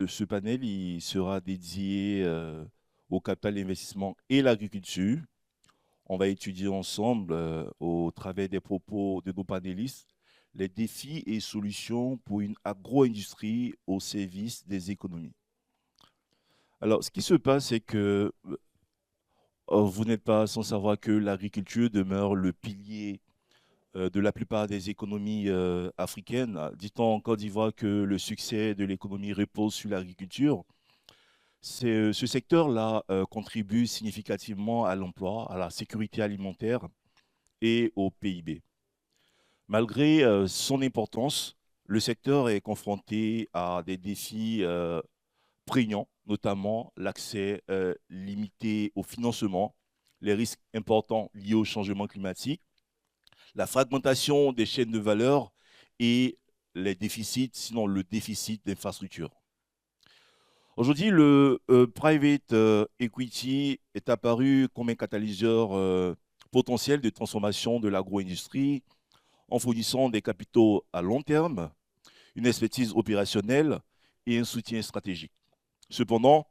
Ce panel il sera dédié au capital investissement et l'agriculture. On va étudier ensemble, au travers des propos de nos panélistes, les défis et solutions pour une agro-industrie au service des économies. Alors, ce qui se passe, c'est que vous n'êtes pas sans savoir que l'agriculture demeure le pilier de la plupart des économies africaines. Dit-on en Côte d'Ivoire que le succès de l'économie repose sur l'agriculture. Ce secteur-là contribue significativement à l'emploi, à la sécurité alimentaire et au PIB. Malgré son importance, le secteur est confronté à des défis prégnants, notamment l'accès limité au financement, les risques importants liés au changement climatique, la fragmentation des chaînes de valeur et les déficits, sinon le déficit d'infrastructures. Aujourd'hui, le private equity est apparu comme un catalyseur potentiel de transformation de l'agro-industrie en fournissant des capitaux à long terme, une expertise opérationnelle et un soutien stratégique. Cependant,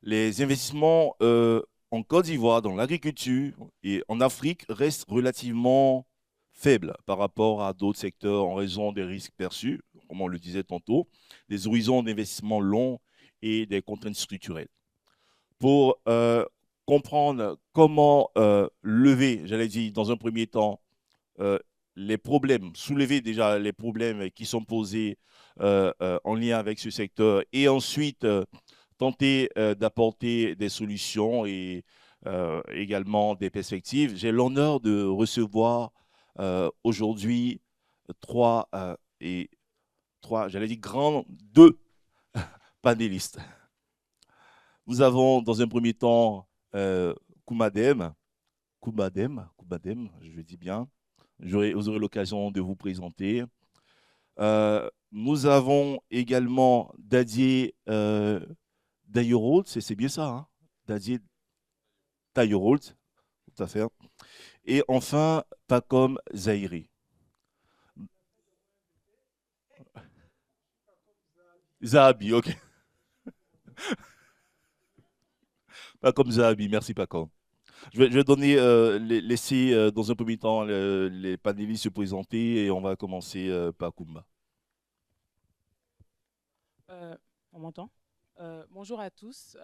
les investissements en Côte d'Ivoire, dans l'agriculture et en Afrique restent relativement faibles par rapport à d'autres secteurs en raison des risques perçus, comme on le disait tantôt, des horizons d'investissement longs et des contraintes structurelles. Pour comprendre comment lever, j'allais dire dans un premier temps, euh, les problèmes, soulever déjà les problèmes qui sont posés en lien avec ce secteur et ensuite tenter d'apporter des solutions et également des perspectives. J'ai l'honneur de recevoir aujourd'hui trois, et trois, j'allais dire deux panélistes. Nous avons dans un premier temps Koumadem, je le dis bien. Vous aurez l'occasion de vous présenter. Nous avons également Dadier Dayorold, c'est bien ça, hein? Dadier Dayorold, tout à fait. Et enfin, Pacom Zahiri. Zahabi, ok. Pacom Zahabi, merci Pacom. Je vais donner, laisser dans un premier temps les panélistes se présenter et on va commencer par Koumba. On m'entend? Bonjour à tous,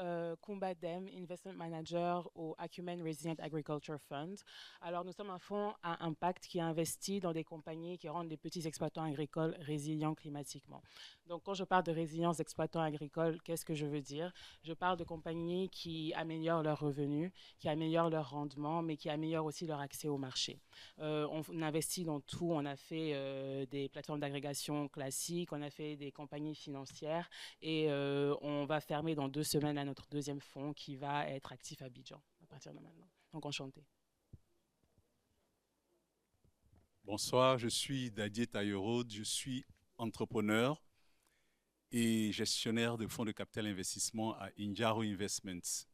Kumba Dem, Investment Manager au Acumen Resilient Agriculture Fund. Alors, nous sommes un fonds à impact qui investit dans des compagnies qui rendent les petits exploitants agricoles résilients climatiquement. Donc, quand je parle de résilience d'exploitants agricoles, qu'est-ce que je veux dire? Je parle de compagnies qui améliorent leurs revenus, qui améliorent leur rendement, mais qui améliorent aussi leur accès au marché. On investit dans tout. On a fait des plateformes d'agrégation classiques, on a fait des compagnies financières et on va fermer dans 2 semaines à notre deuxième fonds qui va être actif à Abidjan à partir de maintenant. Donc, enchanté. Bonsoir, je suis Dadier Tayorod, je suis entrepreneur et gestionnaire de fonds de capital investissement à Injaro Investments.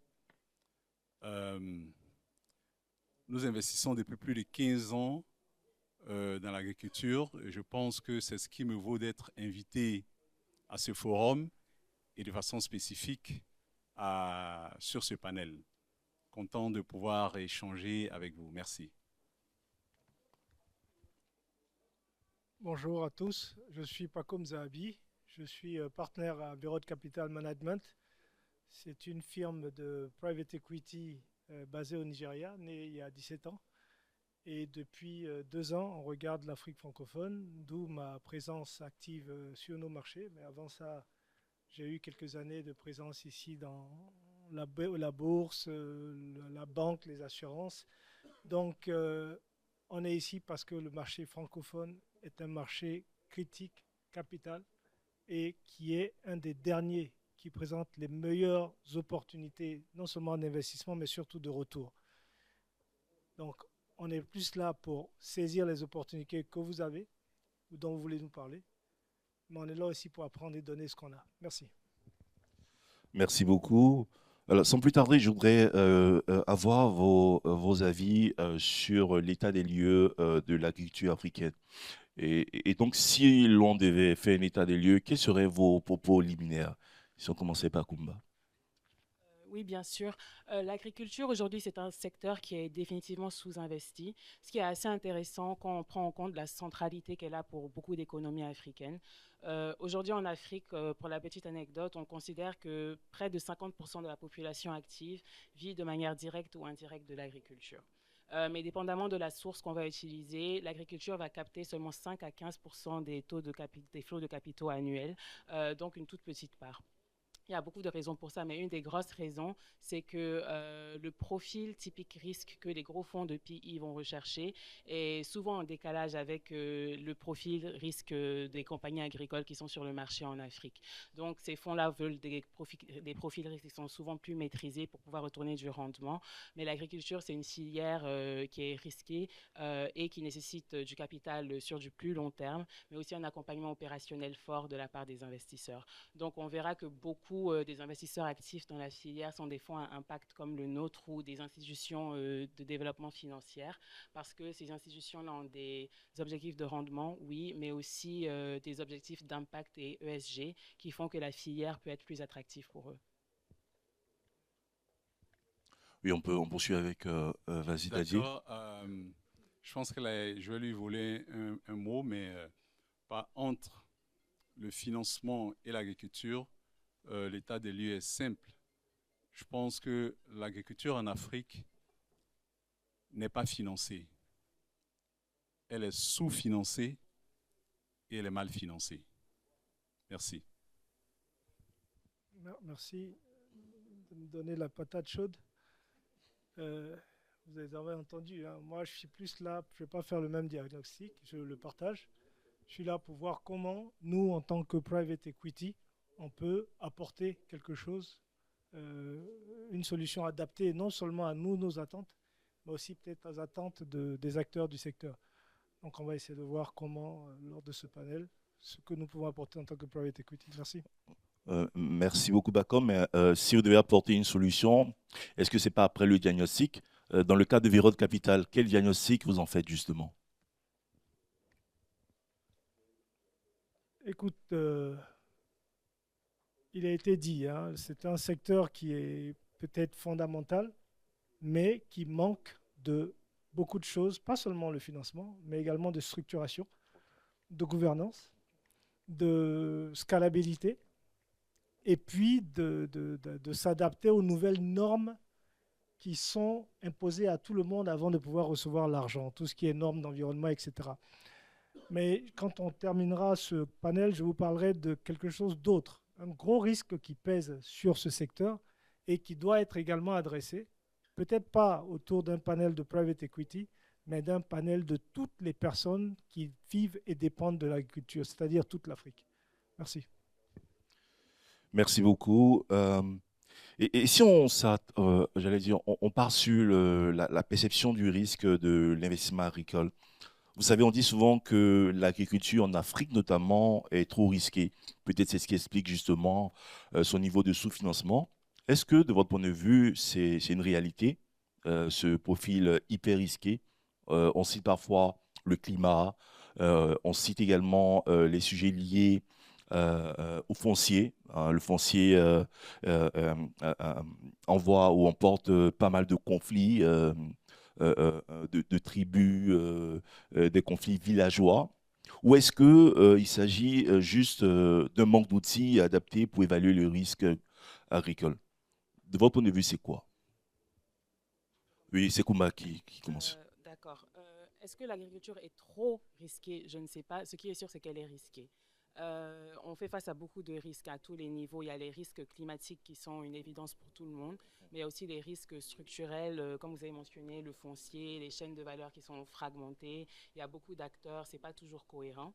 Nous investissons depuis plus de 15 ans dans l'agriculture. Je pense que c'est ce qui me vaut d'être invité à ce forum et de façon spécifique sur ce panel. Content de pouvoir échanger avec vous. Merci. Bonjour à tous, je suis Pacom Zahabi, je suis partenaire à Bureau de Capital Management. C'est une firme de private equity basée au Nigeria, née il y a 17 ans. Et depuis 2 ans, on regarde l'Afrique francophone, d'où ma présence active sur nos marchés. Mais avant ça, j'ai eu quelques années de présence ici dans la bourse, la banque, les assurances. Donc, on est ici parce que le marché francophone est un marché critique, capital, et qui est un des derniers qui présente les meilleures opportunités, non seulement d'investissement, mais surtout de retour. Donc, on est plus là pour saisir les opportunités que vous avez ou dont vous voulez nous parler, mais on est là aussi pour apprendre et donner ce qu'on a. Merci. Merci beaucoup. Alors, sans plus tarder, je voudrais avoir vos avis sur l'état des lieux de l'agriculture africaine. Et donc, si l'on devait faire un état des lieux, quels seraient vos propos liminaires? Si on commençait par Kumba. Oui, bien sûr. L'agriculture aujourd'hui, c'est un secteur qui est définitivement sous-investi, ce qui est assez intéressant quand on prend en compte la centralité qu'elle a pour beaucoup d'économies africaines. Aujourd'hui en Afrique, pour la petite anecdote, on considère que près de 50% de la population active vit de manière directe ou indirecte de l'agriculture. Mais dépendamment de la source qu'on va utiliser, l'agriculture va capter seulement 5 à 15% des flots de capitaux annuels, donc une toute petite part. Il y a beaucoup de raisons pour ça, mais une des grosses raisons, c'est que le profil typique risque que les gros fonds de PI vont rechercher est souvent en décalage avec le profil risque des compagnies agricoles qui sont sur le marché en Afrique. Donc, ces fonds-là veulent des profils risques qui sont souvent plus maîtrisés pour pouvoir retourner du rendement. Mais l'agriculture, c'est une filière qui est risquée et qui nécessite du capital sur du plus long terme, mais aussi un accompagnement opérationnel fort de la part des investisseurs. Donc, on verra que beaucoup des investisseurs actifs dans la filière sont des fonds à impact comme le nôtre ou des institutions de développement financier, parce que ces institutions-là ont des objectifs de rendement, oui, mais aussi des objectifs d'impact et ESG qui font que la filière peut être plus attractive pour eux. Oui, on poursuit avec vas-y, Dadier. D'accord. Je pense que je vais lui voler un mot, mais pas entre le financement et l'agriculture. L'état des lieux est simple. Je pense que l'agriculture en Afrique n'est pas financée. Elle est sous-financée et elle est mal financée. Merci. Merci de me donner la patate chaude. Vous avez entendu, hein, moi je suis plus là, je ne vais pas faire le même diagnostic, je le partage. Je suis là pour voir comment nous, en tant que private equity, on peut apporter quelque chose, une solution adaptée non seulement à nous, nos attentes, mais aussi peut-être aux attentes des acteurs du secteur. Donc on va essayer de voir comment, lors de ce panel, ce que nous pouvons apporter en tant que private equity. Merci. Merci beaucoup, Bakom. Mais si vous devez apporter une solution, est-ce que ce n'est pas après le diagnostic? Dans le cas de Virode Capital, quel diagnostic vous en faites justement? Écoute, il a été dit, hein, c'est un secteur qui est peut-être fondamental, mais qui manque de beaucoup de choses, pas seulement le financement, mais également de structuration, de gouvernance, de scalabilité, et puis de s'adapter aux nouvelles normes qui sont imposées à tout le monde avant de pouvoir recevoir l'argent, tout ce qui est normes d'environnement, etc. Mais quand on terminera ce panel, je vous parlerai de quelque chose d'autre, un gros risque qui pèse sur ce secteur et qui doit être également adressé, peut-être pas autour d'un panel de private equity, mais d'un panel de toutes les personnes qui vivent et dépendent de l'agriculture, c'est-à-dire toute l'Afrique. Merci. Merci beaucoup. Et si on, j'allais dire, on part sur la perception du risque de l'investissement agricole. Vous savez, on dit souvent que l'agriculture en Afrique notamment est trop risquée. Peut-être c'est ce qui explique justement son niveau de sous-financement. Est-ce que, de votre point de vue, c'est une réalité, ce profil hyper risqué? On cite parfois le climat, on cite également les sujets liés au foncier. Hein. Le foncier envoie ou emporte pas mal de conflits. De tribus, des conflits villageois, ou est-ce qu'il s'agit juste d'un manque d'outils adaptés pour évaluer le risque agricole? De votre point de vue, c'est quoi? Oui, c'est Kouma qui commence. D'accord. Est-ce que l'agriculture est trop risquée? Je ne sais pas. Ce qui est sûr, c'est qu'elle est risquée. On fait face à beaucoup de risques à tous les niveaux. Il y a les risques climatiques qui sont une évidence pour tout le monde, mais il y a aussi les risques structurels, comme vous avez mentionné, le foncier, les chaînes de valeur qui sont fragmentées. Il y a beaucoup d'acteurs, c'est pas toujours cohérent.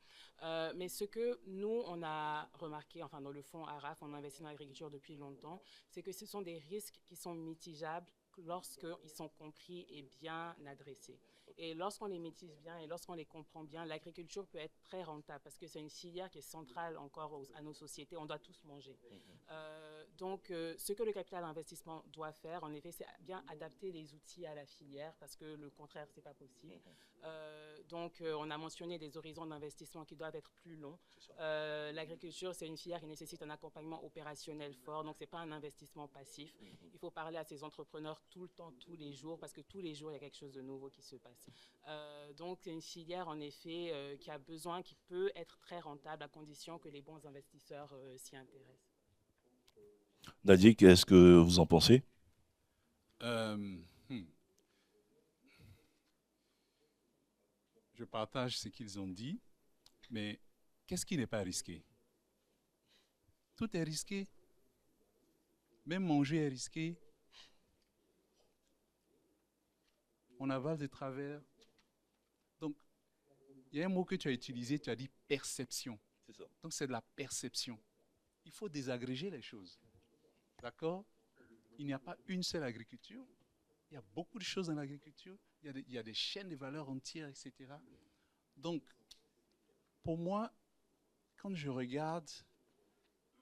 Mais ce que nous, on a remarqué, enfin dans le fonds ARAF, on investit dans l'agriculture depuis longtemps, c'est que ce sont des risques qui sont mitigables lorsqu'ils sont compris et bien adressés. Et lorsqu'on les maîtrise bien et lorsqu'on les comprend bien, l'agriculture peut être très rentable parce que c'est une filière qui est centrale encore à nos sociétés. On doit tous manger. Donc, ce que le capital d'investissement doit faire, en effet, c'est bien adapter les outils à la filière parce que le contraire, ce n'est pas possible. Donc, on a mentionné des horizons d'investissement qui doivent être plus longs. L'agriculture, c'est une filière qui nécessite un accompagnement opérationnel fort, donc ce n'est pas un investissement passif. Il faut parler à ces entrepreneurs tout le temps, tous les jours, parce que tous les jours, il y a quelque chose de nouveau qui se passe. Donc, c'est une filière, en effet, qui a besoin, qui peut être très rentable à condition que les bons investisseurs s'y intéressent. Nadia, qu'est-ce que vous en pensez? Je partage ce qu'ils ont dit, mais qu'est-ce qui n'est pas risqué? Tout est risqué. Même manger est risqué. On avale de travers. Donc, il y a un mot que tu as utilisé, tu as dit perception. C'est ça. Donc, c'est de la perception. Il faut désagréger les choses. D'accord? Il n'y a pas une seule agriculture. Il y a beaucoup de choses dans l'agriculture. Il y a des chaînes de valeur entières, etc. Donc, pour moi, quand je regarde,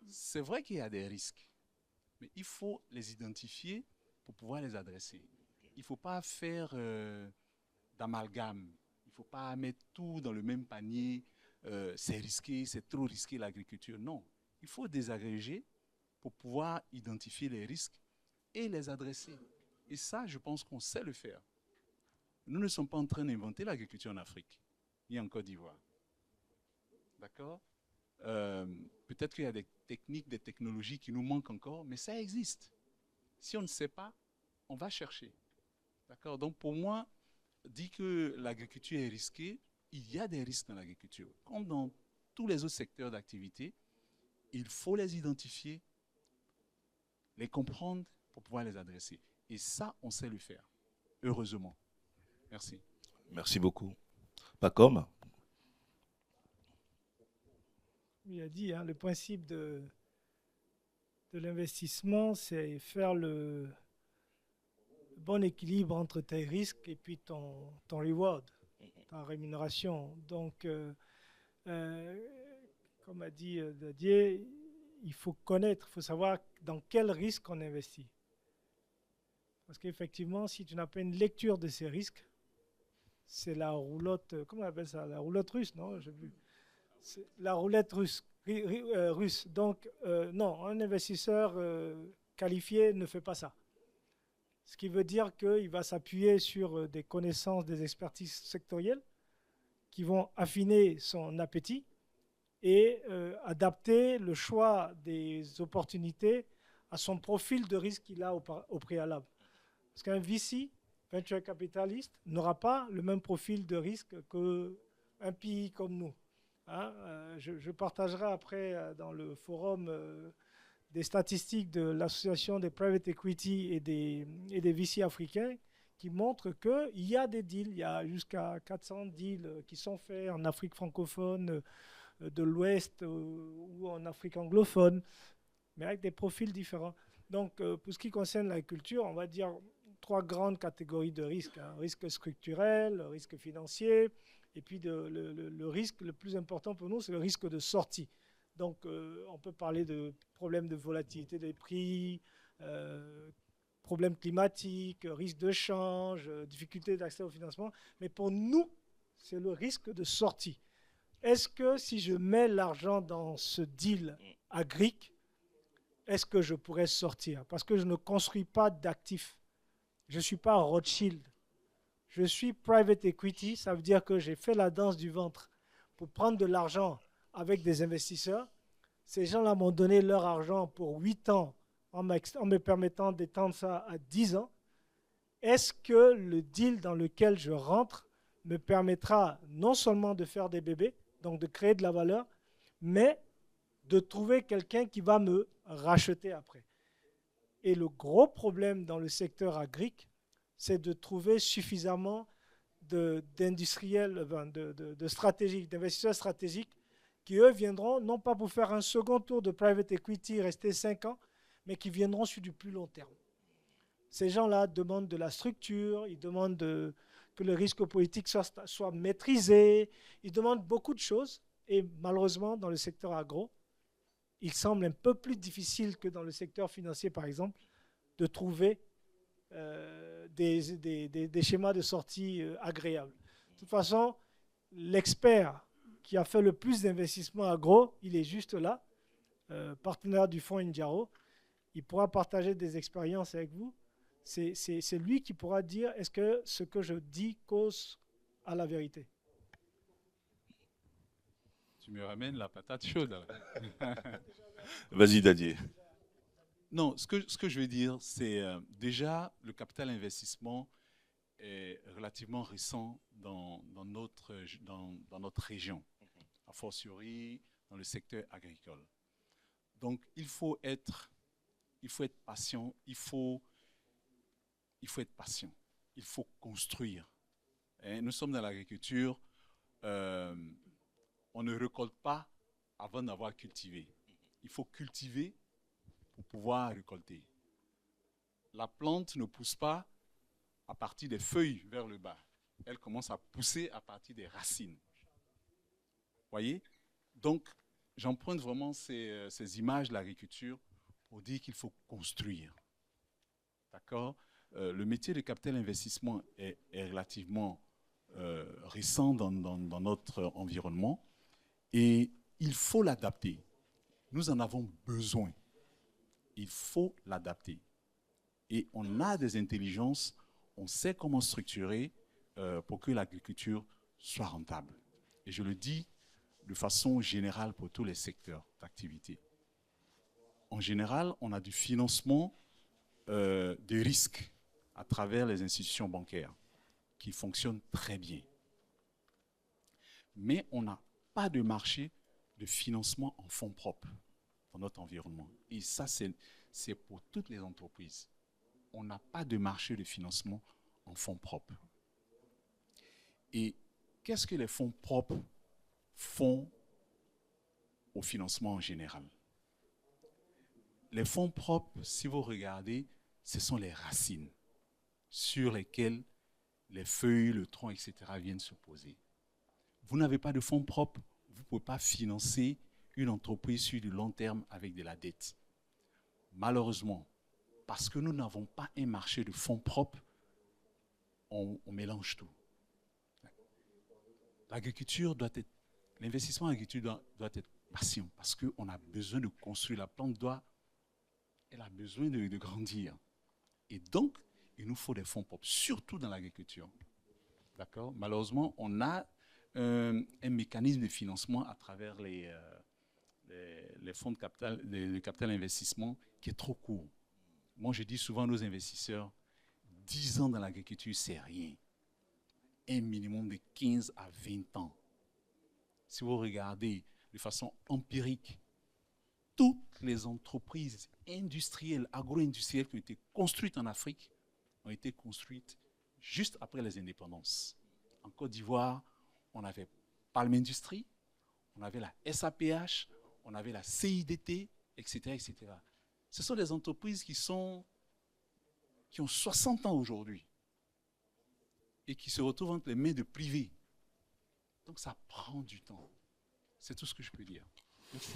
c'est vrai qu'il y a des risques, mais il faut les identifier pour pouvoir les adresser. Il ne faut pas faire d'amalgame. Il ne faut pas mettre tout dans le même panier. C'est risqué, c'est trop risqué l'agriculture. Non, il faut désagréger pour pouvoir identifier les risques et les adresser. Et ça, je pense qu'on sait le faire. Nous ne sommes pas en train d'inventer l'agriculture en Afrique, ni en Côte d'Ivoire. D'accord? Peut-être qu'il y a des techniques, des technologies qui nous manquent encore, mais ça existe. Si on ne sait pas, on va chercher. D'accord? Donc pour moi, dire que l'agriculture est risquée, il y a des risques dans l'agriculture. Comme dans tous les autres secteurs d'activité, il faut les identifier, les comprendre pour pouvoir les adresser. Et ça, on sait le faire, heureusement. Merci. Merci beaucoup. Pacom? Il a dit, hein, le principe de l'investissement, c'est faire le bon équilibre entre tes risques et puis ton reward, ta rémunération. Donc, comme a dit Didier, il faut connaître, il faut savoir dans quel risque on investit. Parce qu'effectivement, si tu n'as pas une lecture de ces risques, c'est la roulotte, comment on appelle ça? La roulotte russe, non? J'ai vu. C'est la roulette russe. Donc, non, un investisseur qualifié ne fait pas ça. Ce qui veut dire qu'il va s'appuyer sur des connaissances, des expertises sectorielles qui vont affiner son appétit et adapter le choix des opportunités à son profil de risque qu'il a au préalable. Parce qu'un VC, venture capitaliste, n'aura pas le même profil de risque qu'un PI comme nous. Hein, je partagerai après dans le forum des statistiques de l'association des private equity et des VC africains qui montrent qu'il y a des deals, il y a jusqu'à 400 deals qui sont faits en Afrique francophone, de l'Ouest ou en Afrique anglophone, mais avec des profils différents. Donc, pour ce qui concerne l'agriculture, on va dire 3 grandes catégories de risques. Hein. Risque structurel, risque financier, et puis le risque le plus important pour nous, c'est le risque de sortie. Donc, on peut parler de problèmes de volatilité des prix, problèmes climatiques, risque de change, difficulté d'accès au financement. Mais pour nous, c'est le risque de sortie. Est-ce que si je mets l'argent dans ce deal agrique, est-ce que je pourrais sortir? Parce que je ne construis pas d'actifs. Je ne suis pas Rothschild. Je suis private equity, ça veut dire que j'ai fait la danse du ventre pour prendre de l'argent avec des investisseurs. Ces gens-là m'ont donné leur argent pour 8 ans en me permettant d'étendre ça à 10 ans. Est-ce que le deal dans lequel je rentre me permettra non seulement de faire des bébés, donc de créer de la valeur, mais de trouver quelqu'un qui va me racheter après? Et le gros problème dans le secteur agrique, c'est de trouver suffisamment d'industriels, de stratégiques, d'investisseurs stratégiques qui, eux, viendront non pas pour faire un second tour de private equity, rester 5 ans, mais qui viendront sur du plus long terme. Ces gens-là demandent de la structure, ils demandent que le risque politique soit maîtrisé. Ils demandent beaucoup de choses. Et malheureusement, dans le secteur agro, il semble un peu plus difficile que dans le secteur financier, par exemple, de trouver des schémas de sortie agréables. De toute façon, l'expert qui a fait le plus d'investissements agro, il est juste là, partenaire du fonds Indjaro. Il pourra partager des expériences avec vous. C'est lui qui pourra dire est-ce que ce que je dis cause à la vérité. Tu me ramènes la patate chaude. Vas-y, Dadier. Non, ce que je veux dire, c'est déjà le capital investissement est relativement récent dans notre région, a fortiori dans le secteur agricole. Donc, il faut être patient, il faut être patient, il faut construire. Et nous sommes dans l'agriculture, on ne récolte pas avant d'avoir cultivé. Il faut cultiver pour pouvoir récolter. La plante ne pousse pas à partir des feuilles vers le bas. Elle commence à pousser à partir des racines. Voyez? Donc, j'emprunte vraiment ces images de l'agriculture pour dire qu'il faut construire. D'accord? Le métier de capital investissement est relativement récent dans notre environnement et il faut l'adapter. Nous en avons besoin. Il faut l'adapter. Et on a des intelligences, on sait comment structurer pour que l'agriculture soit rentable. Et je le dis de façon générale pour tous les secteurs d'activité. En général, on a du financement de risques à travers les institutions bancaires qui fonctionnent très bien. Mais on n'a pas de marché de financement en fonds propres dans notre environnement. Et ça, c'est pour toutes les entreprises. On n'a pas de marché de financement en fonds propres. Et qu'est-ce que les fonds propres font au financement en général? Les fonds propres, si vous regardez, ce sont les racines sur lesquelles les feuilles, le tronc, etc. viennent se poser. Vous n'avez pas de fonds propres, vous ne pouvez pas financer une entreprise sur du long terme avec de la dette. Malheureusement, parce que nous n'avons pas un marché de fonds propres, on mélange tout. L'agriculture doit être, l'investissement en agriculture doit être patient parce qu'on a besoin de construire. La plante elle a besoin de grandir. Et donc, il nous faut des fonds propres, surtout dans l'agriculture. D'accord? Malheureusement, on a un mécanisme de financement à travers les fonds de capital, le capital investissement qui est trop court. Moi, je dis souvent à nos investisseurs, 10 ans dans l'agriculture, c'est rien. Un minimum de 15 à 20 ans. Si vous regardez de façon empirique, toutes les entreprises industrielles, agro-industrielles qui ont été construites en Afrique ont été construites juste après les indépendances. En Côte d'Ivoire, on avait Palm Industrie, on avait la SAPH, on avait la CIDT, etc., etc. Ce sont des entreprises qui ont 60 ans aujourd'hui et qui se retrouvent entre les mains de privés. Donc ça prend du temps. C'est tout ce que je peux dire. Merci.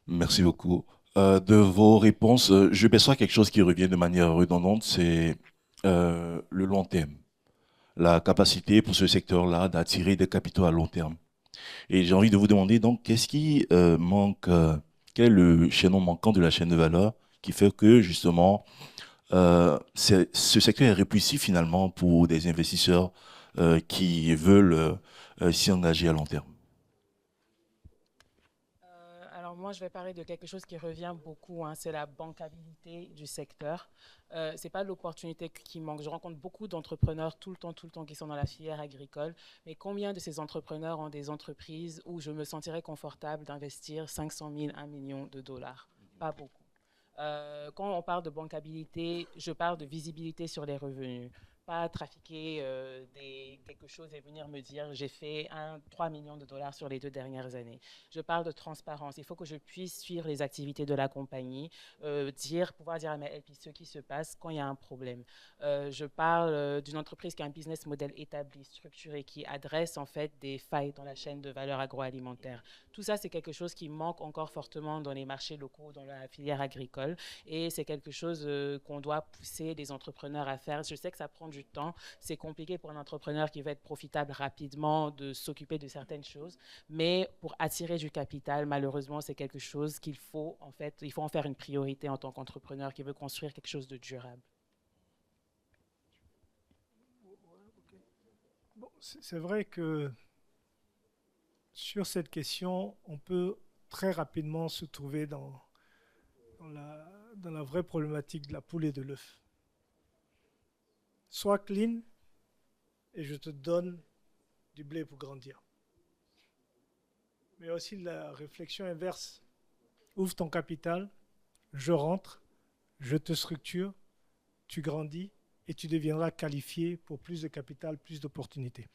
Merci beaucoup. De vos réponses, je perçois quelque chose qui revient de manière redondante, c'est le long terme. La capacité pour ce secteur-là d'attirer des capitaux à long terme. Et j'ai envie de vous demander donc, qu'est-ce qui manque, quel est le chaînon manquant de la chaîne de valeur qui fait que justement ce secteur est répulsif finalement pour des investisseurs qui veulent s'y engager à long terme? Alors moi, je vais parler de quelque chose qui revient beaucoup, hein, c'est la bancabilité du secteur. Ce n'est pas l'opportunité qui manque. Je rencontre beaucoup d'entrepreneurs tout le temps qui sont dans la filière agricole. Mais combien de ces entrepreneurs ont des entreprises où je me sentirais confortable d'investir 500 000, 1 million de dollars? Pas beaucoup. Quand on parle de bancabilité, je parle de visibilité sur les revenus. pas trafiquer quelque chose et venir me dire j'ai fait 3 millions de dollars sur les 2 dernières années. Je parle de transparence. Il faut que je puisse suivre les activités de la compagnie, pouvoir dire à mes LP ce qui se passe quand il y a un problème. Je parle d'une entreprise qui a un business model établi, structuré, qui adresse en fait des failles dans la chaîne de valeur agroalimentaire. Tout ça, c'est quelque chose qui manque encore fortement dans les marchés locaux, dans la filière agricole, et c'est quelque chose qu'on doit pousser les entrepreneurs à faire. Je sais que ça prend du temps, c'est compliqué pour un entrepreneur qui veut être profitable rapidement de s'occuper de certaines choses, mais pour attirer du capital, malheureusement, c'est quelque chose qu'il faut il faut en faire une priorité en tant qu'entrepreneur qui veut construire quelque chose de durable. Bon, c'est vrai que sur cette question, on peut très rapidement se trouver dans la vraie problématique de la poule et de l'œuf. Sois clean et je te donne du blé pour grandir. Mais aussi la réflexion inverse. Ouvre ton capital, je rentre, je te structure, tu grandis et tu deviendras qualifié pour plus de capital, plus d'opportunités.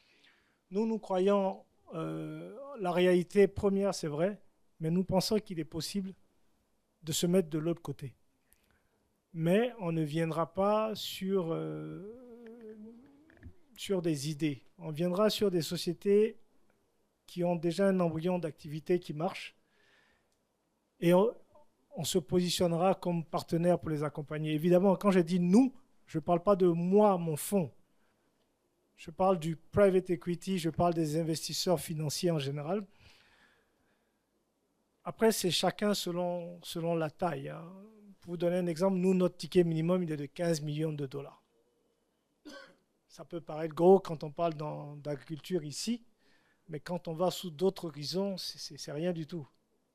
Nous croyons, la réalité première, c'est vrai, mais nous pensons qu'il est possible de se mettre de l'autre côté. Mais on ne viendra pas sur des idées. On viendra sur des sociétés qui ont déjà un embryon d'activité qui marche et on se positionnera comme partenaire pour les accompagner. Évidemment, quand je dis nous, je ne parle pas de moi, mon fonds. Je parle du private equity, je parle des investisseurs financiers en général. Après, c'est chacun selon la taille. Hein. Pour vous donner un exemple, nous, notre ticket minimum, il est de 15 millions de dollars. Ça peut paraître gros quand on parle d'agriculture ici, mais quand on va sous d'autres horizons, c'est rien du tout.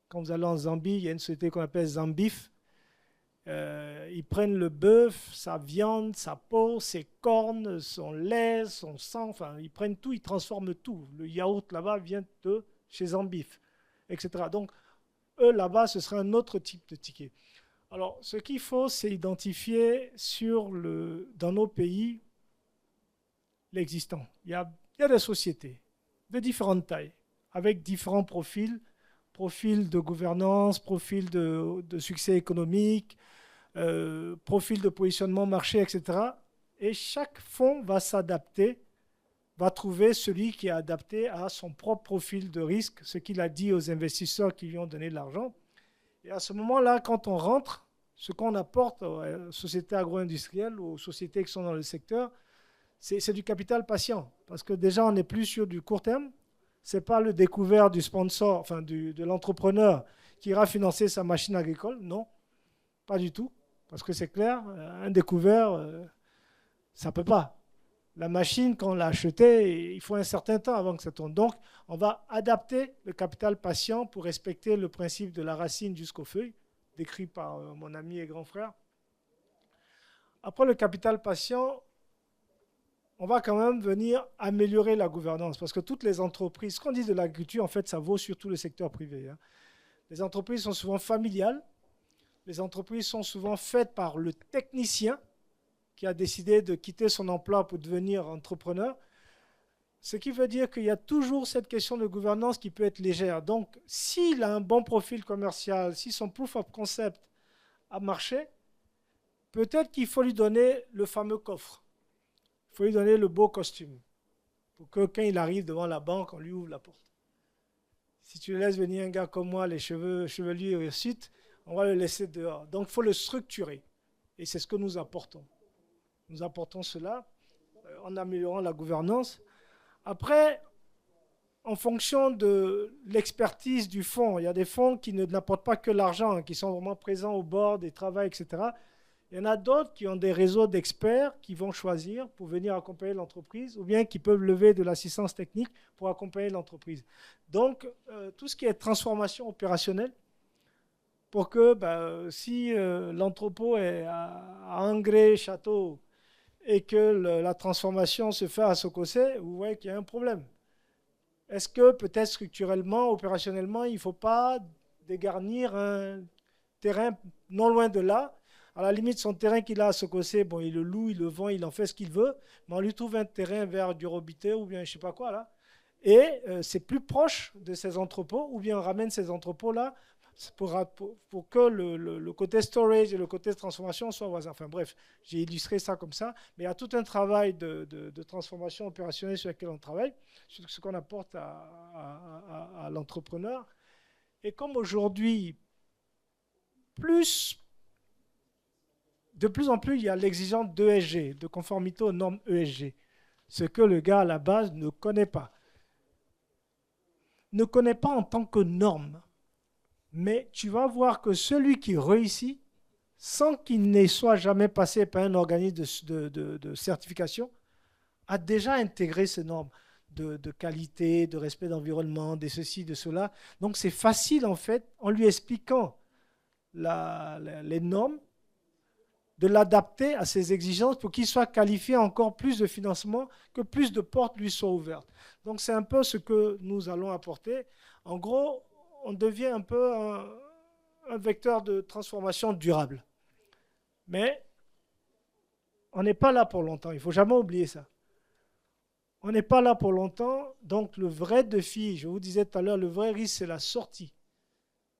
Quand vous allez en Zambie, il y a une société qu'on appelle Zambif. Ils prennent le bœuf, sa viande, sa peau, ses cornes, son lait, son sang, enfin, ils prennent tout, ils transforment tout. Le yaourt là-bas vient de chez Zambif, etc. Donc, eux, là-bas, ce serait un autre type de ticket. Alors, ce qu'il faut, c'est identifier dans nos pays l'existant. Il y a des sociétés de différentes tailles, avec différents profils de gouvernance, profil de succès économique, profil de positionnement marché, etc. Et chaque fonds va s'adapter, va trouver celui qui est adapté à son propre profil de risque, ce qu'il a dit aux investisseurs qui lui ont donné de l'argent. Et à ce moment-là, quand on rentre, ce qu'on apporte aux sociétés agro-industrielles ou aux sociétés qui sont dans le secteur, c'est du capital patient. Parce que déjà, on n'est plus sur du court terme. Ce n'est pas le découvert du sponsor, enfin de l'entrepreneur qui ira financer sa machine agricole. Non, pas du tout. Parce que c'est clair, un découvert, ça ne peut pas. La machine, quand on l'a achetée, il faut un certain temps avant que ça tourne. Donc, on va adapter le capital patient pour respecter le principe de la racine jusqu'aux feuilles, décrit par mon ami et grand frère. Après le capital patient, on va quand même venir améliorer la gouvernance. Parce que toutes les entreprises, ce qu'on dit de l'agriculture, en fait, ça vaut sur tout le secteur privé. Hein. Les entreprises sont souvent familiales. Les entreprises sont souvent faites par le technicien qui a décidé de quitter son emploi pour devenir entrepreneur. Ce qui veut dire qu'il y a toujours cette question de gouvernance qui peut être légère. Donc, s'il a un bon profil commercial, si son proof of concept a marché, peut-être qu'il faut lui donner le fameux coffre. Il faut lui donner le beau costume pour que quand il arrive devant la banque, on lui ouvre la porte. Si tu laisses venir un gars comme moi, les cheveux chevelus et hirsutes, on va le laisser dehors. Donc, il faut le structurer. Et c'est ce que nous apportons. Nous apportons cela en améliorant la gouvernance. Après, en fonction de l'expertise du fonds, il y a des fonds qui n'apportent pas que l'argent, qui sont vraiment présents au bord des travaux, etc. Il y en a d'autres qui ont des réseaux d'experts qui vont choisir pour venir accompagner l'entreprise ou bien qui peuvent lever de l'assistance technique pour accompagner l'entreprise. Donc, tout ce qui est transformation opérationnelle, pour que si l'entrepôt est à Angré, Château, et que la transformation se fait à Sokosé, vous voyez qu'il y a un problème. Est-ce que peut-être structurellement, opérationnellement, il ne faut pas dégarnir un terrain non loin de là, À la limite, son terrain qu'il a à Sococé, bon, il le loue, il le vend, il en fait ce qu'il veut, mais on lui trouve un terrain vers du Robité ou bien je sais pas quoi là. Et c'est plus proche de ces entrepôts, ou bien on ramène ces entrepôts-là pour que le côté storage et le côté transformation soient voisins. Enfin bref, j'ai illustré ça comme ça, mais il y a tout un travail de transformation opérationnelle sur lequel on travaille, sur ce qu'on apporte à l'entrepreneur. Et comme aujourd'hui, de plus en plus, il y a l'exigence d'ESG, de conformité aux normes ESG, ce que le gars à la base ne connaît pas. Ne connaît pas en tant que norme, mais tu vas voir que celui qui réussit, sans qu'il ne soit jamais passé par un organisme de certification, a déjà intégré ces normes de qualité, de respect d'environnement, de ceci, de cela. Donc c'est facile en fait, en lui expliquant les normes, de l'adapter à ses exigences pour qu'il soit qualifié à encore plus de financement, que plus de portes lui soient ouvertes. Donc c'est un peu ce que nous allons apporter. En gros, on devient un peu un vecteur de transformation durable. Mais on n'est pas là pour longtemps, il ne faut jamais oublier ça. On n'est pas là pour longtemps, donc le vrai défi, je vous disais tout à l'heure, le vrai risque, c'est la sortie.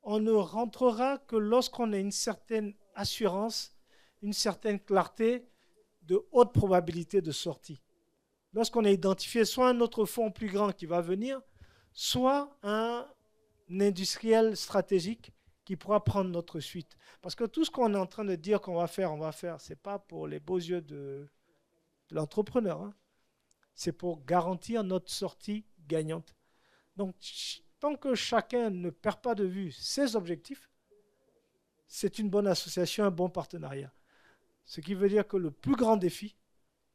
On ne rentrera que lorsqu'on a une certaine assurance, une certaine clarté de haute probabilité de sortie. Lorsqu'on a identifié soit un autre fonds plus grand qui va venir, soit un industriel stratégique qui pourra prendre notre suite. Parce que tout ce qu'on est en train de dire qu'on va faire, ce n'est pas pour les beaux yeux de l'entrepreneur. Hein. C'est pour garantir notre sortie gagnante. Donc, tant que chacun ne perd pas de vue ses objectifs, c'est une bonne association, un bon partenariat. Ce qui veut dire que le plus grand défi,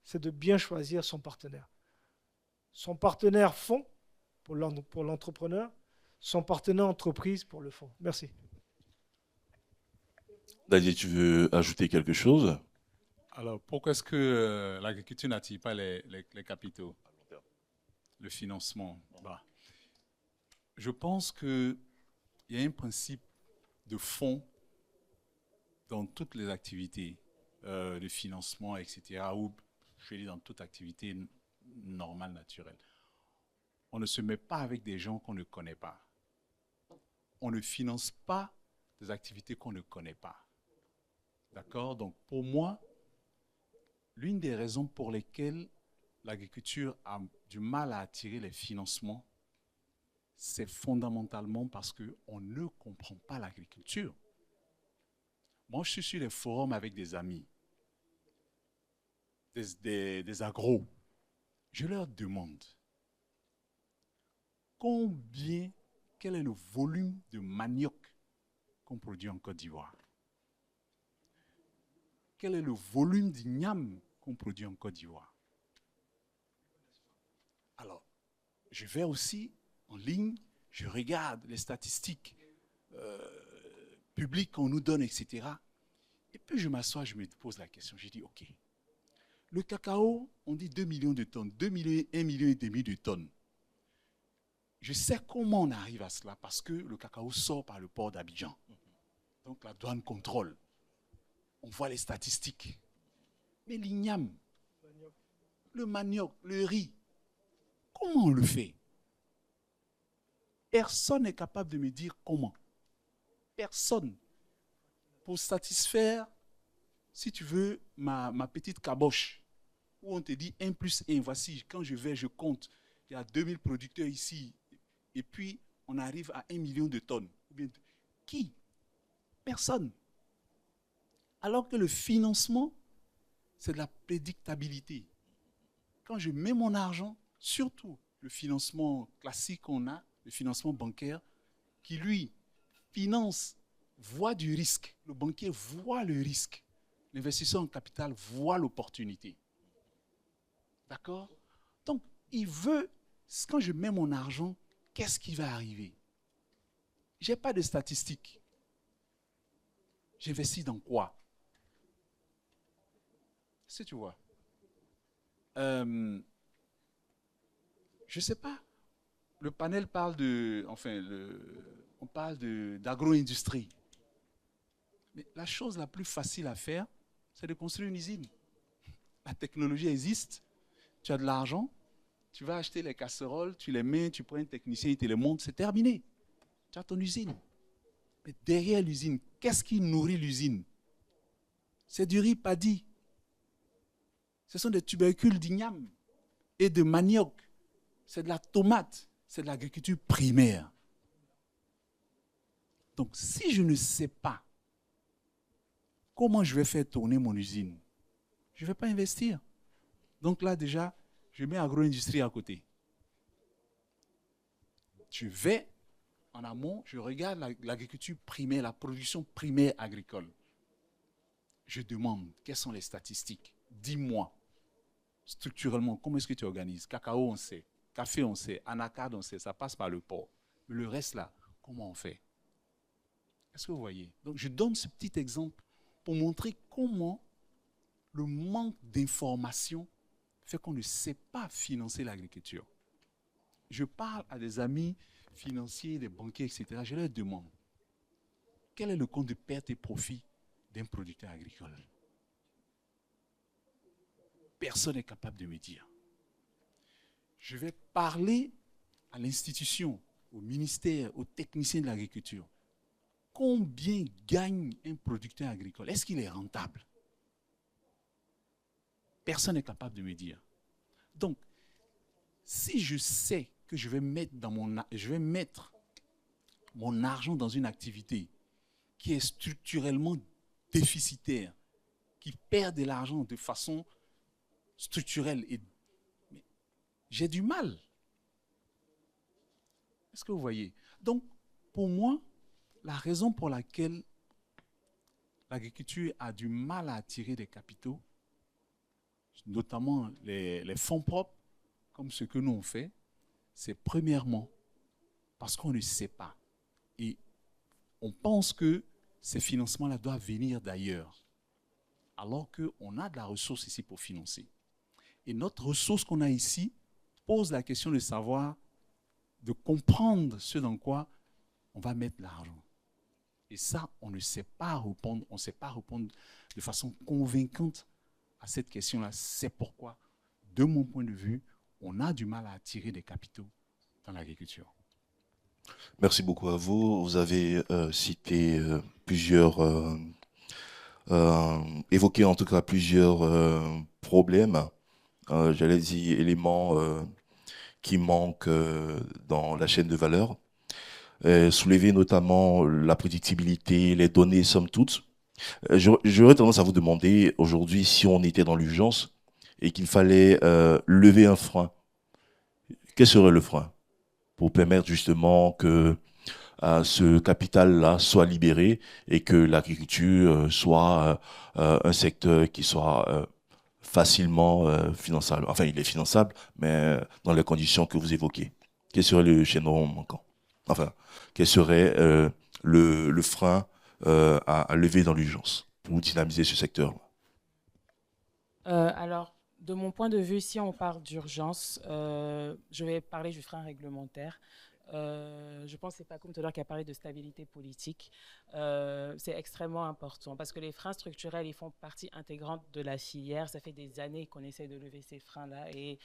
c'est de bien choisir son partenaire. Son partenaire fonds pour l'entrepreneur, son partenaire entreprise pour le fonds. Merci. Dadier, tu veux ajouter quelque chose? Alors, pourquoi est-ce que l'agriculture n'attire pas les capitaux, le financement? Je pense qu'il y a un principe de fond dans toutes les activités de financement, etc., ou je vais dire dans toute activité normale, naturelle. On ne se met pas avec des gens qu'on ne connaît pas. On ne finance pas des activités qu'on ne connaît pas. D'accord? Donc, pour moi, l'une des raisons pour lesquelles l'agriculture a du mal à attirer les financements, c'est fondamentalement parce qu'on ne comprend pas l'agriculture. Moi, je suis sur les forums avec des amis, des agros. Je leur demande quel est le volume de manioc qu'on produit en Côte d'Ivoire? Quel est le volume d'igname qu'on produit en Côte d'Ivoire? Alors, je vais aussi en ligne, je regarde les statistiques publiques qu'on nous donne, etc. Et puis je m'assois, je me pose la question, je dis, OK, le cacao, on dit 2 millions de tonnes, 1,5 million de tonnes. Je sais comment on arrive à cela, parce que le cacao sort par le port d'Abidjan. Donc la douane contrôle. On voit les statistiques. Mais l'igname, le manioc, le riz, comment on le fait? Personne n'est capable de me dire comment. Personne. Pour satisfaire, si tu veux, ma petite caboche, où on te dit 1 plus 1, voici, quand je vais, je compte, il y a 2000 producteurs ici, et puis on arrive à 1 million de tonnes. Qui? Personne. Alors que le financement, c'est de la prédictabilité. Quand je mets mon argent, surtout le financement classique qu'on a, le financement bancaire, qui lui finance, voit du risque. Le banquier voit le risque. L'investisseur en capital voit l'opportunité. D'accord? Donc, il veut, quand je mets mon argent, qu'est-ce qui va arriver? Je n'ai pas de statistiques. J'investis dans quoi? Si tu vois. Je ne sais pas. Le panel parle on parle d'agro-industrie. Mais la chose la plus facile à faire, c'est de construire une usine. La technologie existe, tu as de l'argent, tu vas acheter les casseroles, tu les mets, tu prends un technicien, il te les monte, c'est terminé. Tu as ton usine. Mais derrière l'usine, qu'est-ce qui nourrit l'usine? C'est du riz paddy. Ce sont des tubercules d'igname et de manioc. C'est de la tomate. C'est de l'agriculture primaire. Donc, si je ne sais pas comment je vais faire tourner mon usine, je ne vais pas investir. Donc là, déjà, je mets agro-industrie à côté. Je vais en amont, je regarde l'agriculture primaire, la production primaire agricole. Je demande, quelles sont les statistiques? Dis-moi, structurellement, comment est-ce que tu organises? Cacao, on sait. Café, on sait. Anacarde, on sait. Ça passe par le port. Mais le reste, là, comment on fait? Est-ce que vous voyez? Donc, je donne ce petit exemple pour montrer comment le manque d'information fait qu'on ne sait pas financer l'agriculture. Je parle à des amis financiers, des banquiers, etc. Je leur demande, quel est le compte de perte et profit d'un producteur agricole? Personne n'est capable de me dire. Je vais parler à l'institution, au ministère, aux techniciens de l'agriculture. Combien gagne un producteur agricole? Est-ce qu'il est rentable? Personne n'est capable de me dire. Donc, si je sais que je vais mettre mon argent dans une activité qui est structurellement déficitaire, qui perd de l'argent de façon structurelle, j'ai du mal. Est-ce que vous voyez? Donc, pour moi, la raison pour laquelle l'agriculture a du mal à attirer des capitaux, notamment les fonds propres, comme ce que nous on fait, c'est premièrement parce qu'on ne sait pas. Et on pense que ces financements-là doivent venir d'ailleurs, alors qu'on a de la ressource ici pour financer. Et notre ressource qu'on a ici pose la question de savoir, de comprendre ce dans quoi on va mettre l'argent. Et ça, on ne sait pas répondre, on ne sait pas répondre de façon convaincante à cette question-là. C'est pourquoi, de mon point de vue, on a du mal à attirer des capitaux dans l'agriculture. Merci beaucoup à vous. Vous avez cité évoqué en tout cas plusieurs problèmes, j'allais dire éléments qui manquent dans la chaîne de valeur. Soulever notamment la prédictibilité, les données somme toute. J'aurais tendance à vous demander aujourd'hui si on était dans l'urgence et qu'il fallait lever un frein. Quel serait le frein pour permettre justement que ce capital-là soit libéré et que l'agriculture soit un secteur qui soit facilement finançable. Enfin, il est finançable, mais dans les conditions que vous évoquez. Quel serait le chaînon manquant? Enfin, quel serait le frein à lever dans l'urgence pour dynamiser ce secteur? Alors, de mon point de vue, si on parle d'urgence, je vais parler du frein réglementaire. Je pense que c'est Paco tout à l'heure qui a parlé de stabilité politique. C'est extrêmement important parce que les freins structurels, ils font partie intégrante de la filière. Ça fait des années qu'on essaie de lever ces freins-là et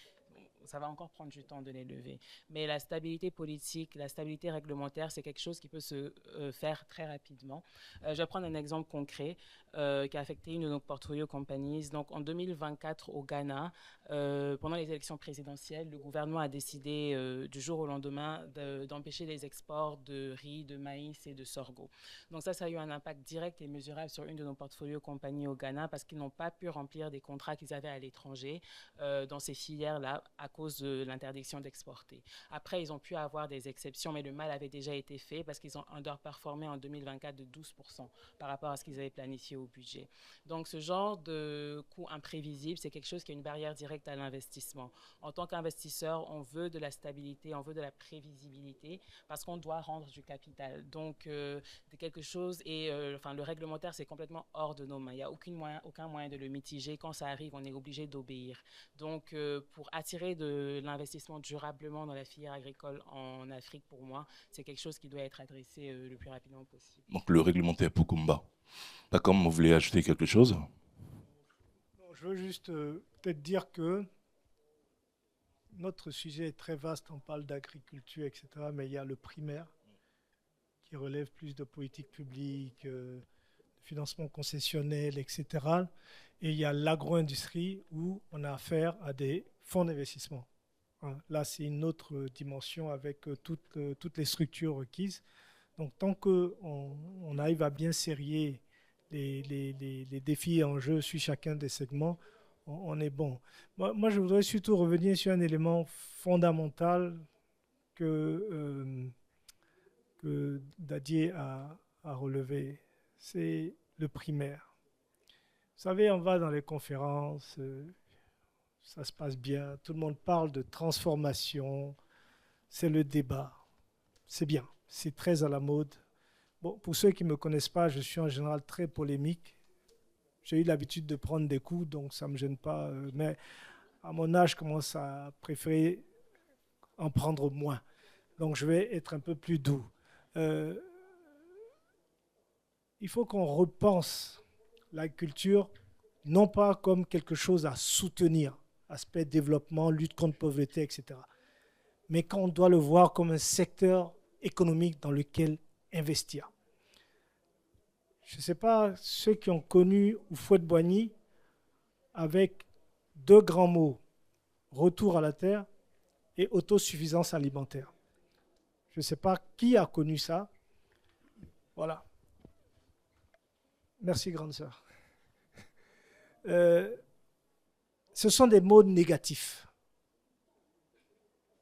ça va encore prendre du temps de les lever. Mais la stabilité politique, la stabilité réglementaire, c'est quelque chose qui peut se faire très rapidement. Je vais prendre un exemple concret qui a affecté une de nos portfolio companies. Donc, en 2024, au Ghana, pendant les élections présidentielles, le gouvernement a décidé du jour au lendemain d'empêcher les exports de riz, de maïs et de sorgho. Donc ça a eu un impact direct et mesurable sur une de nos portfolio compagnies au Ghana parce qu'ils n'ont pas pu remplir des contrats qu'ils avaient à l'étranger dans ces filières-là à cause de l'interdiction d'exporter. Après, ils ont pu avoir des exceptions, mais le mal avait déjà été fait parce qu'ils ont underperformé en 2024 de 12% par rapport à ce qu'ils avaient planifié au budget. Donc, ce genre de coût imprévisible, c'est quelque chose qui est une barrière directe à l'investissement. En tant qu'investisseur, on veut de la stabilité, on veut de la prévisibilité parce qu'on doit rendre du capital. Donc, c'est quelque chose et le réglementaire, c'est complètement hors de nos mains. Il n'y a aucun moyen de le mitiger. Quand ça arrive, on est obligé d'obéir. Donc, pour attirer de l'investissement durablement dans la filière agricole en Afrique, pour moi, c'est quelque chose qui doit être adressé le plus rapidement possible. Donc le réglementaire pour Kumba. D'accord, vous voulez ajouter quelque chose? Je veux juste peut-être dire que notre sujet est très vaste, on parle d'agriculture, etc., mais il y a le primaire qui relève plus de politique publique, de financement concessionnel, etc. Et il y a l'agro-industrie où on a affaire à des fonds d'investissement. Là, c'est une autre dimension avec toutes les structures requises. Donc, tant qu'on arrive à bien serrer les défis en jeu sur chacun des segments, on est bon. Moi, je voudrais surtout revenir sur un élément fondamental que Dadier a relevé. C'est le primaire. Vous savez, on va dans les conférences, ça se passe bien, tout le monde parle de transformation, c'est le débat. C'est bien, c'est très à la mode. Bon, pour ceux qui ne me connaissent pas, je suis en général très polémique. J'ai eu l'habitude de prendre des coups, donc ça ne me gêne pas. Mais à mon âge, je commence à préférer en prendre moins. Donc je vais être un peu plus doux. Il faut qu'on repense l'agriculture, non pas comme quelque chose à soutenir, aspect développement, lutte contre pauvreté, etc. Mais qu'on doit le voir comme un secteur économique dans lequel investir. Je ne sais pas, ceux qui ont connu Houphouët-Boigny, avec deux grands mots, retour à la terre et autosuffisance alimentaire. Je ne sais pas qui a connu ça. Voilà. Merci, grande sœur. Ce sont des mots négatifs.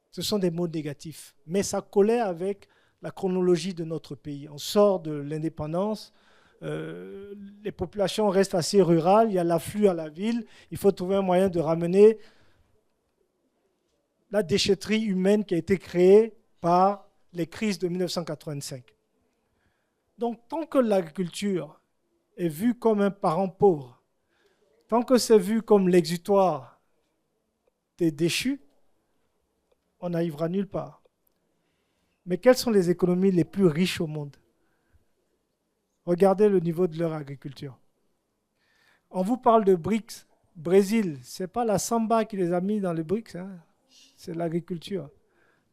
Ce sont des mots négatifs. Mais ça collait avec la chronologie de notre pays. On sort de l'indépendance, les populations restent assez rurales, il y a l'afflux à la ville, il faut trouver un moyen de ramener la déchetterie humaine qui a été créée par les crises de 1985. Donc, tant que l'agriculture est vue comme un parent pauvre, tant que c'est vu comme l'exutoire des déchus, on n'arrivera nulle part. Mais quelles sont les économies les plus riches au monde? Regardez le niveau de leur agriculture. On vous parle de BRICS. Brésil, ce n'est pas la samba qui les a mis dans les BRICS, hein. C'est l'agriculture.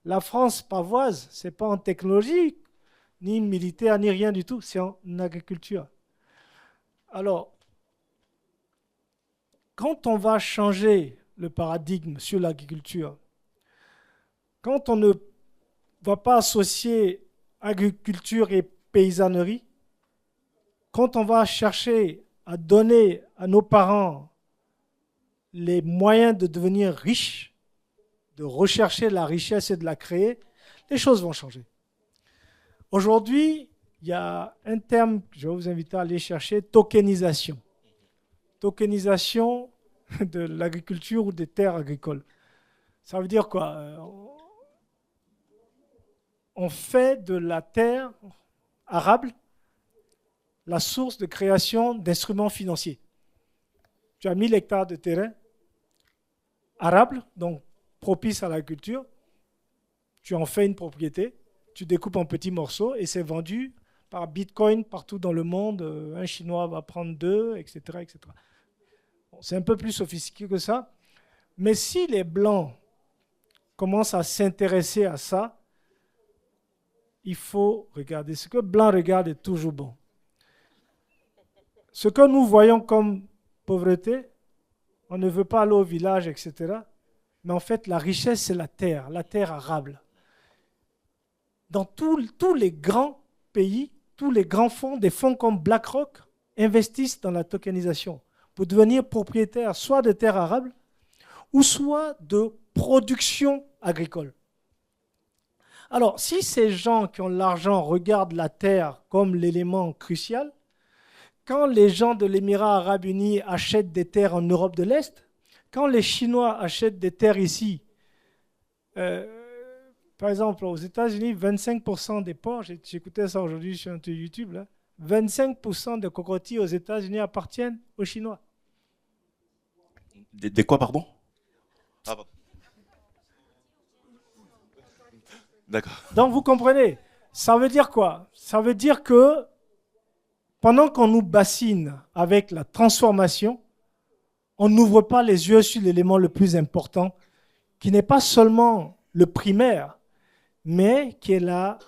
La France pavoise, ce n'est pas en technologie, ni militaire, ni rien du tout, c'est en agriculture. Alors, quand on va changer le paradigme sur l'agriculture, quand on ne va pas associer agriculture et paysannerie, quand on va chercher à donner à nos parents les moyens de devenir riches, de rechercher la richesse et de la créer, les choses vont changer. Aujourd'hui, il y a un terme que je vais vous inviter à aller chercher, tokenisation. Tokenisation de l'agriculture ou des terres agricoles. Ça veut dire quoi? On fait de la terre arable la source de création d'instruments financiers. Tu as 1000 hectares de terrain arable, donc propice à l'agriculture. Tu en fais une propriété, tu découpes en petits morceaux et c'est vendu par Bitcoin partout dans le monde. Un Chinois va prendre 2, etc. etc. Bon, c'est un peu plus sophistiqué que ça. Mais si les Blancs commencent à s'intéresser à ça, il faut regarder. Ce que Blanc regarde est toujours bon. Ce que nous voyons comme pauvreté, on ne veut pas aller au village, etc. Mais en fait, la richesse, c'est la terre arable. Dans tous les grands pays, tous les grands fonds, des fonds comme BlackRock, investissent dans la tokenisation pour devenir propriétaires soit de terres arables ou soit de production agricole. Alors, si ces gens qui ont l'argent regardent la terre comme l'élément crucial, quand les gens de l'Émirat arabe uni achètent des terres en Europe de l'Est, quand les Chinois achètent des terres ici, par exemple, aux États-Unis, 25% des porcs, j'écoutais ça aujourd'hui sur YouTube, là, 25% des cocotiers aux États-Unis appartiennent aux Chinois. Des quoi, pardon? Ah, D'accord. Donc, vous comprenez, ça veut dire quoi? Ça veut dire que pendant qu'on nous bassine avec la transformation, on n'ouvre pas les yeux sur l'élément le plus important, qui n'est pas seulement le primaire, mais qui est la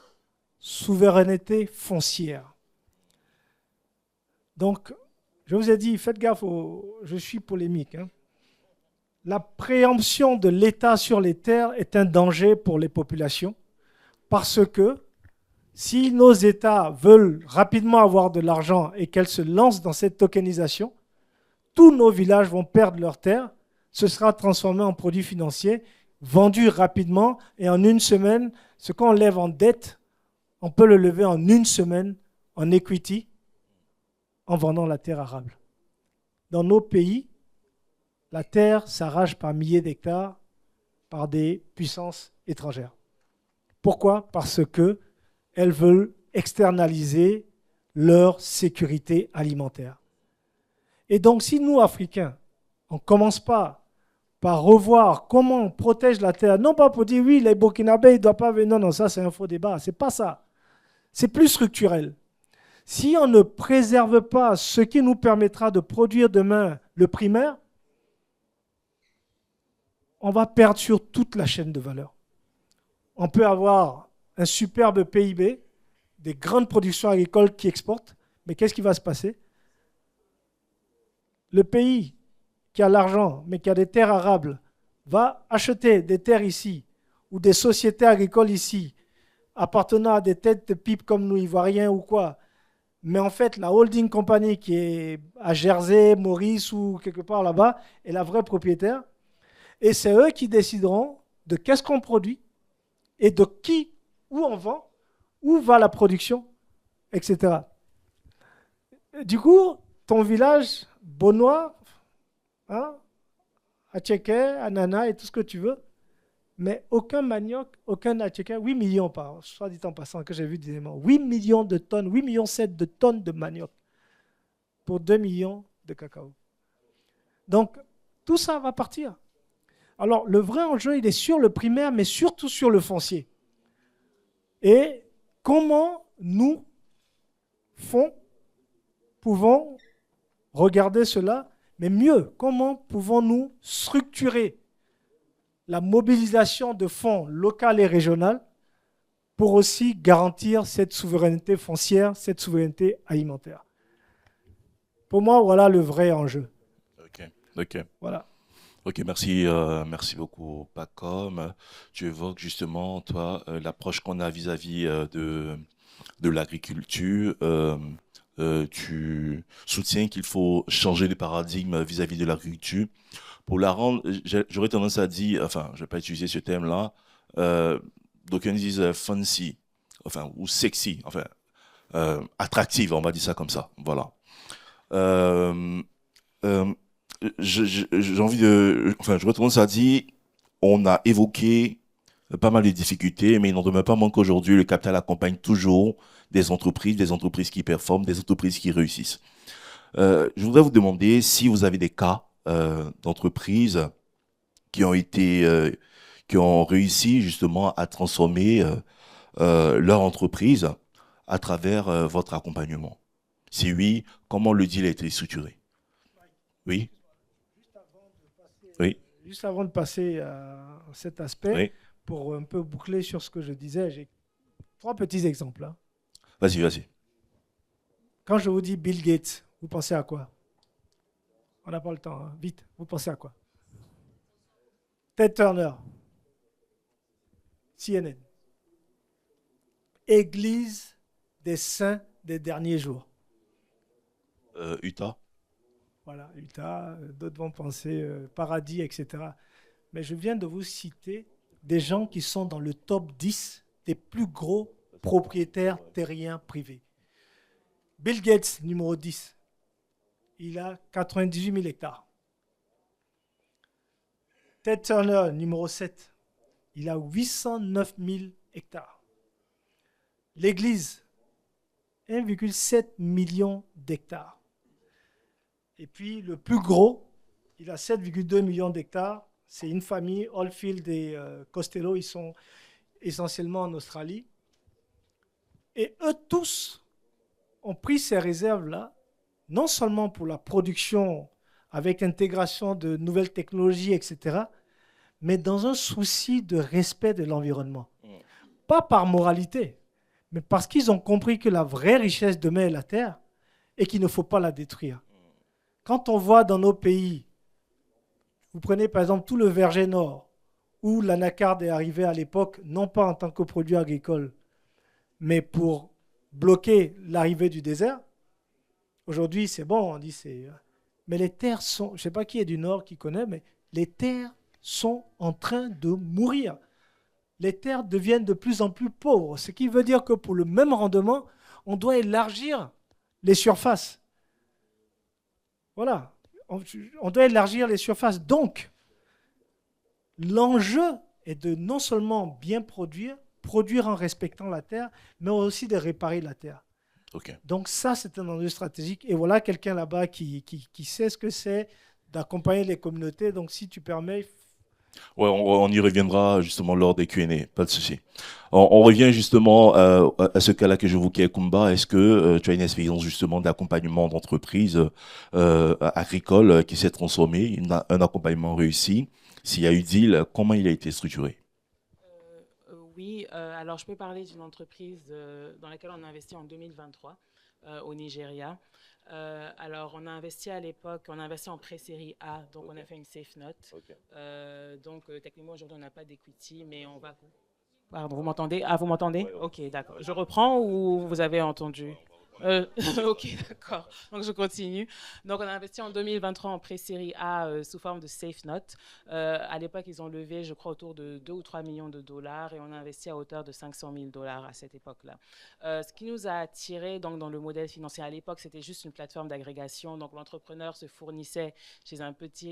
souveraineté foncière. Donc, je vous ai dit, faites gaffe, je suis polémique. La préemption de l'État sur les terres est un danger pour les populations parce que si nos États veulent rapidement avoir de l'argent et qu'elles se lancent dans cette tokenisation, tous nos villages vont perdre leurs terres, ce sera transformé en produits financiers, vendus rapidement et en une semaine, ce qu'on lève en dette, on peut le lever en une semaine en equity en vendant la terre arable. Dans nos pays, la terre s'arrache par milliers d'hectares par des puissances étrangères. Pourquoi? Parce qu'elles veulent externaliser leur sécurité alimentaire. Et donc, si nous, Africains, on ne commence pas par revoir comment on protège la terre, non pas pour dire oui, les Burkinabés ne doivent pas venir, non, ça c'est un faux débat, ce n'est pas ça. C'est plus structurel. Si on ne préserve pas ce qui nous permettra de produire demain le primaire, on va perdre sur toute la chaîne de valeur. On peut avoir un superbe PIB, des grandes productions agricoles qui exportent, mais qu'est-ce qui va se passer? Le pays qui a l'argent, mais qui a des terres arables, va acheter des terres ici, ou des sociétés agricoles ici, appartenant à des têtes de pipe comme nous, Ivoiriens ou quoi. Mais en fait, la holding company qui est à Jersey, Maurice ou quelque part là-bas, est la vraie propriétaire. Et c'est eux qui décideront de qu'est-ce qu'on produit et de qui, où on vend, où va la production, etc. Du coup, ton village, Bonois, hein, Atcheke, Anana et tout ce que tu veux, mais aucun manioc, aucun Atcheke, 8 millions par, soit dit en passant, que j'ai vu des éléments, 8 millions de tonnes, 8 millions 7 de tonnes de manioc pour 2 millions de cacao. Donc, tout ça va partir. Alors, le vrai enjeu, il est sur le primaire, mais surtout sur le foncier. Et comment nous, fonds, pouvons regarder cela, mais mieux, comment pouvons-nous structurer la mobilisation de fonds locaux et régionaux pour aussi garantir cette souveraineté foncière, cette souveraineté alimentaire. Pour moi, voilà le vrai enjeu. Ok. Voilà. Ok, merci, merci beaucoup, Pacom. Tu évoques justement, toi, l'approche qu'on a vis-à-vis de l'agriculture. Tu soutiens qu'il faut changer de paradigme vis-à-vis de l'agriculture pour la rendre, j'aurais tendance à dire, enfin, je ne vais pas utiliser ce terme-là, d'aucuns disent fancy, enfin, ou sexy, enfin, attractive, on va dire ça comme ça, voilà. J'ai envie de, enfin, j'aurais tendance à dire, on a évoqué pas mal de difficultés, mais il n'en demeure pas moins qu'aujourd'hui, le capital accompagne toujours des entreprises qui performent, des entreprises qui réussissent. Je voudrais vous demander si vous avez des cas d'entreprises qui ont réussi justement à transformer leur entreprise à travers votre accompagnement. Si oui, comment le deal a été structuré? Oui. Oui. Juste avant de passer à cet aspect, Oui. pour un peu boucler sur ce que je disais, j'ai 3 petits exemples. Hein. Vas-y. Quand je vous dis Bill Gates, vous pensez à quoi? On n'a pas le temps, hein. Vite, vous pensez à quoi? Ted Turner, CNN, Église des saints des derniers jours. Utah. Voilà, Utah, d'autres vont penser paradis, etc. Mais je viens de vous citer des gens qui sont dans le top 10 des plus gros propriétaires terriens privés. Bill Gates, numéro 10, il a 98 000 hectares. Ted Turner, numéro 7, il a 809 000 hectares. L'Église, 1,7 million d'hectares. Et puis le plus gros, il a 7,2 millions d'hectares. C'est une famille, Oldfield et Costello, ils sont essentiellement en Australie. Et eux tous ont pris ces réserves-là, non seulement pour la production avec l'intégration de nouvelles technologies, etc., mais dans un souci de respect de l'environnement. Pas par moralité, mais parce qu'ils ont compris que la vraie richesse demain est la terre et qu'il ne faut pas la détruire. Quand on voit dans nos pays, vous prenez par exemple tout le verger nord, où l'anacarde est arrivée à l'époque, non pas en tant que produit agricole, mais pour bloquer l'arrivée du désert. Aujourd'hui, c'est bon, on dit c'est... Mais les terres sont... Je ne sais pas qui est du nord qui connaît, mais les terres sont en train de mourir. Les terres deviennent de plus en plus pauvres, ce qui veut dire que pour le même rendement, on doit élargir les surfaces. Voilà, on doit élargir les surfaces. Donc, l'enjeu est de non seulement bien produire en respectant la terre, mais aussi de réparer la terre. Okay. Donc ça, c'est un enjeu stratégique. Et voilà quelqu'un là-bas qui sait ce que c'est d'accompagner les communautés. Donc si tu permets... Ouais, on y reviendra justement lors des Q&A, pas de souci. On revient justement à ce cas-là que j'évoquais, Kumba. Est-ce que tu as une expérience justement d'accompagnement d'entreprise agricole qui s'est transformée, un accompagnement réussi? S'il y a eu deal, comment il a été structuré? Oui, alors je peux parler d'une entreprise dans laquelle on a investi en 2023 au Nigeria. Alors, on a investi à l'époque, on a investi en pré-série A, donc on a fait une safe note. Donc, techniquement, aujourd'hui, on n'a pas d'equity, mais on va... Pardon, vous m'entendez? Ah, vous m'entendez? Ok, d'accord. Je reprends ou vous avez entendu? Ok, d'accord. Donc, je continue. Donc, on a investi en 2023 en pré-série A sous forme de safe note. À l'époque, ils ont levé, je crois, autour de 2 ou 3 millions de dollars et on a investi à hauteur de 500 000 dollars à cette époque-là. Ce qui nous a attiré donc, dans le modèle financier à l'époque, c'était juste une plateforme d'agrégation. Donc, l'entrepreneur se fournissait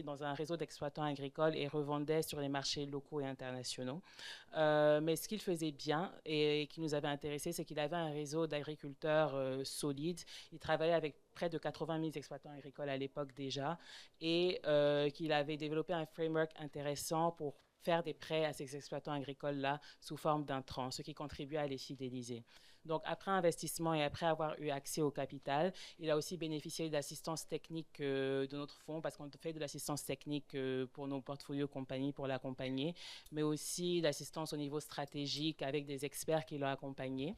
dans un réseau d'exploitants agricoles et revendait sur les marchés locaux et internationaux. Mais ce qu'il faisait bien et qui nous avait intéressé, c'est qu'il avait un réseau d'agriculteurs solide. Il travaillait avec près de 80 000 exploitants agricoles à l'époque déjà et qu'il avait développé un framework intéressant pour faire des prêts à ces exploitants agricoles-là sous forme d'intrants, ce qui contribuait à les fidéliser. Donc, après investissement et après avoir eu accès au capital, il a aussi bénéficié d'assistance technique de notre fonds parce qu'on fait de l'assistance technique pour nos portfolios compagnies pour l'accompagner, mais aussi d'assistance au niveau stratégique avec des experts qui l'ont accompagné.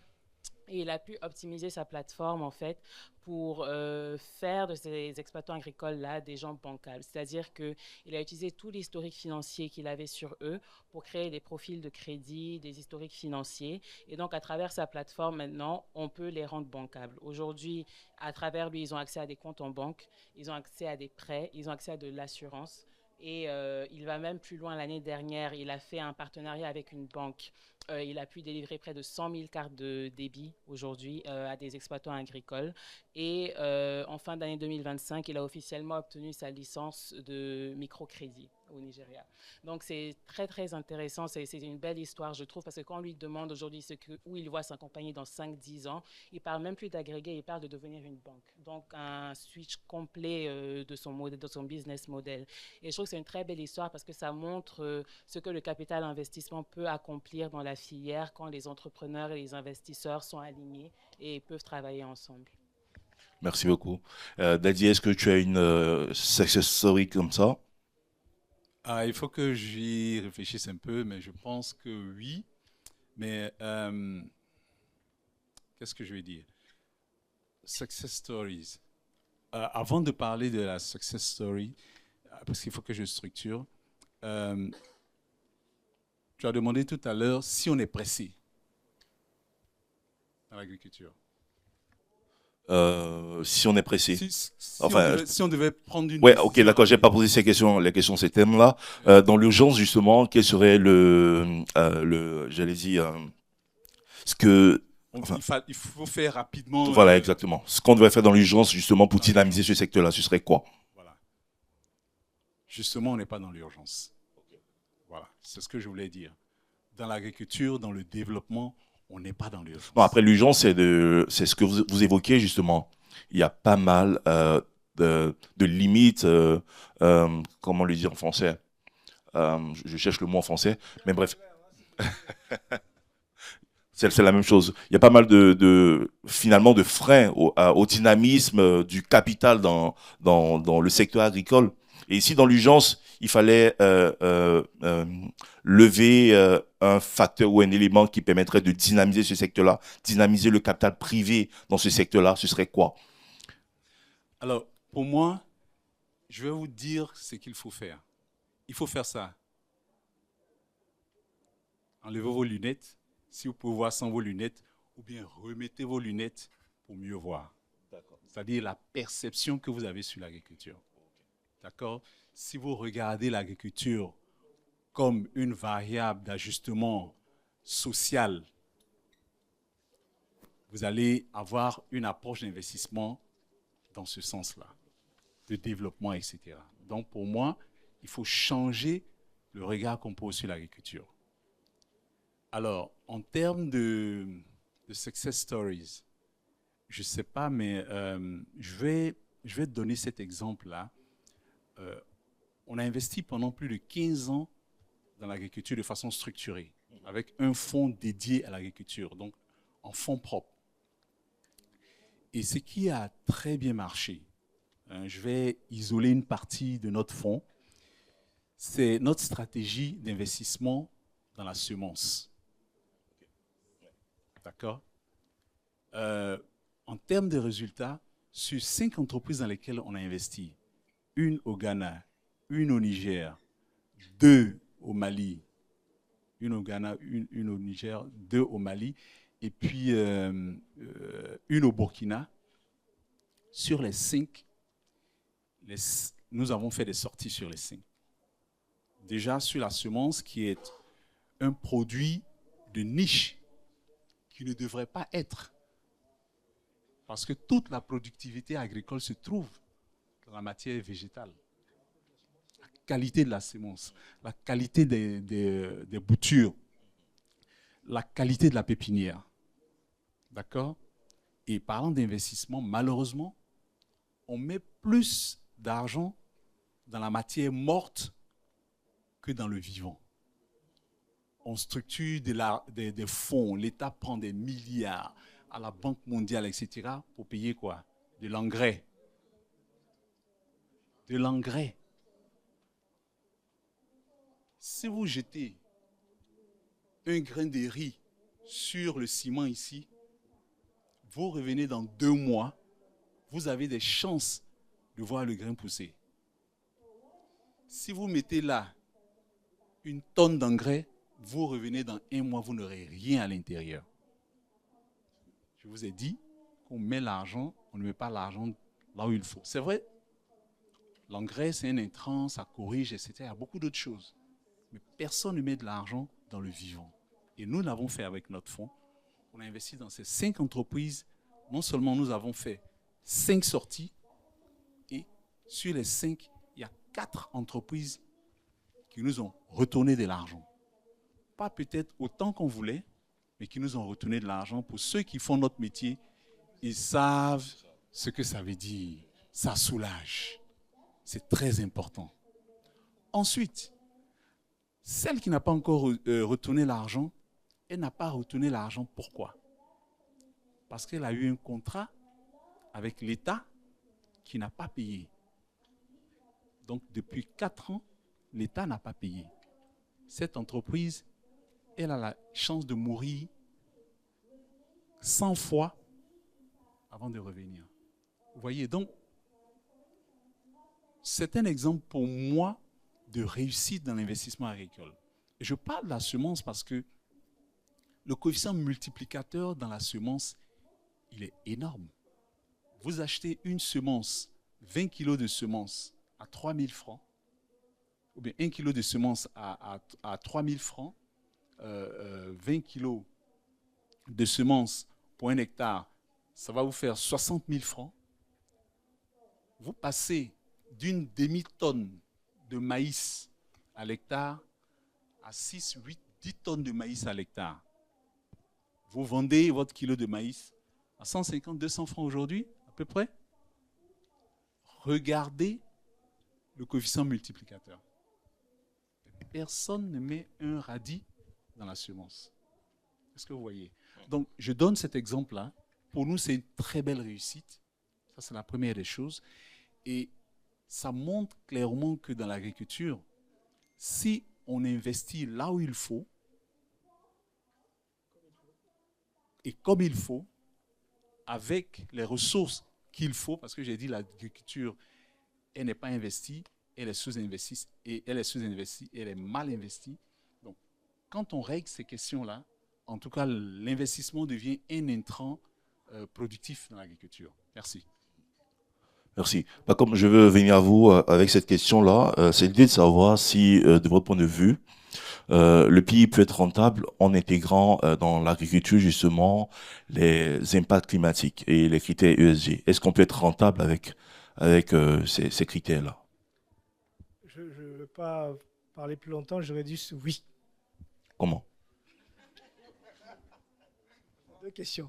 Et il a pu optimiser sa plateforme, en fait, pour faire de ces exploitants agricoles-là des gens bancables. C'est-à-dire qu'il a utilisé tout l'historique financier qu'il avait sur eux pour créer des profils de crédit, des historiques financiers. Et donc, à travers sa plateforme, maintenant, on peut les rendre bancables. Aujourd'hui, à travers lui, ils ont accès à des comptes en banque, ils ont accès à des prêts, ils ont accès à de l'assurance. Et il va même plus loin. L'année dernière, il a fait un partenariat avec une banque. Il a pu délivrer près de 100 000 cartes de débit aujourd'hui à des exploitants agricoles. Et en fin d'année 2025, il a officiellement obtenu sa licence de microcrédit au Nigeria. Donc, c'est très, très intéressant. C'est une belle histoire, je trouve, parce que quand on lui demande aujourd'hui où il voit sa compagnie dans 5-10 ans, il ne parle même plus d'agréger, il parle de devenir une banque. Donc, un switch complet de son business model. Et je trouve que c'est une très belle histoire parce que ça montre ce que le capital investissement peut accomplir dans la filière quand les entrepreneurs et les investisseurs sont alignés et peuvent travailler ensemble. Merci beaucoup. Dadi, est-ce que tu as une success story comme ça? Il faut que j'y réfléchisse un peu, mais je pense que oui. Mais qu'est-ce que je vais dire? Success stories. Avant de parler de la success story, parce qu'il faut que je structure, tu as demandé tout à l'heure si on est pressé dans l'agriculture. Si on est pressé. Si on devait prendre une ouais, décision. ok, d'accord, j'ai pas posé ces questions, les questions, ces thèmes-là. Dans l'urgence, justement, quel serait j'allais dire, ce que... il faut faire rapidement. Voilà, exactement. Ce qu'on devrait faire dans l'urgence, justement, pour dynamiser ce secteur-là, ce serait quoi? Voilà. Justement, on n'est pas dans l'urgence. Voilà, c'est ce que je voulais dire. Dans l'agriculture, dans le développement, on n'est pas dans l'urgence. Non, après, l'urgence, c'est ce que vous évoquiez, justement. Il y a pas mal de limites, comment le dire en français? Je cherche le mot en français, mais bref. C'est la même chose. Il y a pas mal finalement de freins au dynamisme du capital dans le secteur agricole. Et ici, dans l'urgence, il fallait lever un facteur ou un élément qui permettrait de dynamiser ce secteur-là, dynamiser le capital privé dans ce secteur-là. Ce serait quoi? Alors, pour moi, je vais vous dire ce qu'il faut faire. Il faut faire ça. Enlevez vos lunettes, si vous pouvez voir sans vos lunettes, ou bien remettez vos lunettes pour mieux voir. C'est-à-dire la perception que vous avez sur l'agriculture. D'accord? Si vous regardez l'agriculture comme une variable d'ajustement social, vous allez avoir une approche d'investissement dans ce sens-là, de développement, etc. Donc pour moi, il faut changer le regard qu'on pose sur l'agriculture. Alors, en termes de success stories, je ne sais pas, mais je vais te donner cet exemple-là. On a investi pendant plus de 15 ans dans l'agriculture de façon structurée, avec un fonds dédié à l'agriculture, donc en fonds propres. Et ce qui a très bien marché, je vais isoler une partie de notre fonds, c'est notre stratégie d'investissement dans la semence. D'accord? En termes de résultats, sur 5 entreprises dans lesquelles on a investi, une au Ghana, une au Niger, 2 au Mali, une au Ghana, une au Niger, 2 au Mali, et puis une au Burkina. Sur les 5, nous avons fait des sorties sur les 5. Déjà sur la semence, qui est un produit de niche qui ne devrait pas être. Parce que toute la productivité agricole se trouve dans la matière végétale. La qualité de la semence, la qualité des boutures, la qualité de la pépinière. D'accord? Et parlant d'investissement, malheureusement, on met plus d'argent dans la matière morte que dans le vivant. On structure des fonds, l'État prend des milliards à la Banque mondiale, etc., pour payer quoi? De l'engrais. De l'engrais. Si vous jetez un grain de riz sur le ciment ici, vous revenez dans 2 mois, vous avez des chances de voir le grain pousser. Si vous mettez là une tonne d'engrais, vous revenez dans 1 mois, vous n'aurez rien à l'intérieur. Je vous ai dit qu'on met l'argent, on ne met pas l'argent là où il faut. C'est vrai, l'engrais, c'est un intrant, ça corrige, etc. Il y a beaucoup d'autres choses. Mais personne ne met de l'argent dans le vivant. Et nous l'avons fait avec notre fonds. On a investi dans ces 5 entreprises. Non seulement nous avons fait 5 sorties, et sur les 5, il y a 4 entreprises qui nous ont retourné de l'argent. Pas peut-être autant qu'on voulait, mais qui nous ont retourné de l'argent. Pour ceux qui font notre métier, ils savent ce que ça veut dire. Ça soulage. C'est très important. Ensuite, celle qui n'a pas encore retourné l'argent, elle n'a pas retourné l'argent. Pourquoi? Parce qu'elle a eu un contrat avec l'État qui n'a pas payé. Donc, depuis 4 ans, l'État n'a pas payé. Cette entreprise, elle a la chance de mourir 100 fois avant de revenir. Vous voyez, donc, c'est un exemple pour moi de réussite dans l'investissement agricole. Et je parle de la semence parce que le coefficient multiplicateur dans la semence, il est énorme. Vous achetez une semence, 20 kg de semence à 3 000 francs, ou bien 1 kg de semence à 3 000 francs, 20 kg de semence pour 1 hectare, ça va vous faire 60 000 francs. Vous passez d'une demi-tonne de maïs à l'hectare à 6, 8, 10 tonnes de maïs à l'hectare. Vous vendez votre kilo de maïs à 150, 200 francs aujourd'hui, à peu près. Regardez le coefficient multiplicateur. Personne ne met un radis dans la semence. Est-ce que vous voyez? Donc, je donne cet exemple-là. Pour nous, c'est une très belle réussite. Ça, c'est la première des choses. Et ça montre clairement que dans l'agriculture, si on investit là où il faut, et comme il faut, avec les ressources qu'il faut, parce que j'ai dit l'agriculture, elle n'est pas investie, elle est sous-investie, et elle est mal investie. Donc, quand on règle ces questions-là, en tout cas, l'investissement devient un intrant productif dans l'agriculture. Merci. Merci. Bah, comme je veux venir à vous avec cette question-là, c'est l'idée de savoir si, de votre point de vue, le pays peut être rentable en intégrant dans l'agriculture justement les impacts climatiques et les critères ESG. Est-ce qu'on peut être rentable avec ces critères-là? Je ne veux pas parler plus longtemps, j'aurais dit oui. Comment? Deux questions.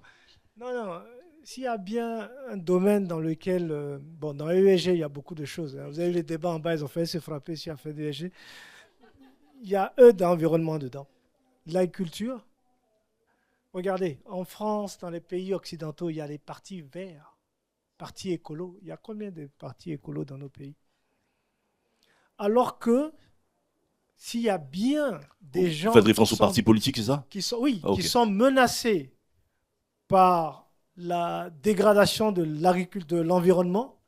Non, s'il y a bien un domaine dans lequel, bon, dans l'ESG, il y a beaucoup de choses. Vous avez eu les débats en bas, ils ont fait se frapper s'il y a fait de l'ESG. Il y a d'environnement dedans. L'agriculture. Regardez, en France, dans les pays occidentaux, il y a les partis verts, partis écolos. Il y a combien de partis écolos dans nos pays? Alors que s'il y a bien des gens... Vous faites référence aux partis politiques, c'est ça? Oui, qui sont menacés par la dégradation de l'environnement,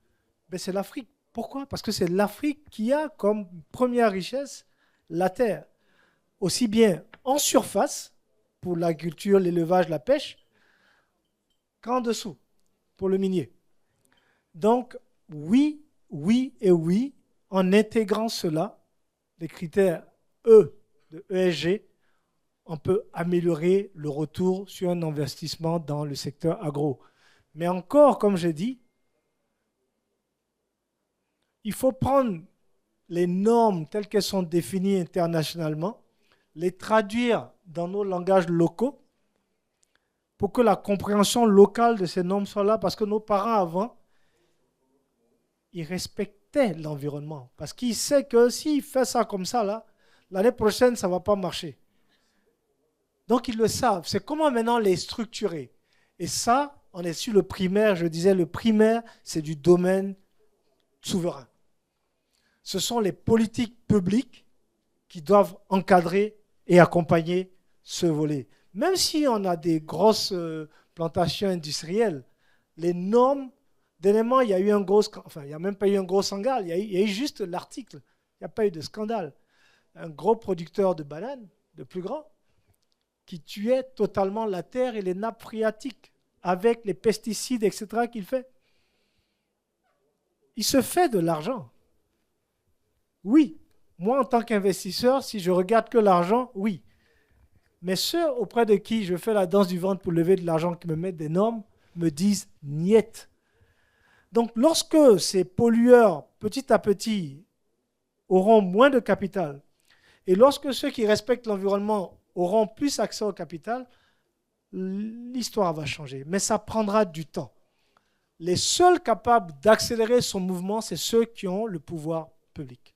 ben c'est l'Afrique. Pourquoi? Parce que c'est l'Afrique qui a comme première richesse la terre, aussi bien en surface, pour l'agriculture, l'élevage, la pêche, qu'en dessous, pour le minier. Donc, oui, en intégrant cela, les critères E de ESG, on peut améliorer le retour sur un investissement dans le secteur agro. Mais encore, comme j'ai dit, il faut prendre les normes telles qu'elles sont définies internationalement, les traduire dans nos langages locaux pour que la compréhension locale de ces normes soit là, parce que nos parents avant, ils respectaient l'environnement. Parce qu'ils savent que s'ils font ça comme ça, là, l'année prochaine, ça ne va pas marcher. Donc, ils le savent. C'est comment maintenant les structurer. Et ça, on est sur le primaire. Je disais, le primaire, c'est du domaine souverain. Ce sont les politiques publiques qui doivent encadrer et accompagner ce volet. Même si on a des grosses plantations industrielles, les normes, dernièrement, il y a eu un gros scandale. Enfin, il n'y a même pas eu un gros scandale. Il y a eu juste l'article. Il n'y a pas eu de scandale. Un gros producteur de bananes, de plus grand, qui tuait totalement la terre et les nappes phréatiques avec les pesticides, etc. qu'il fait. Il se fait de l'argent. Oui, moi en tant qu'investisseur, si je regarde que l'argent, oui. Mais ceux auprès de qui je fais la danse du ventre pour lever de l'argent, qui me mettent des normes, me disent niet. Donc lorsque ces pollueurs, petit à petit, auront moins de capital, et lorsque ceux qui respectent l'environnement auront plus accès au capital, l'histoire va changer. Mais ça prendra du temps. Les seuls capables d'accélérer son mouvement, c'est ceux qui ont le pouvoir public.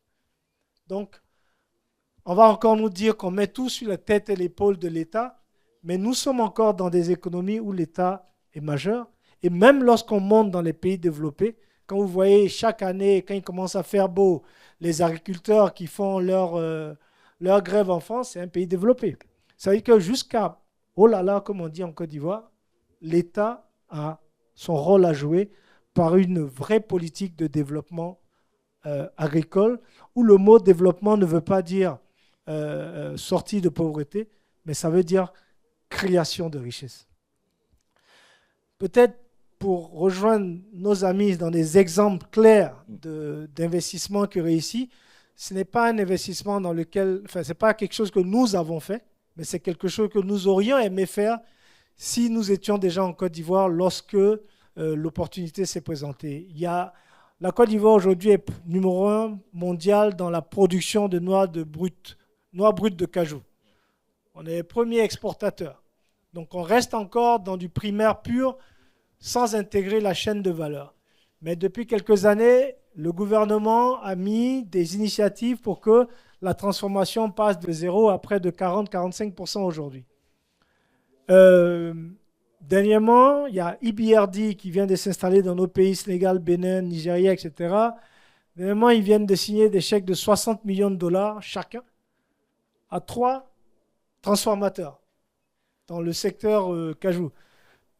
Donc, on va encore nous dire qu'on met tout sur la tête et l'épaule de l'État, mais nous sommes encore dans des économies où l'État est majeur. Et même lorsqu'on monte dans les pays développés, quand vous voyez chaque année, quand il commence à faire beau, les agriculteurs qui font leur grève en France, c'est un pays développé. Ça veut dire que jusqu'à, oh là là, comme on dit en Côte d'Ivoire, l'État a son rôle à jouer par une vraie politique de développement agricole, où le mot développement ne veut pas dire sortie de pauvreté, mais ça veut dire création de richesse. Peut-être pour rejoindre nos amis dans des exemples clairs d'investissement qui réussit, ce n'est pas un investissement dans lequel, enfin, ce n'est pas quelque chose que nous avons fait, mais c'est quelque chose que nous aurions aimé faire si nous étions déjà en Côte d'Ivoire lorsque l'opportunité s'est présentée. La Côte d'Ivoire aujourd'hui est numéro 1 mondial dans la production de noix brutes de cajou. On est premier exportateur. Donc on reste encore dans du primaire pur sans intégrer la chaîne de valeur. Mais depuis quelques années, le gouvernement a mis des initiatives pour que la transformation passe de 0 à près de 40-45% aujourd'hui. Dernièrement, il y a EBRD qui vient de s'installer dans nos pays, Sénégal, Bénin, Nigeria, etc. Dernièrement, ils viennent de signer des chèques de 60 millions de dollars chacun à 3 transformateurs dans le secteur cajou.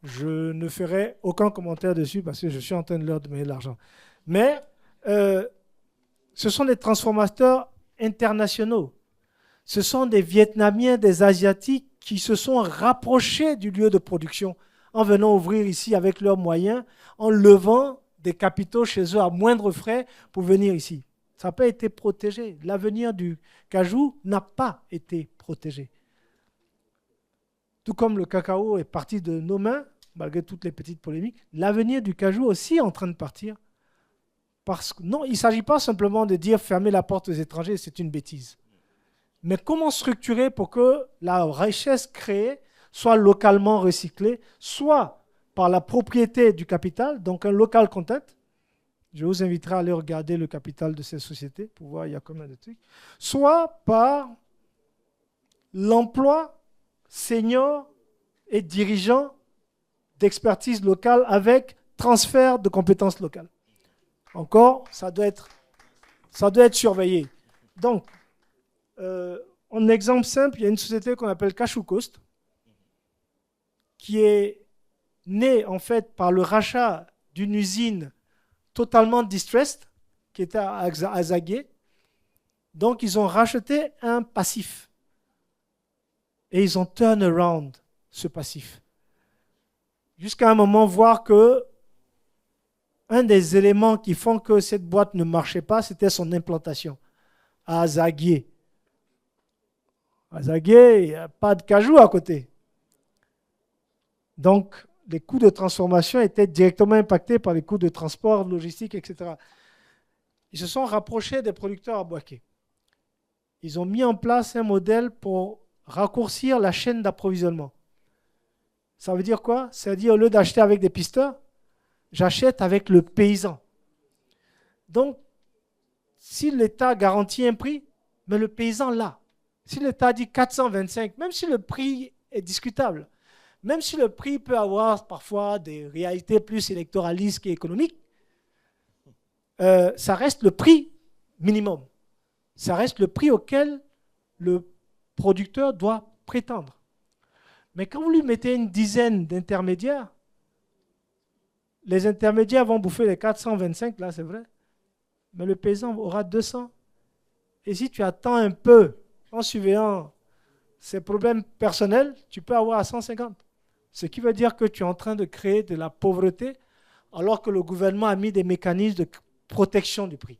Je ne ferai aucun commentaire dessus parce que je suis en train de leur donner de l'argent. Mais ce sont des transformateurs internationaux. Ce sont des Vietnamiens, des Asiatiques qui se sont rapprochés du lieu de production en venant ouvrir ici avec leurs moyens, en levant des capitaux chez eux à moindre frais pour venir ici. Ça n'a pas été protégé. L'avenir du cajou n'a pas été protégé. Tout comme le cacao est parti de nos mains, malgré toutes les petites polémiques, l'avenir du cajou aussi est en train de partir. Parce que, non, il ne s'agit pas simplement de dire fermer la porte aux étrangers, c'est une bêtise. Mais comment structurer pour que la richesse créée soit localement recyclée, soit par la propriété du capital, donc un local content. Je vous inviterai à aller regarder le capital de ces sociétés pour voir il y a combien de trucs. Soit par l'emploi senior et dirigeant d'expertise locale avec transfert de compétences locales. Encore, ça doit être surveillé. Donc, en exemple simple, il y a une société qu'on appelle Cashew Coast, qui est née en fait par le rachat d'une usine totalement distressed, qui était à Zaguier. Donc, ils ont racheté un passif. Et ils ont turn around ce passif. Jusqu'à un moment, voir que un des éléments qui font que cette boîte ne marchait pas, c'était son implantation à Zaguier. À Zaguier, il n'y a pas de cajou à côté. Donc, les coûts de transformation étaient directement impactés par les coûts de transport, logistique, etc. Ils se sont rapprochés des producteurs à Boaké. Ils ont mis en place un modèle pour raccourcir la chaîne d'approvisionnement. Ça veut dire quoi? C'est-à-dire, au lieu d'acheter avec des pisteurs, j'achète avec le paysan. Donc, si l'État garantit un prix, mais le paysan l'a. Si l'État dit 425, même si le prix est discutable, même si le prix peut avoir parfois des réalités plus électoralistes qu'économiques, ça reste le prix minimum. Ça reste le prix auquel le producteur doit prétendre. Mais quand vous lui mettez une dizaine d'intermédiaires, les intermédiaires vont bouffer les 425, là c'est vrai, mais le paysan aura 200. Et si tu attends un peu en surveillant ses problèmes personnels, tu peux avoir à 150. Ce qui veut dire que tu es en train de créer de la pauvreté alors que le gouvernement a mis des mécanismes de protection du prix.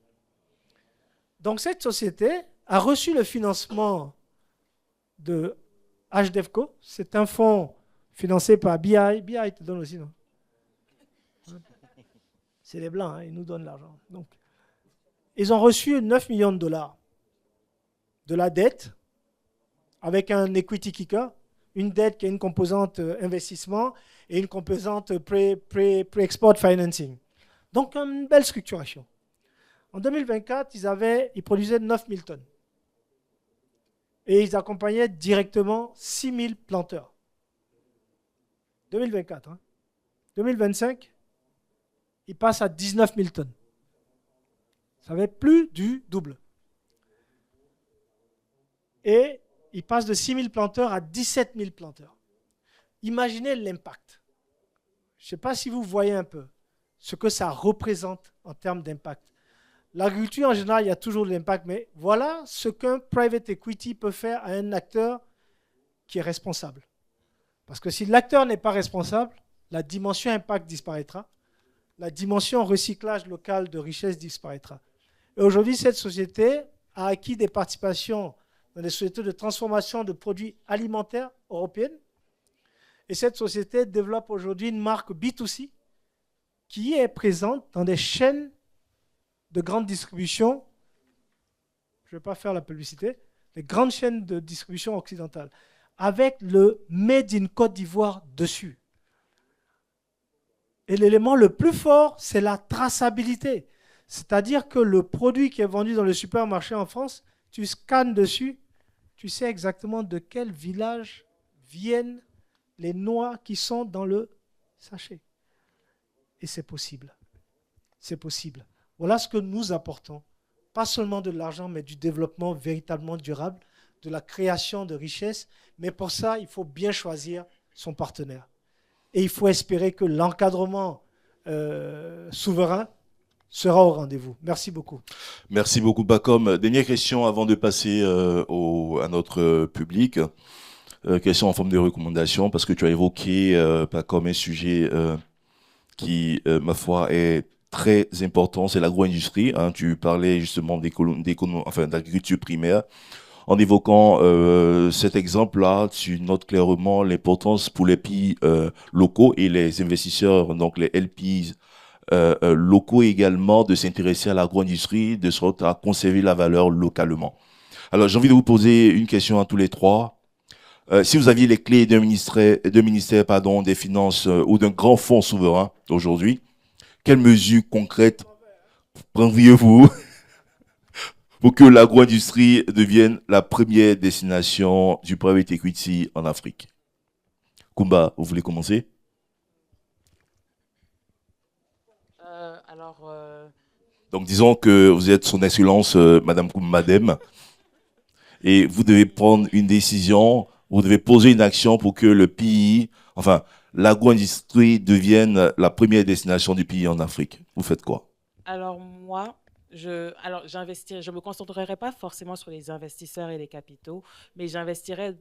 Donc cette société a reçu le financement de HDEFCO. C'est un fonds financé par BI. BI te donne aussi, non? C'est les Blancs, hein, ils nous donnent l'argent. Donc, ils ont reçu 9 millions de dollars de la dette avec un equity kicker, une dette qui a une composante investissement et une composante pre-export financing. Donc, une belle structuration. En 2024, ils produisaient 9000 tonnes. Et ils accompagnaient directement 6000 planteurs. 2024. Hein. 2025, ils passent à 19 000 tonnes. Ça va être plus du double. Et ils passent de 6 000 planteurs à 17 000 planteurs. Imaginez l'impact. Je ne sais pas si vous voyez un peu ce que ça représente en termes d'impact. L'agriculture, en général, il y a toujours de l'impact, mais voilà ce qu'un private equity peut faire à un acteur qui est responsable. Parce que si l'acteur n'est pas responsable, la dimension impact disparaîtra, la dimension recyclage local de richesse disparaîtra. Et aujourd'hui, cette société a acquis des participations dans des sociétés de transformation de produits alimentaires européennes. Et cette société développe aujourd'hui une marque B2C qui est présente dans des chaînes de grande distribution. Je ne vais pas faire la publicité. Les grandes chaînes de distribution occidentales, avec le Made in Côte d'Ivoire dessus. Et l'élément le plus fort, c'est la traçabilité. C'est-à-dire que le produit qui est vendu dans le supermarché en France, tu scannes dessus, tu sais exactement de quel village viennent les noix qui sont dans le sachet. Et c'est possible. C'est possible. Voilà ce que nous apportons. Pas seulement de l'argent, mais du développement véritablement durable, de la création de richesses. Mais pour ça, il faut bien choisir son partenaire. Et il faut espérer que l'encadrement souverain sera au rendez-vous. Merci beaucoup. Merci beaucoup, Pacom. Dernière question avant de passer à notre public. Question en forme de recommandation, parce que tu as évoqué, Pacom, un sujet qui, ma foi, est très important, c'est l'agro-industrie. Hein. Tu parlais justement d'agriculture primaire. En évoquant cet exemple-là, tu notes clairement l'importance pour les pays locaux et les investisseurs, donc les LPs locaux également, de s'intéresser à l'agro-industrie, de sorte à conserver la valeur localement. Alors, j'ai envie de vous poser une question à tous les trois. Si vous aviez les clés d'un ministère, des Finances ou d'un grand fonds souverain aujourd'hui, quelles mesures concrètes prendriez-vous pour que l'agro-industrie devienne la première destination du private equity en Afrique? Kumba, vous voulez commencer? Donc, disons que vous êtes son excellence, Madame Madem, et vous devez prendre une décision, vous devez poser une action pour que le pays, enfin, l'agro-industrie devienne la première destination du pays en Afrique. Vous faites quoi? Alors moi, je me concentrerai pas forcément sur les investisseurs et les capitaux, mais j'investirai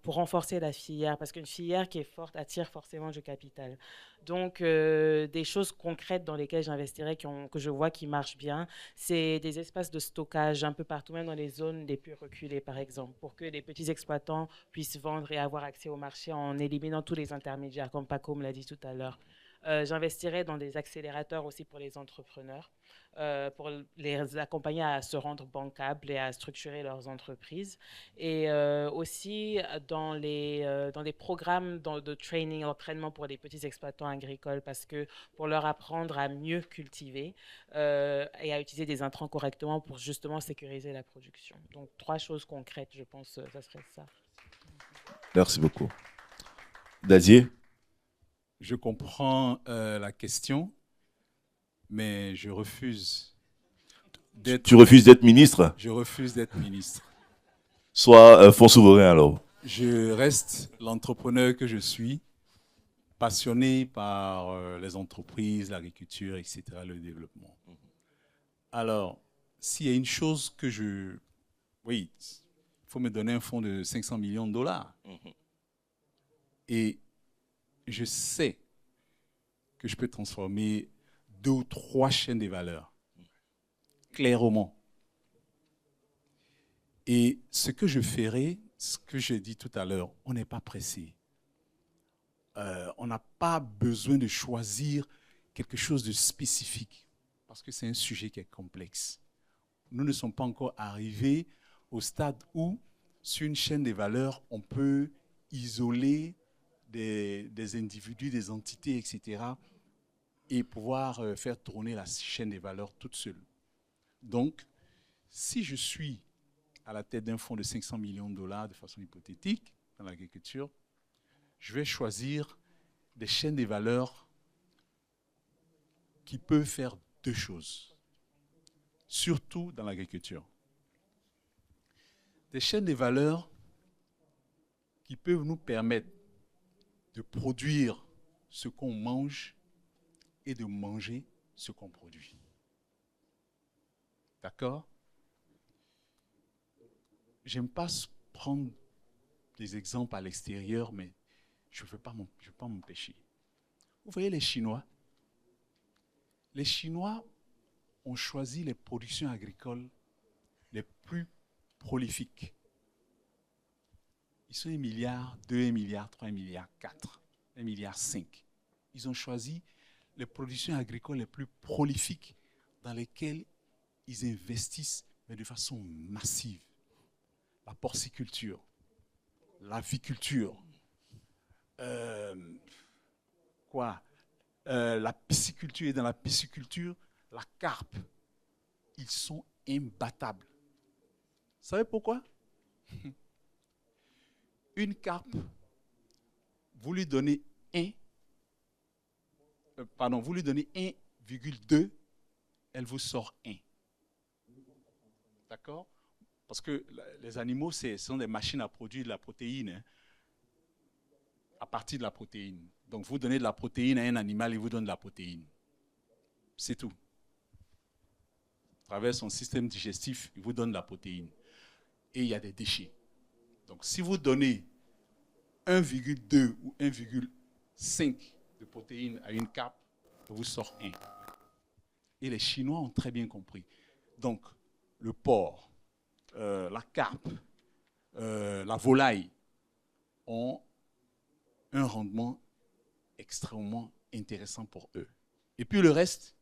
pour renforcer la filière, parce qu'une filière qui est forte attire forcément du capital. Donc, des choses concrètes dans lesquelles j'investirai, que je vois qui marchent bien, c'est des espaces de stockage un peu partout, même dans les zones les plus reculées, par exemple, pour que les petits exploitants puissent vendre et avoir accès au marché en éliminant tous les intermédiaires, comme Paco me l'a dit tout à l'heure. J'investirai dans des accélérateurs aussi pour les entrepreneurs, pour les accompagner à se rendre bancables et à structurer leurs entreprises. Et aussi dans des programmes de training, entraînement pour les petits exploitants agricoles, parce que pour leur apprendre à mieux cultiver et à utiliser des intrants correctement pour justement sécuriser la production. Donc 3 choses concrètes, je pense, ça serait ça. Merci beaucoup. Dazier? Je comprends la question, mais je refuse d'être... Tu refuses d'être ministre? Je refuse d'être ministre. Soit fonds souverain alors. Je reste l'entrepreneur que je suis, passionné par les entreprises, l'agriculture, etc., le développement. Alors, s'il y a une chose que oui, il faut me donner un fonds de 500 millions de dollars. Et je sais que je peux transformer 2 ou 3 chaînes de valeur, clairement. Et ce que je ferai, ce que j'ai dit tout à l'heure, on n'est pas pressé. On n'a pas besoin de choisir quelque chose de spécifique, parce que c'est un sujet qui est complexe. Nous ne sommes pas encore arrivés au stade où, sur une chaîne de valeurs, on peut isoler des individus, des entités, etc., et pouvoir faire tourner la chaîne des valeurs toute seule. Donc, si je suis à la tête d'un fonds de 500 millions de dollars de façon hypothétique dans l'agriculture, je vais choisir des chaînes des valeurs qui peuvent faire 2 choses, surtout dans l'agriculture. Des chaînes des valeurs qui peuvent nous permettre de produire ce qu'on mange et de manger ce qu'on produit. D'accord? J'aime pas prendre des exemples à l'extérieur, mais je ne veux pas m'empêcher. Vous voyez les Chinois? Les Chinois ont choisi les productions agricoles les plus prolifiques. Ils sont 1 milliard, 2 milliards, 3 milliards, 4, 1 milliard 5. Ils ont choisi les productions agricoles les plus prolifiques dans lesquelles ils investissent, mais de façon massive. La porciculture, l'aviculture, la pisciculture, et dans la pisciculture, la carpe. Ils sont imbattables. Vous savez pourquoi? Une carpe vous lui donnez 1,2, elle vous sort 1. D'accord? Parce que les animaux, ce sont des machines à produire de la protéine, hein, à partir de la protéine. Donc, vous donnez de la protéine à un animal, il vous donne de la protéine. C'est tout. À travers son système digestif, il vous donne de la protéine. Et il y a des déchets. Donc, si vous donnez 1,2 ou 1,5 de protéines à une carpe, il vous sort 1. Et les Chinois ont très bien compris. Donc, le porc, la carpe, la volaille ont un rendement extrêmement intéressant pour eux. Et puis le reste,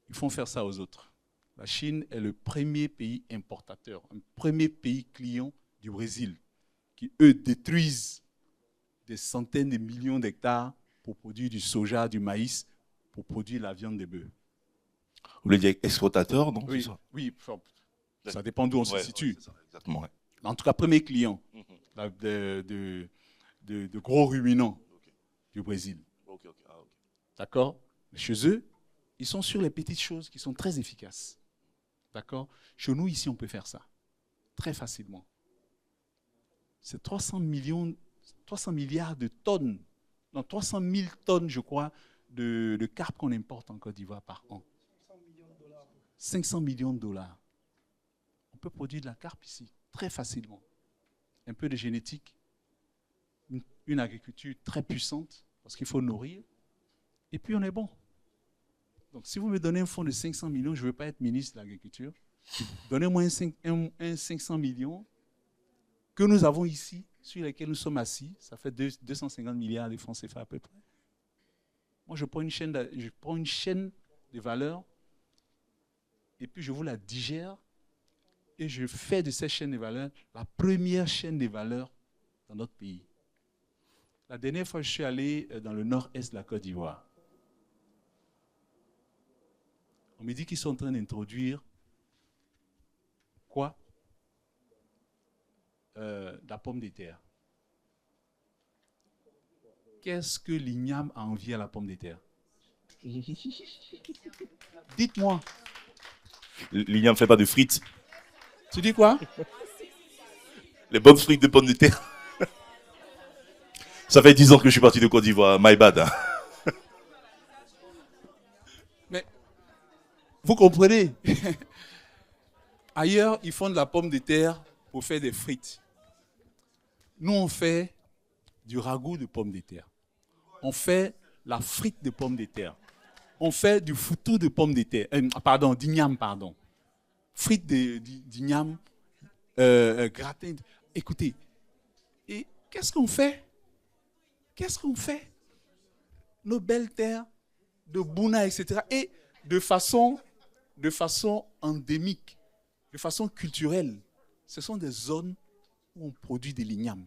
ils font faire ça aux autres. La Chine est le premier pays importateur, un premier pays client du Brésil, qui, eux, détruisent des centaines de millions d'hectares pour produire du soja, du maïs, pour produire la viande de bœuf. Vous voulez dire exportateur, non? Oui, Ça, oui, ça dépend d'où on se situe. c'est ça, exactement. Ouais. En tout cas, premier client de gros ruminants du Brésil. Ok. D'accord? Chez eux, ils sont sur les petites choses qui sont très efficaces. D'accord? Chez nous, ici, on peut faire ça très facilement. C'est 300 milliards de tonnes, non, 300 000 tonnes, je crois, de carpe qu'on importe en Côte d'Ivoire par an. 500 millions de dollars. On peut produire de la carpe ici, très facilement. Un peu de génétique, une agriculture très puissante, parce qu'il faut nourrir, et puis on est bon. Donc si vous me donnez un fonds de 500 millions, je ne veux pas être ministre de l'Agriculture, donnez-moi un 500 millions que nous avons ici, sur lesquels nous sommes assis, ça fait 250 milliards de francs CFA à peu près. Moi, je prends une chaîne de valeur, et puis je vous la digère, et je fais de cette chaîne de valeur la première chaîne de valeur dans notre pays. La dernière fois, je suis allé dans le nord-est de la Côte d'Ivoire. On me dit qu'ils sont en train d'introduire quoi? La pomme de terre. Qu'est-ce que l'igname a envie à la pomme de terre? Dites-moi. L'igname ne fait pas de frites. Tu dis quoi? Les bonnes frites de pommes de terre. Ça fait 10 ans que je suis parti de Côte d'Ivoire. My bad. Hein. Mais, vous comprenez? Ailleurs, ils font de la pomme de terre pour faire des frites. Nous, on fait du ragoût de pommes de terre. On fait la frite de pommes de terre. On fait du foutou de pommes de terre. D'igname, pardon. Frites d'igname, gratin. Écoutez, et qu'est-ce qu'on fait? Qu'est-ce qu'on fait? Nos belles terres de Bouna, etc. Et de façon endémique, de façon culturelle. Ce sont des zones où on produit de l'igname.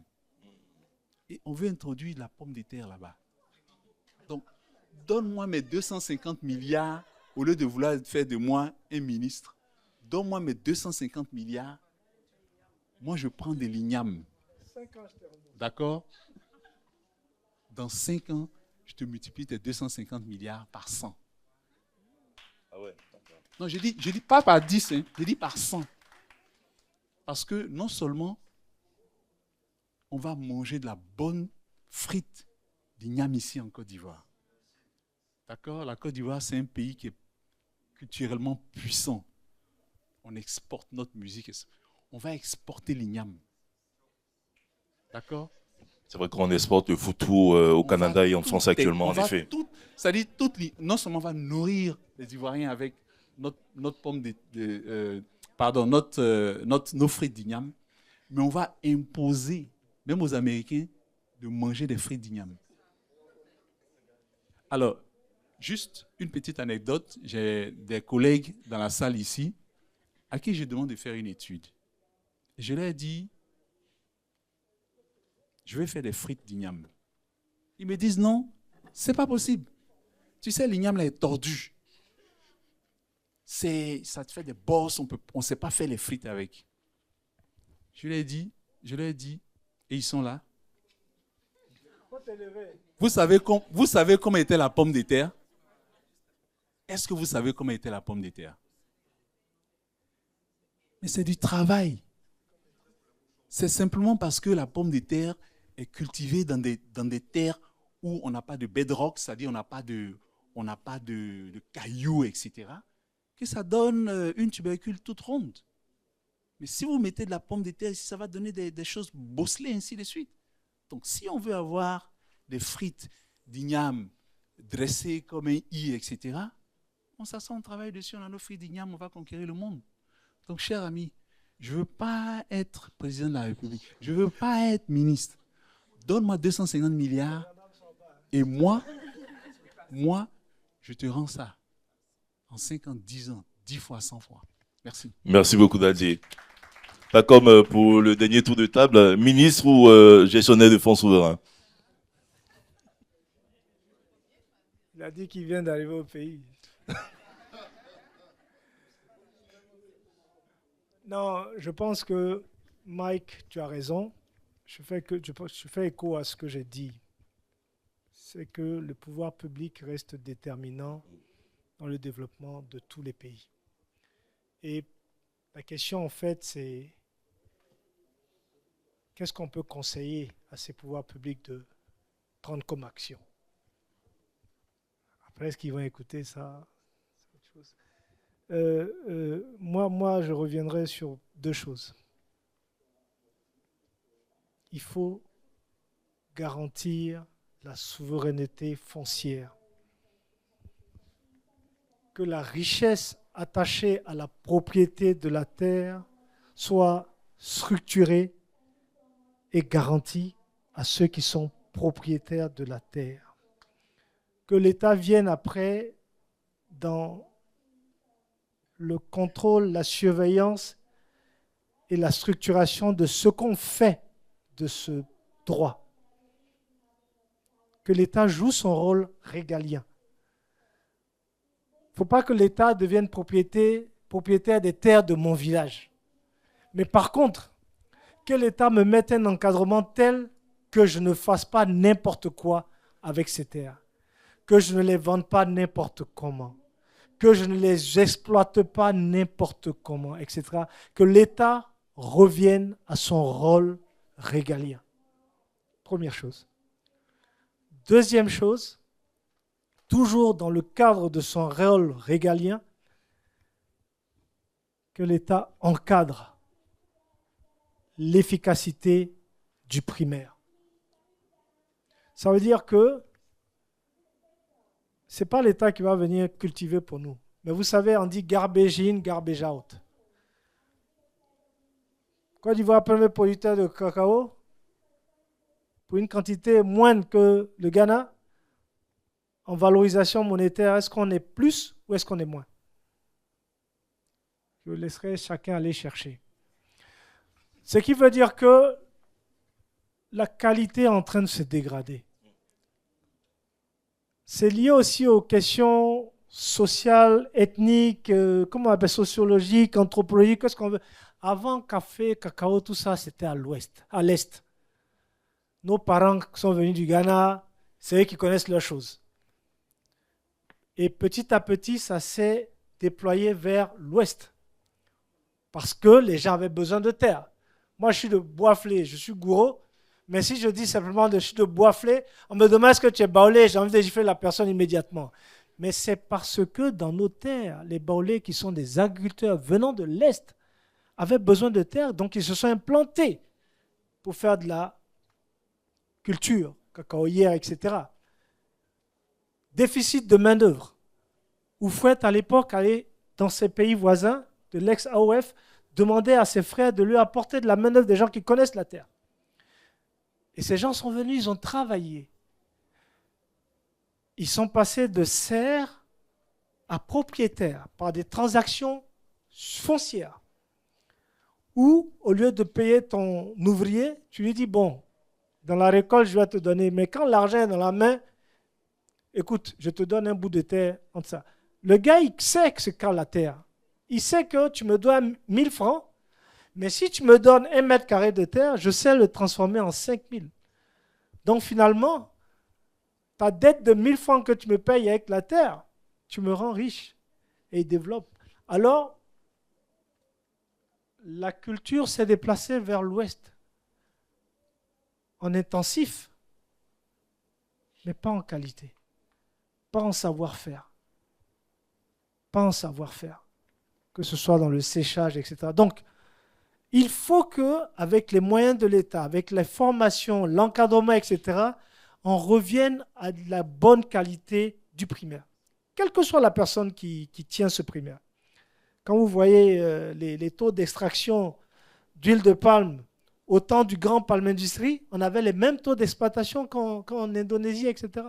Et on veut introduire la pomme de terre là-bas. Donc, donne-moi mes 250 milliards, au lieu de vouloir faire de moi un ministre, donne-moi mes 250 milliards, moi je prends de l'igname. D'accord? Dans 5 ans, je te multiplie tes 250 milliards par 100. Ah ouais, non, je dis pas par 10, hein, je dis par 100. Parce que non seulement on va manger de la bonne frite d'igname ici en Côte d'Ivoire. D'accord? La Côte d'Ivoire, c'est un pays qui est culturellement puissant. On exporte notre musique. On va exporter l'igname. D'accord? C'est vrai qu'on exporte le foutou au Canada et en France actuellement, en effet. C'est-à-dire, non seulement on va nourrir les Ivoiriens avec notre pomme nos frites d'igname, mais on va imposer, même aux Américains, de manger des frites d'igname. Alors, juste une petite anecdote. J'ai des collègues dans la salle ici à qui je demande de faire une étude. Je leur ai dit, je vais faire des frites d'igname. Ils me disent non, c'est pas possible. Tu sais, l'igname là est tordu. Ça te fait des bosses, on ne sait pas faire les frites avec. Je leur ai dit, et ils sont là. Vous savez comment était la pomme de terre? Est-ce que vous savez comment était la pomme de terre? Mais c'est du travail. C'est simplement parce que la pomme de terre est cultivée dans des terres où on n'a pas de bedrock, c'est-à-dire on n'a pas de cailloux, etc., que ça donne une tubercule toute ronde. Mais si vous mettez de la pomme de terre ici, ça va donner des choses bosselées, ainsi de suite. Donc si on veut avoir des frites d'igname dressées comme un i, etc., on s'assoit, on travaille dessus, on a nos frites d'igname, on va conquérir le monde. Donc, cher ami, je ne veux pas être président de la République. Je ne veux pas être ministre. Donne-moi 250 milliards et moi, je te rends ça en 5 ans, 10 ans, 10 fois, 100 fois. Merci. Merci beaucoup, Dadier. Pas comme pour le dernier tour de table, ministre ou gestionnaire de fonds souverains? Il a dit qu'il vient d'arriver au pays. Non, je pense que, Mike, tu as raison. Je fais écho à ce que j'ai dit. C'est que le pouvoir public reste déterminant dans le développement de tous les pays. Et la question, en fait, c'est qu'est-ce qu'on peut conseiller à ces pouvoirs publics de prendre comme action? Après, est-ce qu'ils vont écouter ça? C'est autre chose. Moi, je reviendrai sur deux choses. Il faut garantir la souveraineté foncière. Que la richesse attachée à la propriété de la terre soit structurée et garantie à ceux qui sont propriétaires de la terre. Que l'État vienne après dans le contrôle, la surveillance et la structuration de ce qu'on fait de ce droit. Que l'État joue son rôle régalien. Il ne faut pas que l'État devienne propriétaire des terres de mon village. Mais par contre, que l'État me mette un encadrement tel que je ne fasse pas n'importe quoi avec ces terres. Que je ne les vende pas n'importe comment. Que je ne les exploite pas n'importe comment, etc. Que l'État revienne à son rôle régalien. Première chose. Deuxième chose, toujours dans le cadre de son rôle régalien, que l'État encadre l'efficacité du primaire. Ça veut dire que ce n'est pas l'État qui va venir cultiver pour nous. Mais vous savez, on dit garbage in, garbage out. Côte d'Ivoire, premier producteur de cacao, pour une quantité moindre que le Ghana, en valorisation monétaire, est-ce qu'on est plus ou est-ce qu'on est moins? Je laisserai chacun aller chercher. Ce qui veut dire que la qualité est en train de se dégrader. C'est lié aussi aux questions sociales, ethniques, comment on appelle, sociologiques, anthropologiques, qu'est-ce qu'on veut. Avant, café, cacao, tout ça, c'était à l'ouest, à l'est. Nos parents qui sont venus du Ghana, c'est eux qui connaissent leurs choses. Et petit à petit, ça s'est déployé vers l'ouest. Parce que les gens avaient besoin de terre. Moi, je suis de Boisflé, je suis gourou. Mais si je dis simplement je suis de Boisflé, on me demande est-ce que tu es baoulé, j'ai envie de gifler la personne immédiatement. Mais c'est parce que dans nos terres, les baoulés qui sont des agriculteurs venant de l'Est avaient besoin de terre, donc ils se sont implantés pour faire de la culture, cacaoyère, etc. Déficit de main-d'œuvre. Oufouette, à l'époque, allait dans ses pays voisins de l'ex-AOF, demander à ses frères de lui apporter de la main-d'œuvre des gens qui connaissent la terre. Et ces gens sont venus, ils ont travaillé. Ils sont passés de serfs à propriétaires par des transactions foncières. Où, au lieu de payer ton ouvrier, tu lui dis, bon, dans la récolte, je vais te donner. Mais quand l'argent est dans la main, écoute, je te donne un bout de terre entre ça. Le gars, il sait que c'est quand la terre. Il sait que tu me dois 1000 francs, mais si tu me donnes 1 mètre carré de terre, je sais le transformer en 5000. Donc finalement, ta dette de 1000 francs que tu me payes avec la terre, tu me rends riche et développe. Alors, la culture s'est déplacée vers l'ouest, en intensif, mais pas en qualité, pas en savoir-faire, que ce soit dans le séchage, etc. Donc, il faut qu'avec les moyens de l'État, avec les formations, l'encadrement, etc., on revienne à de la bonne qualité du primaire, quelle que soit la personne qui tient ce primaire. Quand vous voyez les taux d'extraction d'huile de palme au temps du Grand Palm Industrie, on avait les mêmes taux d'exploitation qu'en Indonésie, etc.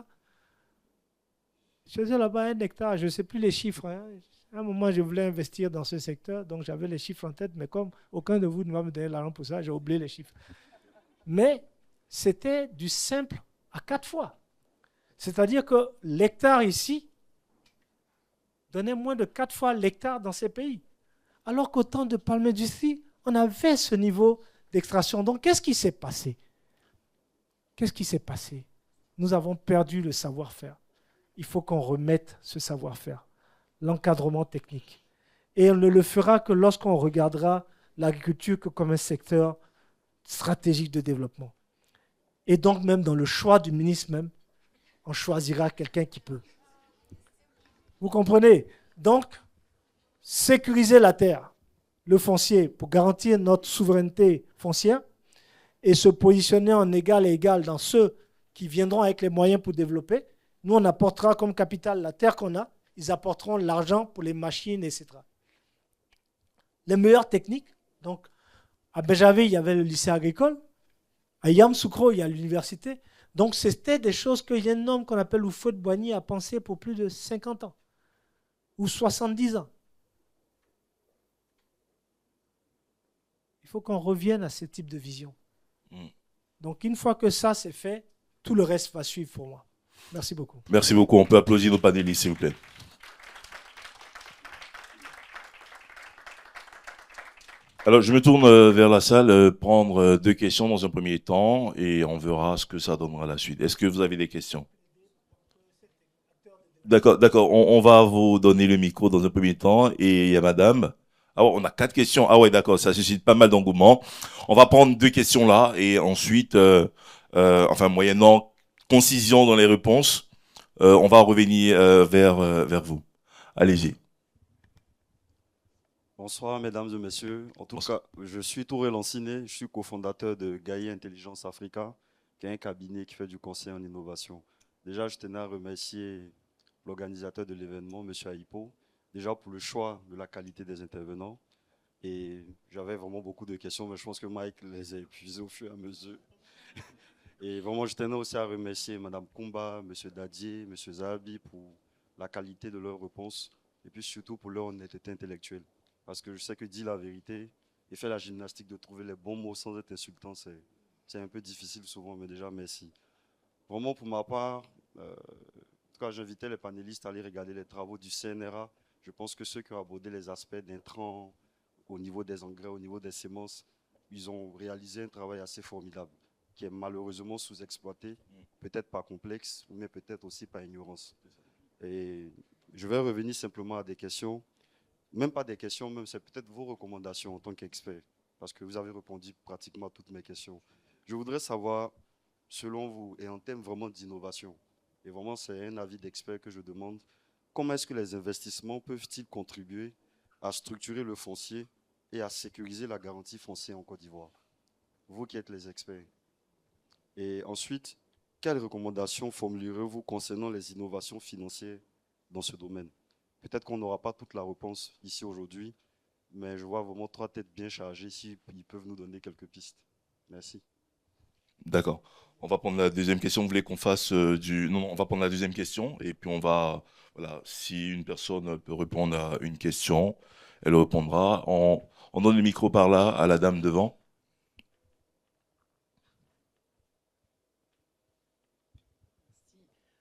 Je faisais là-bas 1 hectare, je ne sais plus les chiffres. Hein. À un moment, je voulais investir dans ce secteur, donc j'avais les chiffres en tête, mais comme aucun de vous ne va me donner l'argent pour ça, j'ai oublié les chiffres. Mais c'était du simple à 4 fois. C'est-à-dire que l'hectare ici donnait moins de 4 fois l'hectare dans ces pays. Alors qu'au temps de Palm Industrie, on avait ce niveau d'extraction. Donc, qu'est-ce qui s'est passé? Nous avons perdu le savoir-faire. Il faut qu'on remette ce savoir-faire, l'encadrement technique. Et on ne le fera que lorsqu'on regardera l'agriculture comme un secteur stratégique de développement. Et donc, même dans le choix du ministre même, on choisira quelqu'un qui peut. Vous comprenez? Donc, sécuriser la terre, le foncier, pour garantir notre souveraineté foncière et se positionner en égal et égal dans ceux qui viendront avec les moyens pour développer. Nous, on apportera comme capital la terre qu'on a. Ils apporteront l'argent pour les machines, etc. Les meilleures techniques. Donc, à Béjavé, il y avait le lycée agricole. À Yamoussoukro, il y a l'université. Donc, c'était des choses qu'il y a un homme qu'on appelle Houphouët-Boigny a pensé pour plus de 50 ans ou 70 ans. Il faut qu'on revienne à ce type de vision. Donc, une fois que ça, c'est fait, tout le reste va suivre pour moi. Merci beaucoup. Merci beaucoup. On peut applaudir nos panélistes, s'il vous plaît. Alors, je me tourne vers la salle, prendre 2 questions dans un premier temps et on verra ce que ça donnera à la suite. Est-ce que vous avez des questions? D'accord. On va vous donner le micro dans un premier temps et il y a madame. Ah ouais, on a 4 questions. Ah ouais, d'accord, ça suscite pas mal d'engouement. On va prendre 2 questions là et ensuite, moyennant concision dans les réponses, on va revenir vers vous. Allez-y. Bonsoir, mesdames et messieurs. En tout cas, je suis Touré Lanciné, je suis cofondateur de Gaïa Intelligence Africa, qui est un cabinet qui fait du conseil en innovation. Déjà, je tenais à remercier l'organisateur de l'événement, M. Aipo, déjà pour le choix de la qualité des intervenants. Et j'avais vraiment beaucoup de questions, mais je pense que Mike les a épuisées au fur et à mesure. Et vraiment, je tenais aussi à remercier Mme Kumba, M. Dadier, M. Zahabi pour la qualité de leurs réponses et puis surtout pour leur honnêteté intellectuelle. Parce que je sais que dire la vérité et faire la gymnastique de trouver les bons mots sans être insultant, c'est un peu difficile souvent, mais déjà, merci. Vraiment, pour ma part, en tout cas, j'invitais les panélistes à aller regarder les travaux du CNRA. Je pense que ceux qui ont abordé les aspects d'intrants au niveau des engrais, au niveau des semences, ils ont réalisé un travail assez formidable, qui est malheureusement sous-exploité, peut-être par complexe, mais peut-être aussi par ignorance. Et je vais revenir simplement à des questions, même pas des questions, même c'est peut-être vos recommandations en tant qu'expert, parce que vous avez répondu pratiquement à toutes mes questions. Je voudrais savoir, selon vous, et en termes vraiment d'innovation, et vraiment c'est un avis d'expert que je demande, comment est-ce que les investissements peuvent-ils contribuer à structurer le foncier et à sécuriser la garantie foncière en Côte d'Ivoire? Vous qui êtes les experts. Et ensuite, quelles recommandations formulerez-vous concernant les innovations financières dans ce domaine? Peut-être qu'on n'aura pas toute la réponse ici aujourd'hui, mais je vois vraiment 3 têtes bien chargées si ils peuvent nous donner quelques pistes. Merci. D'accord. On va prendre la deuxième question. Vous voulez qu'on fasse Non, on va prendre la deuxième question et puis on va... Voilà, si une personne peut répondre à une question, elle répondra. On donne le micro par là à la dame devant.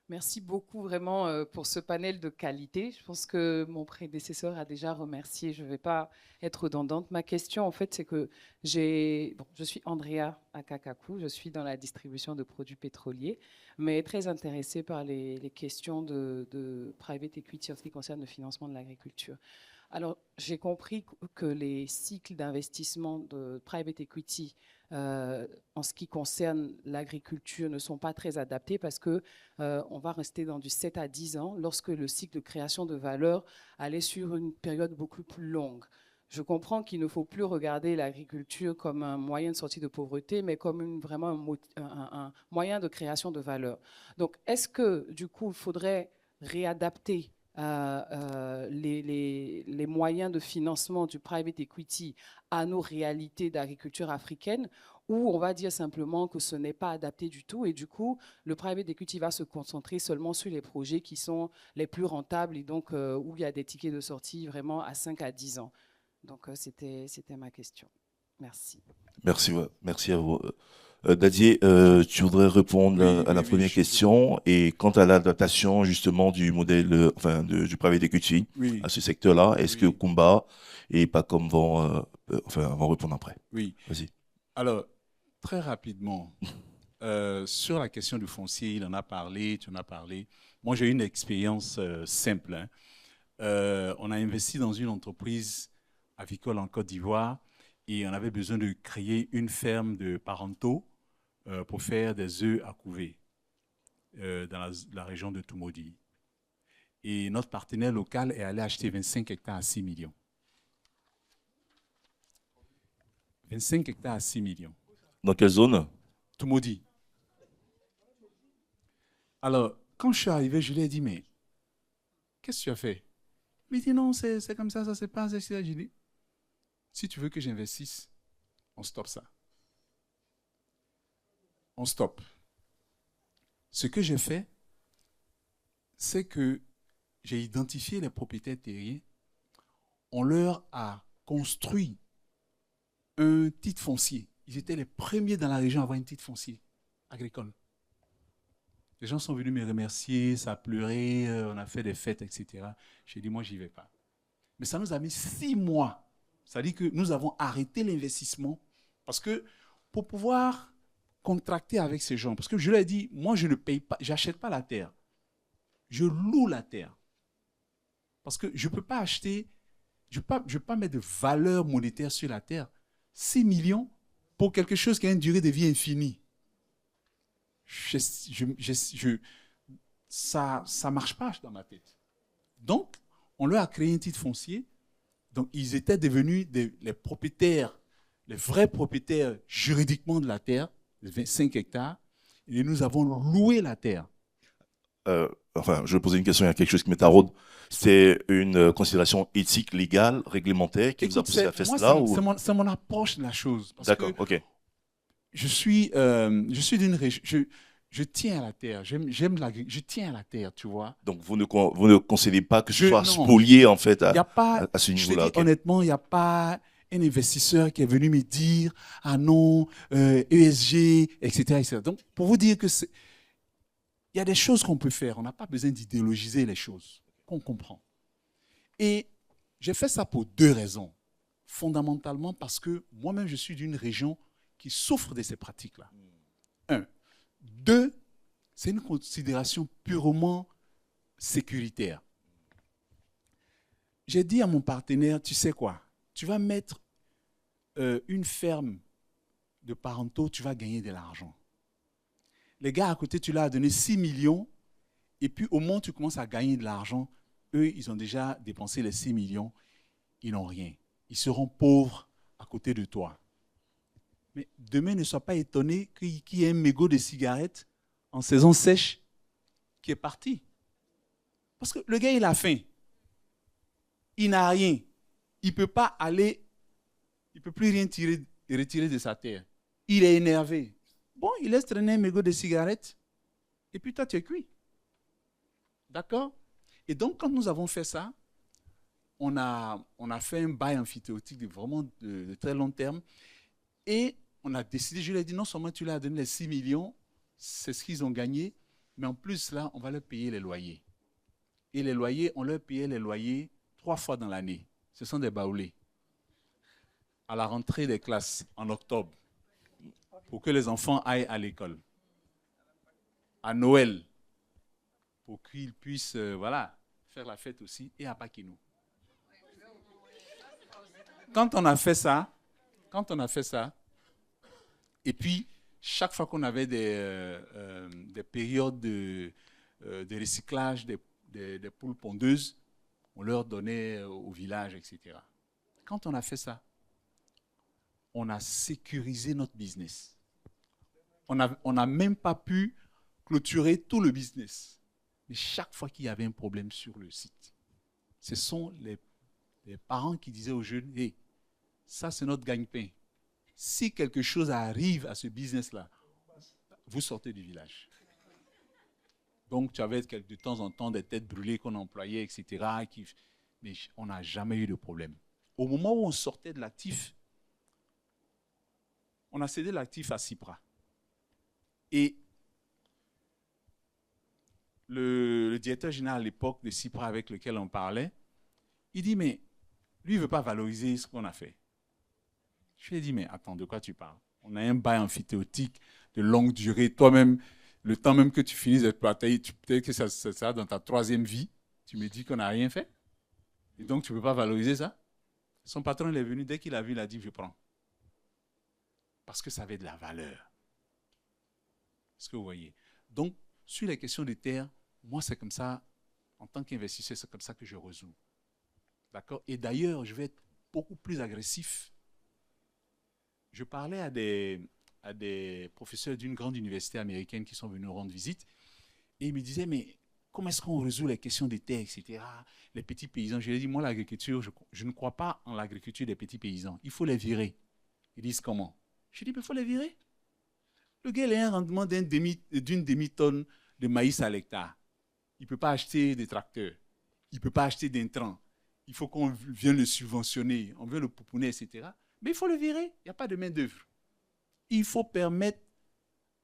Merci beaucoup vraiment pour ce panel de qualité. Je pense que mon prédécesseur a déjà remercié. Je ne vais pas être redondante. Ma question, en fait, c'est que je suis Andrea Akakaku. Je suis dans la distribution de produits pétroliers, mais très intéressée par les questions de private equity en ce qui concerne le financement de l'agriculture. Alors, j'ai compris que les cycles d'investissement de private equity en ce qui concerne l'agriculture ne sont pas très adaptés parce que on va rester dans du 7 à 10 ans lorsque le cycle de création de valeur allait sur une période beaucoup plus longue. Je comprends qu'il ne faut plus regarder l'agriculture comme un moyen de sortie de pauvreté, mais comme vraiment un moyen de création de valeur. Donc, est-ce que, du coup, il faudrait réadapter les moyens de financement du private equity à nos réalités d'agriculture africaine, ou on va dire simplement que ce n'est pas adapté du tout et du coup, le private equity va se concentrer seulement sur les projets qui sont les plus rentables et donc où il y a des tickets de sortie vraiment à 5 à 10 ans. Donc, c'était ma question. Merci. Merci, ouais. Merci à vous. Dadier, tu voudrais répondre à la première question et quant à l'adaptation justement du modèle, du private equity à ce secteur-là, est-ce que Kumba et Pacom vont répondre après? Oui. Vas-y. Alors, très rapidement, sur la question du foncier, il en a parlé, tu en as parlé. Moi, j'ai une expérience simple. Hein. On a investi dans une entreprise avicole en Côte d'Ivoire et on avait besoin de créer une ferme de parentaux pour faire des œufs à couver dans la région de Toumoudi. Et notre partenaire local est allé acheter 25 hectares à 6 millions. 25 hectares à 6 millions. Dans quelle zone? Toumoudi. Alors, quand je suis arrivé, je lui ai dit, mais qu'est-ce que tu as fait? Il m'a dit, non, c'est comme ça se passe. J'ai dit, si tu veux que j'investisse, on stoppe ça. On stoppe. Ce que j'ai fait, c'est que j'ai identifié les propriétaires terriens. On leur a construit un titre foncier. Ils étaient les premiers dans la région à avoir un titre foncier agricole. Les gens sont venus me remercier, ça a pleuré, on a fait des fêtes, etc. J'ai dit, moi, j'y vais pas. Mais ça nous a mis 6 mois. C'est-à-dire que nous avons arrêté l'investissement parce que pour pouvoir contracter avec ces gens, parce que je leur ai dit, moi, je ne paye pas, j'achète pas la terre. Je loue la terre. Parce que je ne peux pas acheter, je ne vais pas mettre de valeur monétaire sur la terre. 6 millions pour quelque chose qui a une durée de vie infinie. Ça ne marche pas dans ma tête. Donc, on leur a créé un titre foncier. Donc, ils étaient devenus les propriétaires, les vrais propriétaires juridiquement de la terre, les 25 hectares, et nous avons loué la terre. Je vais poser une question, il y a quelque chose qui me taraude. C'est une considération éthique, légale, réglementaire qui vous a poussé à faire cela C'est mon approche de la chose. D'accord, ok. Je suis d'une région... Je tiens à la terre, je tiens à la terre, tu vois. Donc, vous ne concédez pas que ce soit spolié, en fait, à ce niveau-là. Je te dis, honnêtement, il n'y a pas un investisseur qui est venu me dire « Ah non, ESG, etc. etc. » Donc, pour vous dire que il y a des choses qu'on peut faire. On n'a pas besoin d'idéologiser les choses, qu'on comprend. Et j'ai fait ça pour 2 raisons. Fondamentalement parce que moi-même, je suis d'une région qui souffre de ces pratiques-là. 1. 2, c'est une considération purement sécuritaire. J'ai dit à mon partenaire, tu sais quoi, tu vas mettre une ferme de parentaux, tu vas gagner de l'argent. Les gars à côté, tu leur as donné 6 millions, et puis au moment où tu commences à gagner de l'argent, eux, ils ont déjà dépensé les 6 millions, ils n'ont rien. Ils seront pauvres à côté de toi. Mais demain, ne sois pas étonné qu'il y ait un mégot de cigarettes en saison sèche qui est parti. Parce que le gars, il a faim. Il n'a rien. Il ne peut pas aller, il ne peut plus rien retirer de sa terre. Il est énervé. Bon, il laisse traîner un mégot de cigarettes et puis toi, tu es cuit. D'accord? Et donc, quand nous avons fait ça, on a fait un bail amphithéotique de très long terme. Et on a décidé, je lui ai dit, non seulement tu leur as donné les 6 millions, c'est ce qu'ils ont gagné, Mais en plus, là, on va leur payer les loyers. Et les loyers, on leur payait les loyers 3 fois dans l'année. Ce sont des baoulés. À la rentrée des classes, en octobre, pour que les enfants aillent à l'école. À Noël, pour qu'ils puissent voilà, faire la fête aussi, et à Paquinou. Quand on a fait ça, et puis chaque fois qu'on avait des périodes de recyclage des poules pondeuses, on leur donnait au village, etc. Quand on a fait ça, on a sécurisé notre business. On n'a même pas pu clôturer tout le business. Mais chaque fois qu'il y avait un problème sur le site, ce sont les parents qui disaient aux jeunes, « Hey, ça c'est notre gagne-pain. Si quelque chose arrive à ce business-là, vous sortez du village. » Donc, tu avais de temps en temps des têtes brûlées qu'on employait, etc. Mais on n'a jamais eu de problème. Au moment où on sortait de l'actif, on a cédé l'actif à Cipra. Et le directeur général à l'époque de Cipra avec lequel on parlait, il dit, mais lui, il ne veut pas valoriser ce qu'on a fait. Je lui ai dit, mais attends, de quoi tu parles? On a un bail amphithéotique de longue durée. Toi-même, le temps même que tu finisses d'exploiter, peut-être que ça sera dans ta 3e vie. Tu me dis qu'on n'a rien fait. Et donc, tu ne peux pas valoriser ça? Son patron, il est venu, dès qu'il a vu, il a dit, je prends. Parce que ça avait de la valeur. Est-ce que vous voyez? Donc, sur les questions de terre, moi, c'est comme ça, en tant qu'investisseur, c'est comme ça que je résous. D'accord? Et d'ailleurs, je vais être beaucoup plus agressif. Je parlais à des professeurs d'une grande université américaine qui sont venus nous rendre visite, et ils me disaient, mais comment est-ce qu'on résout les questions des terres, etc. Les petits paysans, je leur ai dit, moi, l'agriculture, je ne crois pas en l'agriculture des petits paysans. Il faut les virer. Ils disent, comment? Je dis, mais il faut les virer. Le gars, il a un rendement d'une demi-tonne de maïs à l'hectare. Il ne peut pas acheter des tracteurs. Il ne peut pas acheter d'intrants. Il faut qu'on vienne le subventionner. On veut le pouponner, etc. Mais il faut le virer. Il n'y a pas de main-d'œuvre. Il faut permettre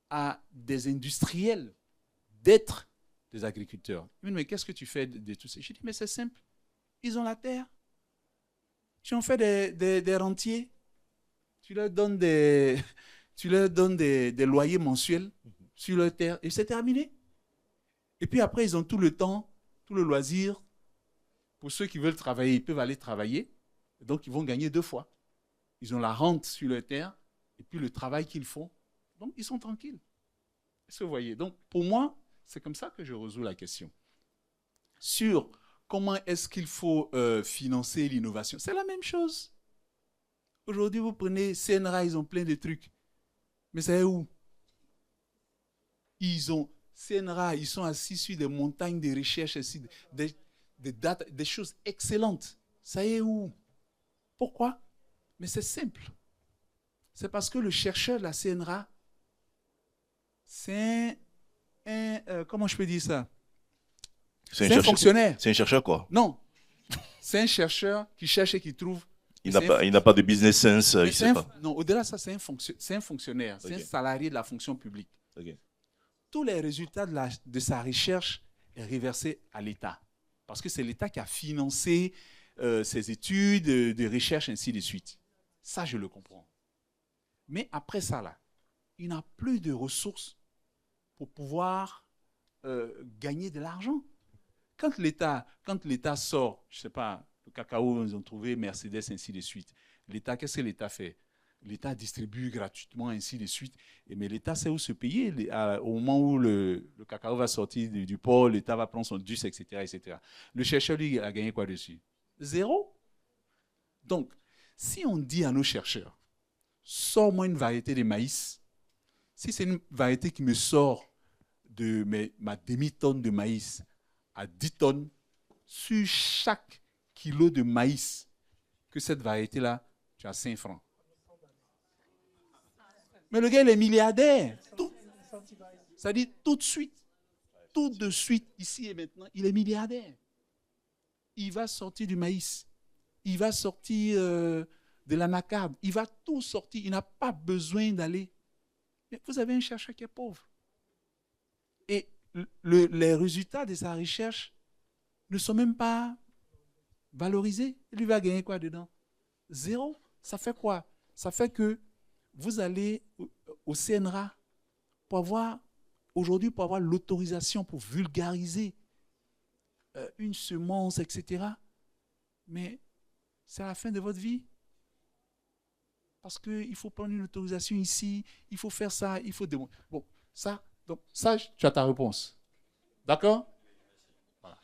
à des industriels d'être des agriculteurs. Mais qu'est-ce que tu fais de tout ça? Je dis, mais c'est simple. Ils ont la terre. Tu en fais des rentiers. Tu leur donnes des loyers mensuels sur leur terre et c'est terminé. Et puis après, ils ont tout le temps, tout le loisir. Pour ceux qui veulent travailler, ils peuvent aller travailler. Donc, ils vont gagner 2 fois. Ils ont la rente sur leur terre et puis le travail qu'ils font. Donc, ils sont tranquilles. Est-ce que vous voyez? Donc, pour moi, c'est comme ça que je résous la question. Sur comment est-ce qu'il faut financer l'innovation, c'est la même chose. Aujourd'hui, vous prenez CNRA, ils ont plein de trucs. Mais c'est où? CNRA, ils sont assis sur des montagnes de recherche, des choses excellentes. Ça est où? Pourquoi? Mais c'est simple. C'est parce que le chercheur de la CNRA, c'est comment je peux dire ça? C'est un fonctionnaire. C'est un chercheur quoi? Non. C'est un chercheur qui cherche et qui trouve. Il n'a pas de business sense. Non, au-delà de ça, c'est un fonctionnaire. Okay. C'est un salarié de la fonction publique. Okay. Tous les résultats de sa recherche est reversé à l'État. Parce que c'est l'État qui a financé ses études, de recherche, ainsi de suite. Ça, je le comprends. Mais après ça, là, il n'a plus de ressources pour pouvoir gagner de l'argent. Quand l'État sort, je ne sais pas, le cacao, ils ont trouvé Mercedes, ainsi de suite. L'État, qu'est-ce que l'État fait? L'État distribue gratuitement, ainsi de suite. Mais l'État sait où se payer. Au moment où le cacao va sortir du port, l'État va prendre son DUS, etc., etc. Le chercheur, lui, a gagné quoi dessus? 0. Donc, si on dit à nos chercheurs, sors-moi une variété de maïs, si c'est une variété qui me sort de ma demi-tonne de maïs à 10 tonnes, sur chaque kilo de maïs que cette variété-là, tu as 5 francs. Mais le gars, il est milliardaire. Ça dit tout de suite, ici et maintenant, il est milliardaire. Il va sortir du maïs. Il va sortir de l'anacarde. Il va tout sortir. Il n'a pas besoin d'aller. Mais vous avez un chercheur qui est pauvre. Et les résultats de sa recherche ne sont même pas valorisés. Il lui va gagner quoi dedans? Zéro. Ça fait quoi? Ça fait que vous allez au CNRA aujourd'hui, pour avoir l'autorisation pour vulgariser une semence, etc. Mais c'est à la fin de votre vie. Parce qu'il faut prendre une autorisation ici, il faut faire ça, il faut démontrer. Bon, ça, tu as ta réponse. D'accord? Voilà.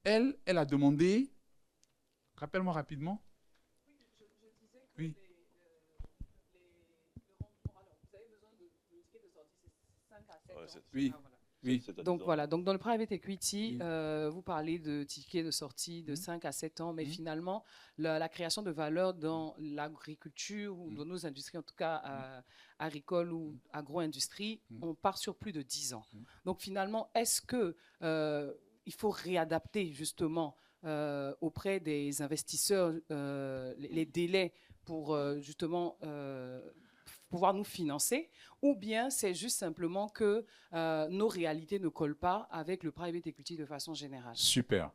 Elle a demandé, rappelle-moi rapidement. Oui. Oui. Oui. Donc voilà, donc dans le private equity, vous parlez de tickets de sortie de 5 à 7 ans, mais finalement, la création de valeur dans l'agriculture ou dans nos industries, en tout cas agricoles ou agro-industrie, on part sur plus de 10 ans. Donc finalement, est-ce que il faut réadapter justement auprès des investisseurs les délais pour justement pouvoir nous financer, ou bien c'est juste simplement que nos réalités ne collent pas avec le private equity de façon générale? Super.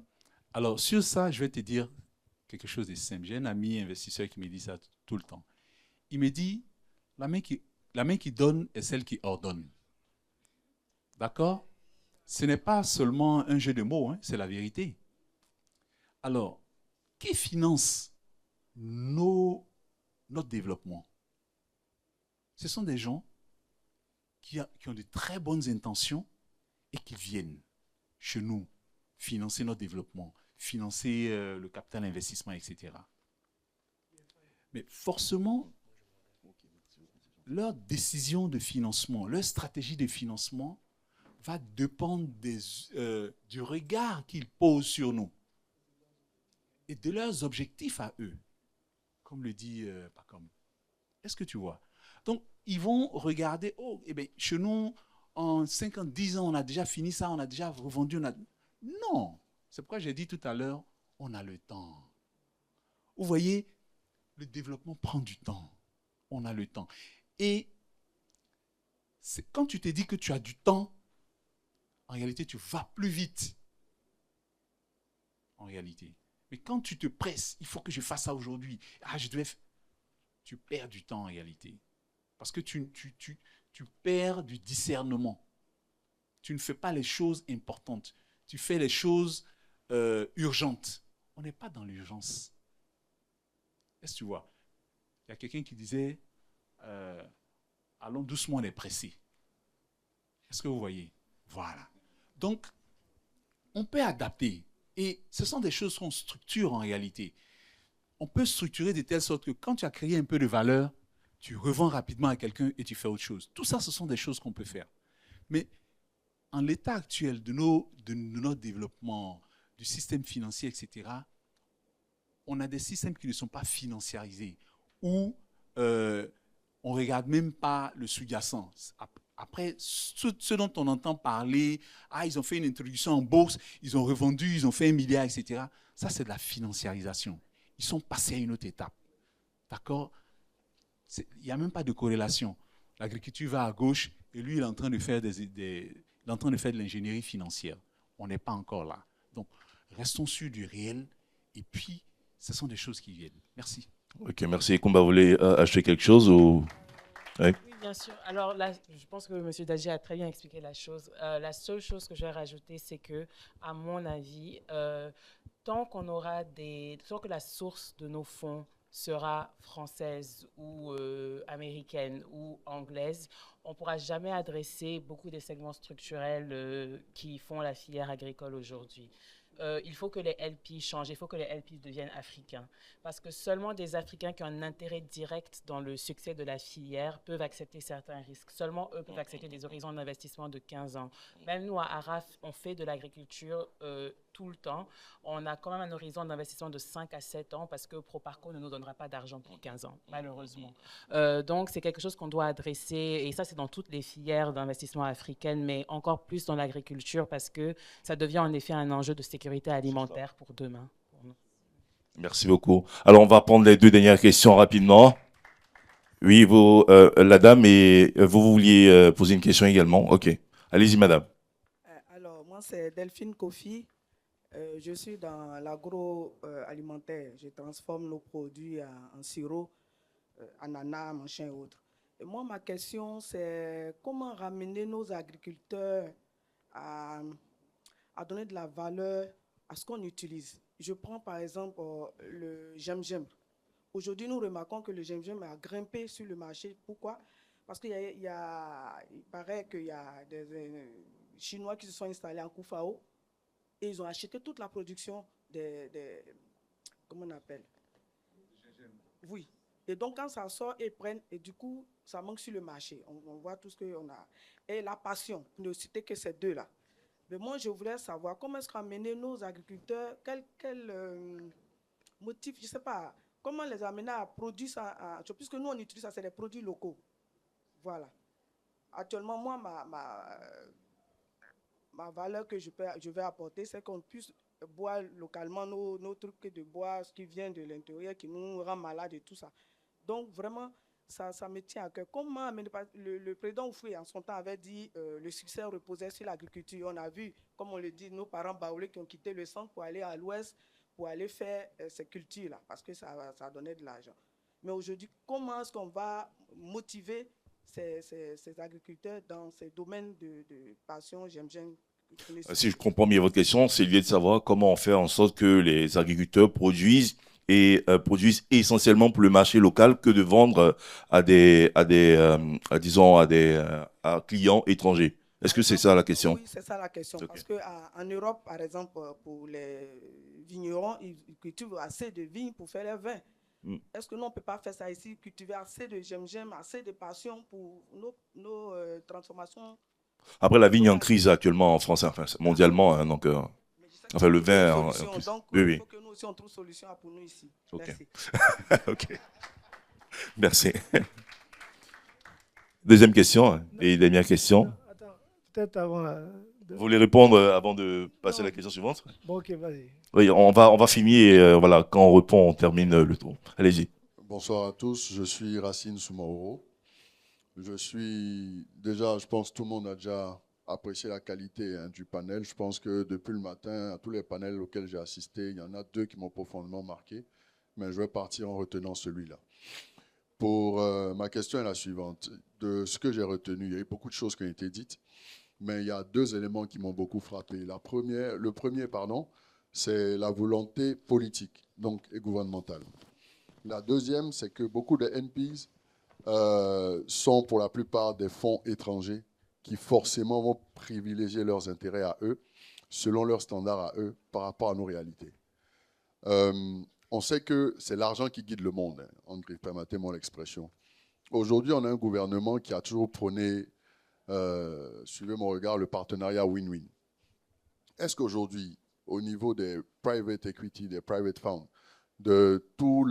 Alors, sur ça, je vais te dire quelque chose de simple. J'ai un ami investisseur qui me dit ça tout le temps. Il me dit, la main qui donne est celle qui ordonne. D'accord? Ce n'est pas seulement un jeu de mots, hein, c'est la vérité. Alors, qui finance notre développement? Ce sont des gens qui ont de très bonnes intentions et qui viennent chez nous financer notre développement, financer le capital investissement, etc. Mais forcément, leur décision de financement, leur stratégie de financement va dépendre du regard qu'ils posent sur nous et de leurs objectifs à eux, comme le dit Pacom. Est-ce que tu vois? Donc, ils vont regarder, oh, eh bien, chez nous, en 5 ans, 10 ans, on a déjà fini ça, on a déjà revendu. Non, c'est pourquoi j'ai dit tout à l'heure, on a le temps. Vous voyez, le développement prend du temps. On a le temps. Et quand tu te dis que tu as du temps, en réalité, tu vas plus vite. En réalité. Mais quand tu te presses, il faut que je fasse ça aujourd'hui. Tu perds du temps en réalité. Parce que tu perds du discernement. Tu ne fais pas les choses importantes. Tu fais les choses urgentes. On n'est pas dans l'urgence. Est-ce que tu vois? Il y a quelqu'un qui disait, allons doucement, on est pressé. Est-ce que vous voyez? Voilà. Donc, on peut adapter. Et ce sont des choses qu'on structure en réalité. On peut structurer de telle sorte que quand tu as créé un peu de valeur, tu revends rapidement à quelqu'un et tu fais autre chose. Tout ça, ce sont des choses qu'on peut faire. Mais en l'état actuel de notre développement, du système financier, etc., on a des systèmes qui ne sont pas financiarisés, où on ne regarde même pas le sous-jacent. Après, ce dont on entend parler, ils ont fait une introduction en bourse, ils ont revendu, ils ont fait 1 milliard, etc. Ça, c'est de la financiarisation. Ils sont passés à une autre étape. D'accord? Il n'y a même pas de corrélation. L'agriculture va à gauche et lui, il est en train de faire de l'ingénierie financière. On n'est pas encore là. Donc, restons sur du réel et puis, ce sont des choses qui viennent. Merci. Ok, merci. Kumba, vous voulez acheter quelque chose ou... Oui, bien sûr. Alors là, je pense que M. Dadji a très bien expliqué la chose. La seule chose que je vais rajouter, c'est que, à mon avis, tant que la source de nos fonds sera française ou américaine ou anglaise, on ne pourra jamais adresser beaucoup des segments structurels qui font la filière agricole aujourd'hui. Il faut que les LP changent, il faut que les LP deviennent africains. Parce que seulement des Africains qui ont un intérêt direct dans le succès de la filière peuvent accepter certains risques. Seulement eux peuvent accepter des horizons d'investissement de 15 ans. Même nous, à Araf, on fait de l'agriculture tout le temps. On a quand même un horizon d'investissement de 5 à 7 ans parce que Proparco ne nous donnera pas d'argent pour 15 ans, malheureusement. Donc, c'est quelque chose qu'on doit adresser. Et ça, c'est dans toutes les filières d'investissement africaines, mais encore plus dans l'agriculture parce que ça devient en effet un enjeu de sécurité alimentaire pour demain. Merci beaucoup. Alors, on va prendre les 2 dernières questions rapidement. Oui, la dame, et vous vouliez poser une question également? Ok. Allez-y, madame. Alors, moi, c'est Delphine Kofi. Je suis dans l'agroalimentaire. Je transforme nos produits en sirop, ananas, machin et autres. Et moi, ma question, c'est comment ramener nos agriculteurs à donner de la valeur à ce qu'on utilise. Je prends par exemple le gingembre. Aujourd'hui, nous remarquons que le gingembre a grimpé sur le marché. Pourquoi? Parce qu'il paraît qu'il y a des Chinois qui se sont installés en Koufao et ils ont acheté toute la production comment on appelle? Oui. Et donc, quand ça sort, ils prennent, et du coup, ça manque sur le marché. On voit tout ce qu'on a. Et la passion, ne citer que ces deux-là. Mais moi, je voudrais savoir comment est-ce qu'amener nos agriculteurs, quel motif, je ne sais pas, comment les amener à produire ça, puisque nous, on utilise ça, c'est des produits locaux. Voilà. Actuellement, moi, ma valeur que je vais apporter, c'est qu'on puisse boire localement nos trucs de bois, ce qui vient de l'intérieur, qui nous rend malades et tout ça. Donc, vraiment, ça me tient à cœur. Comment le président Oufoué, en son temps, avait dit le succès reposait sur l'agriculture. On a vu, comme on le dit, nos parents baoulés qui ont quitté le centre pour aller à l'ouest, pour aller faire ces cultures-là, parce que ça donnait de l'argent. Mais aujourd'hui, comment est-ce qu'on va motiver ces agriculteurs dans ces domaines de passion, j'aime. Si je comprends bien votre question, c'est lié de savoir comment on fait en sorte que les agriculteurs produisent produisent essentiellement pour le marché local que de vendre à clients étrangers. Est-ce que c'est ça la question? Oui, c'est ça la question. Okay. Parce qu'en Europe, par exemple, pour les vignerons, ils cultivent assez de vignes pour faire les vins. Est-ce que nous, on ne peut pas faire ça ici, cultiver assez de gingembre, assez de passion pour nos transformations? Après, la vigne est en crise actuellement en France, enfin, mondialement. Hein, donc, enfin, le vin en crise. Donc, oui, il faut que nous aussi, on trouve solution pour nous ici. Okay. Merci. Ok. Merci. Deuxième question et dernière question. Attends, peut-être avant... Vous voulez répondre avant de passer à la question suivante? Bon, ok, vas-y. Oui, on va finir et voilà, quand on répond, on termine le tour. Allez-y. Bonsoir à tous, je suis Racine Soumaoro. Je pense que tout le monde a déjà apprécié la qualité du panel. Je pense que depuis le matin, à tous les panels auxquels j'ai assisté, il y en a deux qui m'ont profondément marqué, mais je vais partir en retenant celui-là. Pour ma question est la suivante. De ce que j'ai retenu, il y a eu beaucoup de choses qui ont été dites, mais il y a deux éléments qui m'ont beaucoup frappé. Le premier, c'est la volonté politique, donc et gouvernementale. La deuxième, c'est que beaucoup de NPs sont pour la plupart des fonds étrangers qui forcément vont privilégier leurs intérêts à eux, selon leurs standards à eux, par rapport à nos réalités. On sait que c'est l'argent qui guide le monde, hein, permettez-moi l'expression. Aujourd'hui, on a un gouvernement qui a toujours prôné, suivez mon regard, le partenariat win-win. Est-ce qu'aujourd'hui, au niveau des private equity, des private funds, de tout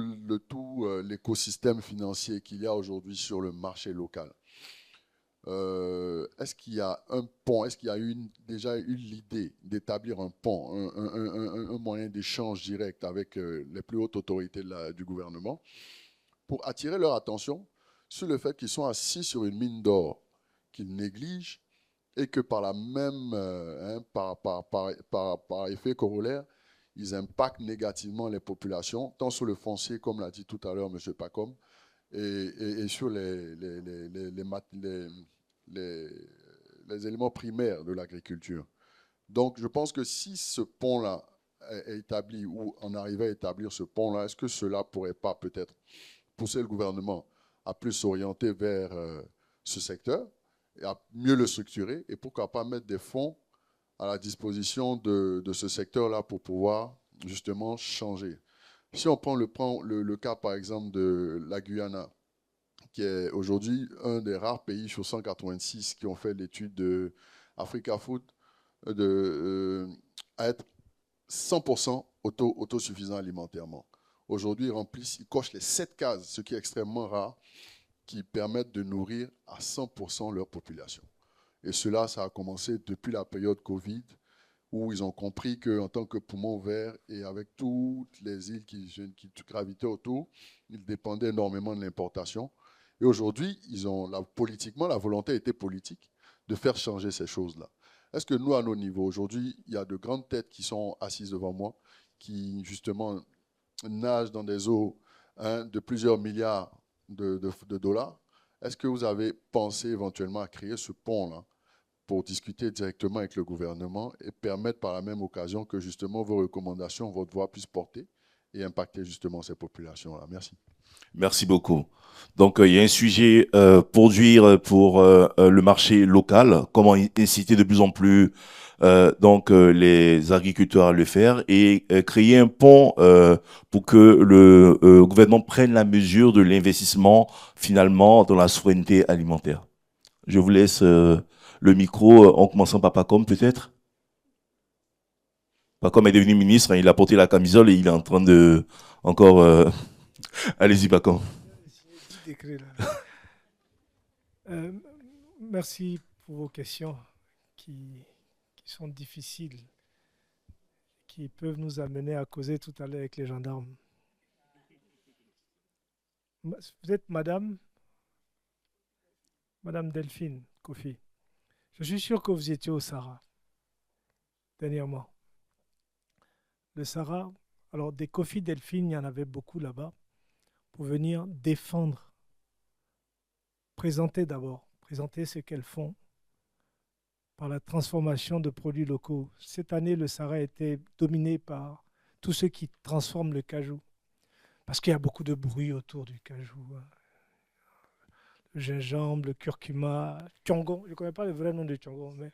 l'écosystème financier qu'il y a aujourd'hui sur le marché local, est-ce qu'il y a un pont, est-ce qu'il y a déjà eu l'idée d'établir un pont, un moyen d'échange direct avec les plus hautes autorités du gouvernement pour attirer leur attention sur le fait qu'ils sont assis sur une mine d'or qu'ils négligent et que par la même, par effet corollaire, ils impactent négativement les populations, tant sur le foncier, comme l'a dit tout à l'heure M. Pacom, et sur les éléments primaires de l'agriculture. Donc, je pense que si ce pont-là est établi, ou on arrivait à établir ce pont-là, est-ce que cela ne pourrait pas peut-être pousser le gouvernement à plus s'orienter vers ce secteur, et à mieux le structurer, et pourquoi pas mettre des fonds à la disposition de ce secteur-là pour pouvoir justement changer. Si on prend le cas, par exemple, de la Guyana, qui est aujourd'hui un des rares pays sur 186 qui ont fait l'étude de Africa Food, à être 100% autosuffisant alimentairement. Aujourd'hui, ils cochent les 7 cases, ce qui est extrêmement rare, qui permettent de nourrir à 100% leur population. Et cela, ça a commencé depuis la période Covid, où ils ont compris qu'en tant que poumon vert et avec toutes les îles qui gravitaient autour, ils dépendaient énormément de l'importation. Et aujourd'hui, politiquement, la volonté était politique de faire changer ces choses-là. Est-ce que nous, à nos niveaux, aujourd'hui, il y a de grandes têtes qui sont assises devant moi, qui justement nagent dans des eaux de plusieurs milliards de dollars. Est-ce que vous avez pensé éventuellement à créer ce pont-là pour discuter directement avec le gouvernement et permettre par la même occasion que justement vos recommandations, votre voix puisse porter et impacter justement ces populations-là? Merci. Merci beaucoup. Donc, il y a un sujet produire pour le marché local, comment inciter de plus en plus les agriculteurs à le faire et créer un pont pour que le gouvernement prenne la mesure de l'investissement finalement dans la souveraineté alimentaire. Je vous laisse le micro en commençant par Pacom peut-être. Pacom est devenu ministre, hein, il a porté la camisole et il est en train de encore... Allez-y, Pacom. Merci pour vos questions qui sont difficiles, qui peuvent nous amener à causer tout à l'heure avec les gendarmes. Vous êtes Madame Delphine Kofi. Je suis sûr que vous étiez au Sahara dernièrement. Le Sahara, alors des Kofi Delphine, il y en avait beaucoup là-bas, pour venir défendre, présenter ce qu'elles font par la transformation de produits locaux. Cette année, le Sahara a été dominé par tous ceux qui transforment le cajou, parce qu'il y a beaucoup de bruit autour du cajou. Le gingembre, le curcuma, tiongon, je ne connais pas le vrai nom de tiongon, mais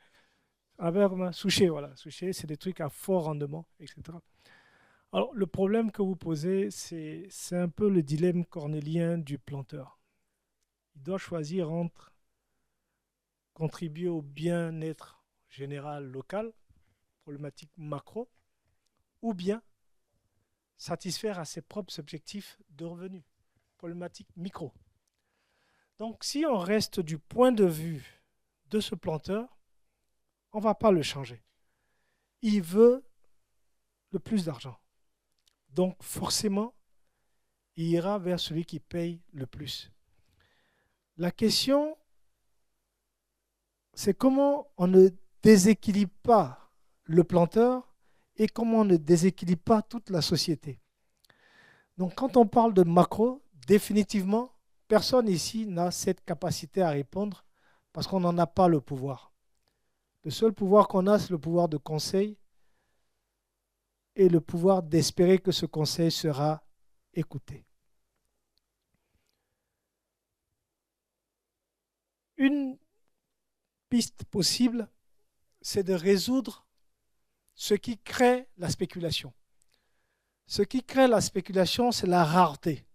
avec souché, voilà. Souché, c'est des trucs à fort rendement, etc. Alors, le problème que vous posez, c'est un peu le dilemme cornélien du planteur. Il doit choisir entre contribuer au bien-être général local, problématique macro, ou bien satisfaire à ses propres objectifs de revenus, problématique micro. Donc, si on reste du point de vue de ce planteur, on ne va pas le changer. Il veut le plus d'argent. Donc, forcément, il ira vers celui qui paye le plus. La question, c'est comment on ne déséquilibre pas le planteur et comment on ne déséquilibre pas toute la société. Donc, quand on parle de macro, définitivement, personne ici n'a cette capacité à répondre parce qu'on n'en a pas le pouvoir. Le seul pouvoir qu'on a, c'est le pouvoir de conseil et le pouvoir d'espérer que ce conseil sera écouté. Une piste possible, c'est de résoudre ce qui crée la spéculation. Ce qui crée la spéculation, c'est la rareté.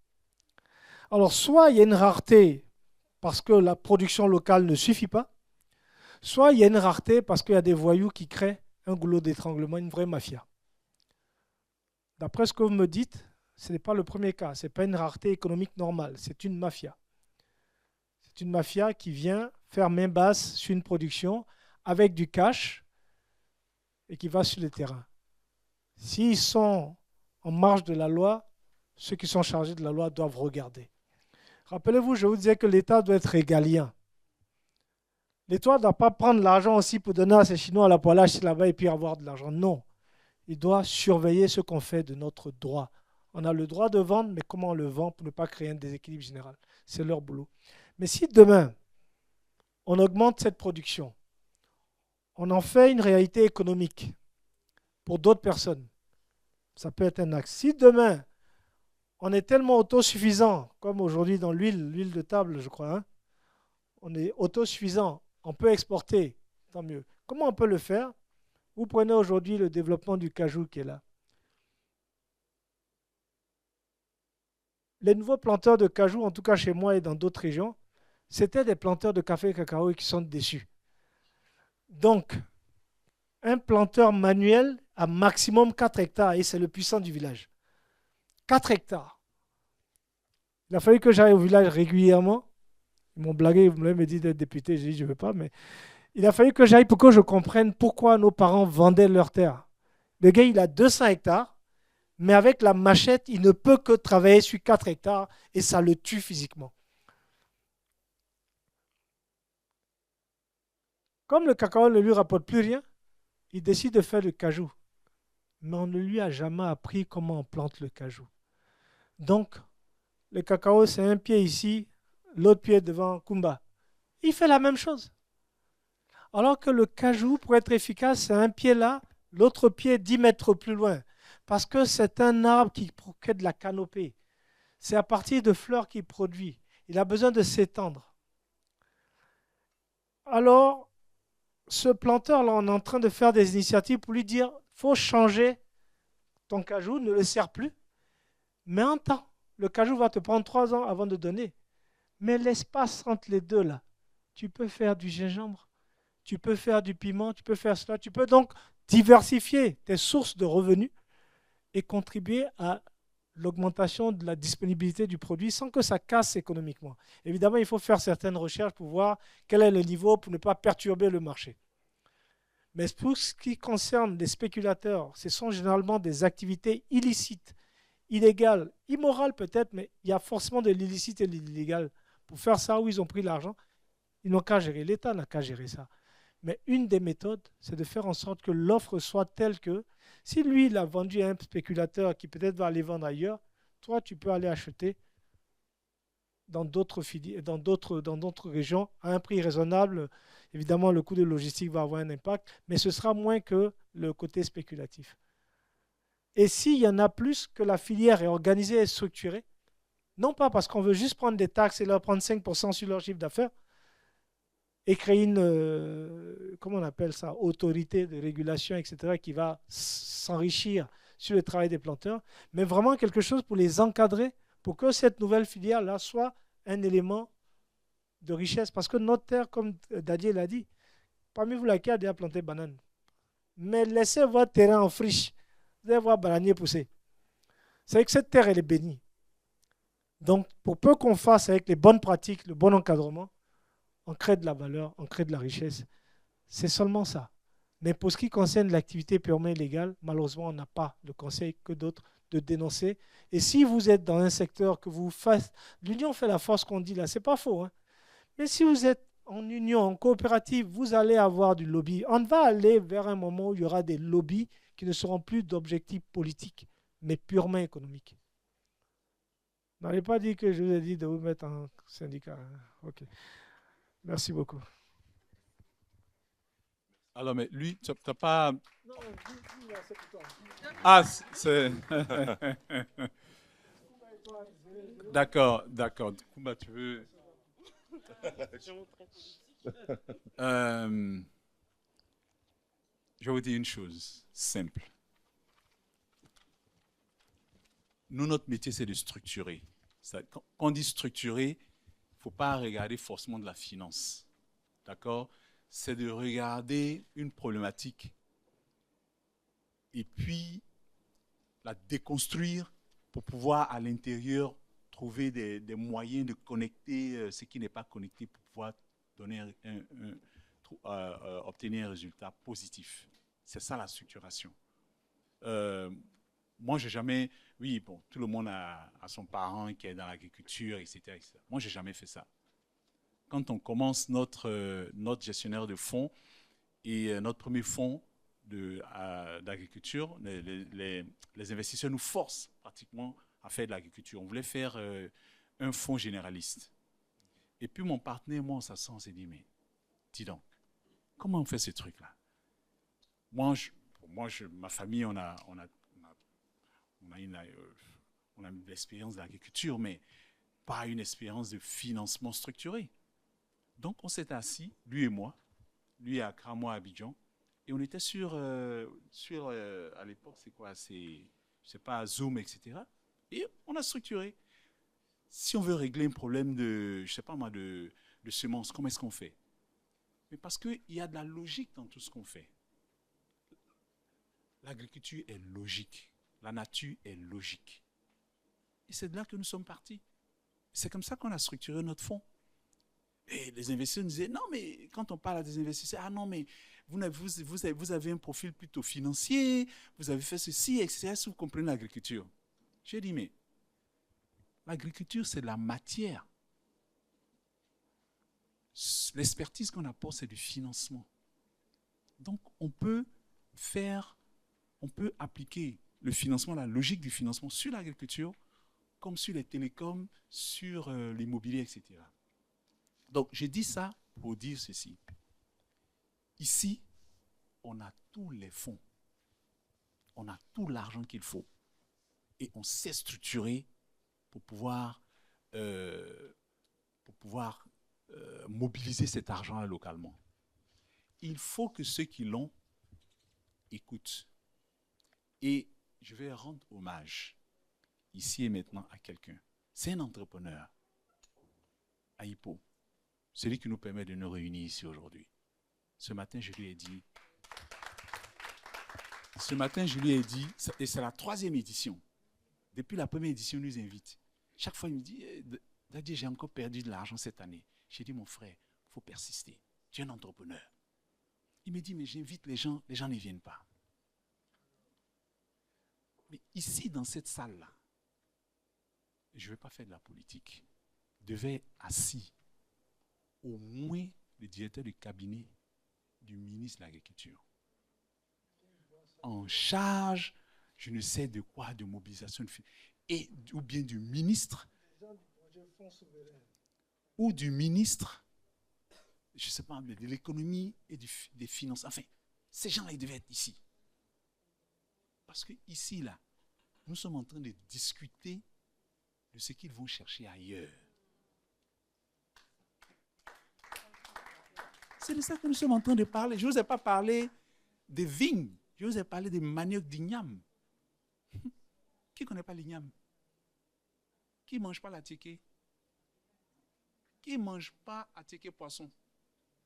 Alors, soit il y a une rareté parce que la production locale ne suffit pas, soit il y a une rareté parce qu'il y a des voyous qui créent un goulot d'étranglement, une vraie mafia. D'après ce que vous me dites, ce n'est pas le premier cas. Ce n'est pas une rareté économique normale. C'est une mafia. C'est une mafia qui vient faire main basse sur une production avec du cash et qui va sur le terrain. S'ils sont en marge de la loi, ceux qui sont chargés de la loi doivent regarder. Rappelez-vous, je vous disais que l'État doit être régalien. L'État ne doit pas prendre l'argent aussi pour donner à ces Chinois à la poêle là-bas et puis avoir de l'argent. Non. Il doit surveiller ce qu'on fait de notre droit. On a le droit de vendre, mais comment on le vend pour ne pas créer un déséquilibre général? C'est leur boulot. Mais si demain, on augmente cette production, on en fait une réalité économique pour d'autres personnes, ça peut être un axe. Si demain, on est tellement autosuffisant, comme aujourd'hui dans l'huile de table, je crois, hein, on est autosuffisant, on peut exporter, tant mieux. Comment on peut le faire? Vous prenez aujourd'hui le développement du cajou qui est là. Les nouveaux planteurs de cajou, en tout cas chez moi et dans d'autres régions, c'était des planteurs de café et cacao qui sont déçus. Donc, un planteur manuel a maximum 4 hectares et c'est le puissant du village. 4 hectares. Il a fallu que j'aille au village régulièrement. Ils m'ont blagué, ils me dit d'être député, j'ai dit je ne veux pas, mais il a fallu que j'aille pour que je comprenne pourquoi nos parents vendaient leurs terres. Le gars, il a 200 hectares, mais avec la machette, il ne peut que travailler sur 4 hectares et ça le tue physiquement. Comme le cacao ne lui rapporte plus rien, il décide de faire du cajou. Mais on ne lui a jamais appris comment on plante le cajou. Donc, le cacao, c'est un pied ici, l'autre pied devant Kumba. Il fait la même chose. Alors que le cajou, pour être efficace, c'est un pied là, l'autre pied 10 mètres plus loin. Parce que c'est un arbre qui procure de la canopée. C'est à partir de fleurs qu'il produit. Il a besoin de s'étendre. Alors, ce planteur-là, on est en train de faire des initiatives pour lui dire, il faut changer ton cajou, ne le serre plus. Mais en temps, le cajou va te prendre 3 ans avant de donner. Mais l'espace entre les deux, là, tu peux faire du gingembre, tu peux faire du piment, tu peux faire cela. Tu peux donc diversifier tes sources de revenus et contribuer à l'augmentation de la disponibilité du produit sans que ça casse économiquement. Évidemment, il faut faire certaines recherches pour voir quel est le niveau pour ne pas perturber le marché. Mais pour ce qui concerne les spéculateurs, ce sont généralement des activités illicites, illégales, immorales peut-être, mais il y a forcément de l'illicite et de l'illégal. Pour faire ça, où ils ont pris l'argent, ils n'ont qu'à gérer, l'État n'a qu'à gérer ça. Mais une des méthodes, c'est de faire en sorte que l'offre soit telle que si lui, il a vendu à un spéculateur qui peut-être va aller vendre ailleurs, toi, tu peux aller acheter dans d'autres régions à un prix raisonnable. Évidemment, le coût de logistique va avoir un impact, mais ce sera moins que le côté spéculatif. Et s'il y en a plus, que la filière est organisée et structurée, non pas parce qu'on veut juste prendre des taxes et leur prendre 5% sur leur chiffre d'affaires, et créer une, comment on appelle ça, autorité de régulation, etc., qui va s'enrichir sur le travail des planteurs, mais vraiment quelque chose pour les encadrer, pour que cette nouvelle filière-là soit un élément de richesse. Parce que notre terre, comme Dadier l'a dit, parmi vous, laquelle a déjà planté banane. Mais laissez votre terrain en friche, vous allez voir bananier pousser. C'est que cette terre, elle est bénie. Donc, pour peu qu'on fasse avec les bonnes pratiques, le bon encadrement, on crée de la valeur, on crée de la richesse. C'est seulement ça. Mais pour ce qui concerne l'activité purement illégale, malheureusement, on n'a pas le conseil que d'autres de dénoncer. Et si vous êtes dans un secteur que vous faites, l'union fait la force qu'on dit là, c'est pas faux. Hein? Mais si vous êtes en union, en coopérative, vous allez avoir du lobby. On va aller vers un moment où il y aura des lobbies qui ne seront plus d'objectifs politiques, mais purement économiques. Vous n'allez pas dire que je vous ai dit de vous mettre en syndicat. Ok. Merci beaucoup. Alors, mais lui, tu n'as pas... Non, c'est pour toi. Ah, c'est... D'accord, d'accord. Kumba, tu veux... Je vais vous dire une chose simple. Nous, notre métier, c'est de structurer. Quand on dit structurer, il ne faut pas regarder forcément de la finance. D'accord? C'est de regarder une problématique et puis la déconstruire pour pouvoir à l'intérieur trouver des moyens de connecter ce qui n'est pas connecté pour pouvoir donner obtenir un résultat positif. C'est ça la structuration. Moi, j'ai jamais... Oui, bon, tout le monde a son parent qui est dans l'agriculture, etc., etc. Moi, j'ai jamais fait ça. Quand on commence notre gestionnaire de fonds et notre premier fonds d'agriculture, les investisseurs nous forcent pratiquement à faire de l'agriculture. On voulait faire un fonds généraliste. Et puis mon partenaire, moi, on s'assoit, on s'est dit, mais dis donc, comment on fait ce truc-là? Moi, ma famille, on a une expérience d'agriculture, mais pas une expérience de financement structuré. Donc, on s'est assis, lui et moi, lui à Accra, moi à Abidjan, et on était sur à l'époque, c'est quoi, je sais pas, Zoom, etc. Et on a structuré. Si on veut régler un problème de, je sais pas moi, de semences, comment est-ce qu'on fait? Mais parce qu'il y a de la logique dans tout ce qu'on fait. L'agriculture est logique. La nature est logique. Et c'est de là que nous sommes partis. C'est comme ça qu'on a structuré notre fonds. Et les investisseurs nous disaient, non, mais quand on parle à des investisseurs, ah non, mais vous avez un profil plutôt financier, vous avez fait ceci, etc. Si vous comprenez l'agriculture. J'ai dit, mais l'agriculture, c'est de la matière. L'expertise qu'on apporte, c'est du financement. Donc, on peut appliquer le financement, la logique du financement sur l'agriculture, comme sur les télécoms, sur l'immobilier, etc. Donc, j'ai dit ça pour dire ceci. Ici, on a tous les fonds. On a tout l'argent qu'il faut. Et on sait structurer pour pouvoir mobiliser cet argent localement. Il faut que ceux qui l'ont écoutent. Et je vais rendre hommage ici et maintenant à quelqu'un. C'est un entrepreneur, Aïpo, celui qui nous permet de nous réunir ici aujourd'hui. Ce matin, je lui ai dit, et c'est la 3e édition. Depuis la première édition, il nous invite. Chaque fois, il me dit, Daddy, j'ai encore perdu de l'argent cette année. J'ai dit, mon frère, il faut persister. Tu es un entrepreneur. Il me dit, mais j'invite les gens ne viennent pas. Mais ici, dans cette salle-là, je ne vais pas faire de la politique, devait être assis au moins le directeur du cabinet du ministre de l'Agriculture, en charge, je ne sais de quoi, de mobilisation, ou bien du ministre, ou du ministre, je ne sais pas, de l'économie et des finances. Enfin, ces gens-là, ils devaient être ici. Parce que ici, là, nous sommes en train de discuter de ce qu'ils vont chercher ailleurs. C'est de ça que nous sommes en train de parler. Je ne vous ai pas parlé des vignes. Je vous ai parlé des maniocs d'igname. Qui ne connaît pas l'igname? Qui ne mange pas la tiquée? Qui ne mange pas la tiquée poisson?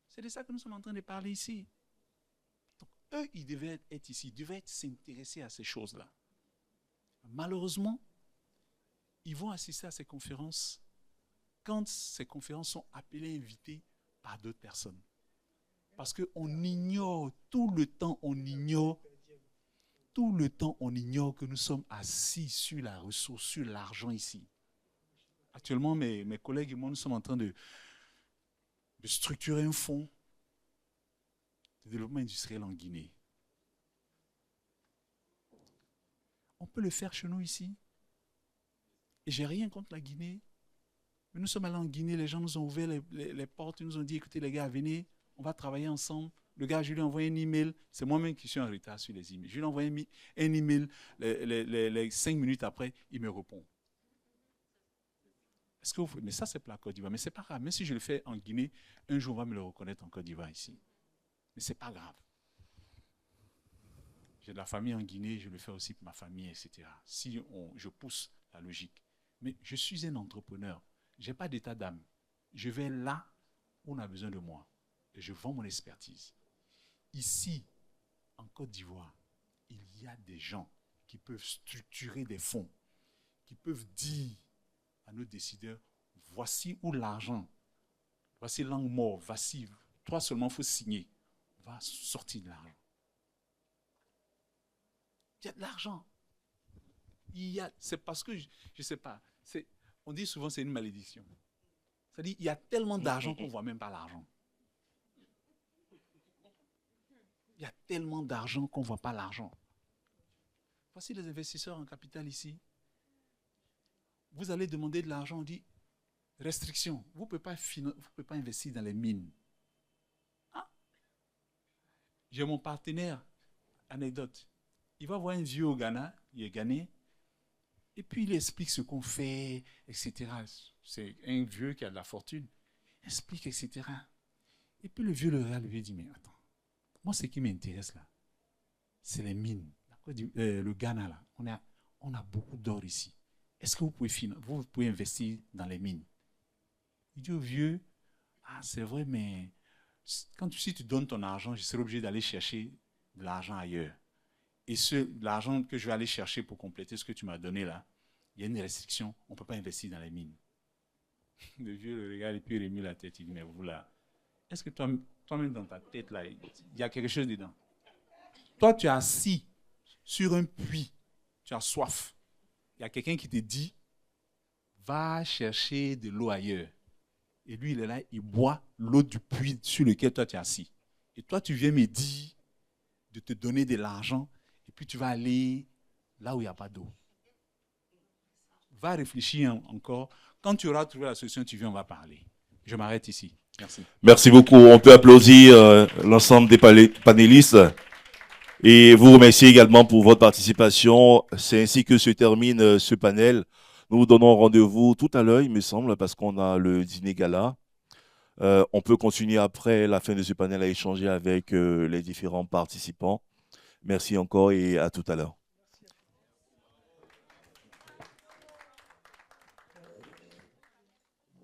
C'est de ça que nous sommes en train de parler ici. Donc, eux, ils devaient être ici, ils devaient s'intéresser à ces choses-là. Malheureusement, ils vont assister à ces conférences quand ces conférences sont appelées, invitées par d'autres personnes. Parce qu'on ignore, tout le temps on ignore que nous sommes assis sur la ressource, sur l'argent ici. Actuellement, mes collègues et moi, nous sommes en train de structurer un fonds de développement industriel en Guinée. On peut le faire chez nous ici. Et je n'ai rien contre la Guinée. Mais nous sommes allés en Guinée, les gens nous ont ouvert les portes, ils nous ont dit, écoutez les gars, venez, on va travailler ensemble. Le gars, je lui ai envoyé un email. C'est moi-même qui suis en retard sur les emails. Je lui ai envoyé un email. Les 5 minutes après, il me répond. Est-ce que vous... Mais ça, c'est pour la Côte d'Ivoire. Mais ce n'est pas grave. Même si je le fais en Guinée, un jour, on va me le reconnaître en Côte d'Ivoire ici. Mais ce n'est pas grave. J'ai de la famille en Guinée, je le fais aussi pour ma famille, etc. Si je pousse la logique. Mais je suis un entrepreneur. Je n'ai pas d'état d'âme. Je vais là où on a besoin de moi. Et je vends mon expertise. Ici, en Côte d'Ivoire, il y a des gens qui peuvent structurer des fonds, qui peuvent dire à nos décideurs, voici où l'argent, voici l'angle mort, voici, toi seulement il faut signer, on va sortir de l'argent. Il y a de l'argent. C'est parce que, je ne sais pas, on dit souvent que c'est une malédiction. C'est-à-dire qu'il y a tellement d'argent qu'on ne voit même pas l'argent. Il y a tellement d'argent qu'on ne voit pas l'argent. Voici les investisseurs en capital ici. Vous allez demander de l'argent, on dit restriction. Vous ne pouvez pas investir dans les mines. Ah. J'ai mon partenaire, anecdote. Il va voir un vieux au Ghana, il est ghanéen, et puis il explique ce qu'on fait, etc. C'est un vieux qui a de la fortune. Il explique, etc. Et puis le vieux le regarde, lui dit, mais attends. Moi, ce qui m'intéresse là, c'est les mines. Le Ghana, là, on a beaucoup d'or ici. Est-ce que vous pouvez investir dans les mines? Il dit au vieux, ah, c'est vrai, mais si tu donnes ton argent, je serai obligé d'aller chercher de l'argent ailleurs. Et l'argent que je vais aller chercher pour compléter ce que tu m'as donné là, il y a une restriction, on ne peut pas investir dans les mines. Le vieux le regarde et puis il remue la tête, il dit, mais vous là, est-ce que toi-même dans ta tête, là, il y a quelque chose dedans? Toi, tu es assis sur un puits, tu as soif. Il y a quelqu'un qui te dit, va chercher de l'eau ailleurs. Et lui, il est là, il boit l'eau du puits sur lequel toi, tu es assis. Et toi, tu viens me dire de te donner de l'argent et puis tu vas aller là où il n'y a pas d'eau. Va réfléchir encore. Quand tu auras trouvé la solution, tu viens, on va parler. Je m'arrête ici. Merci. Merci beaucoup. On peut applaudir l'ensemble des panélistes et vous remercier également pour votre participation. C'est ainsi que se termine ce panel. Nous vous donnons rendez-vous tout à l'heure, il me semble, parce qu'on a le dîner gala. On peut continuer après la fin de ce panel à échanger avec les différents participants. Merci encore et à tout à l'heure.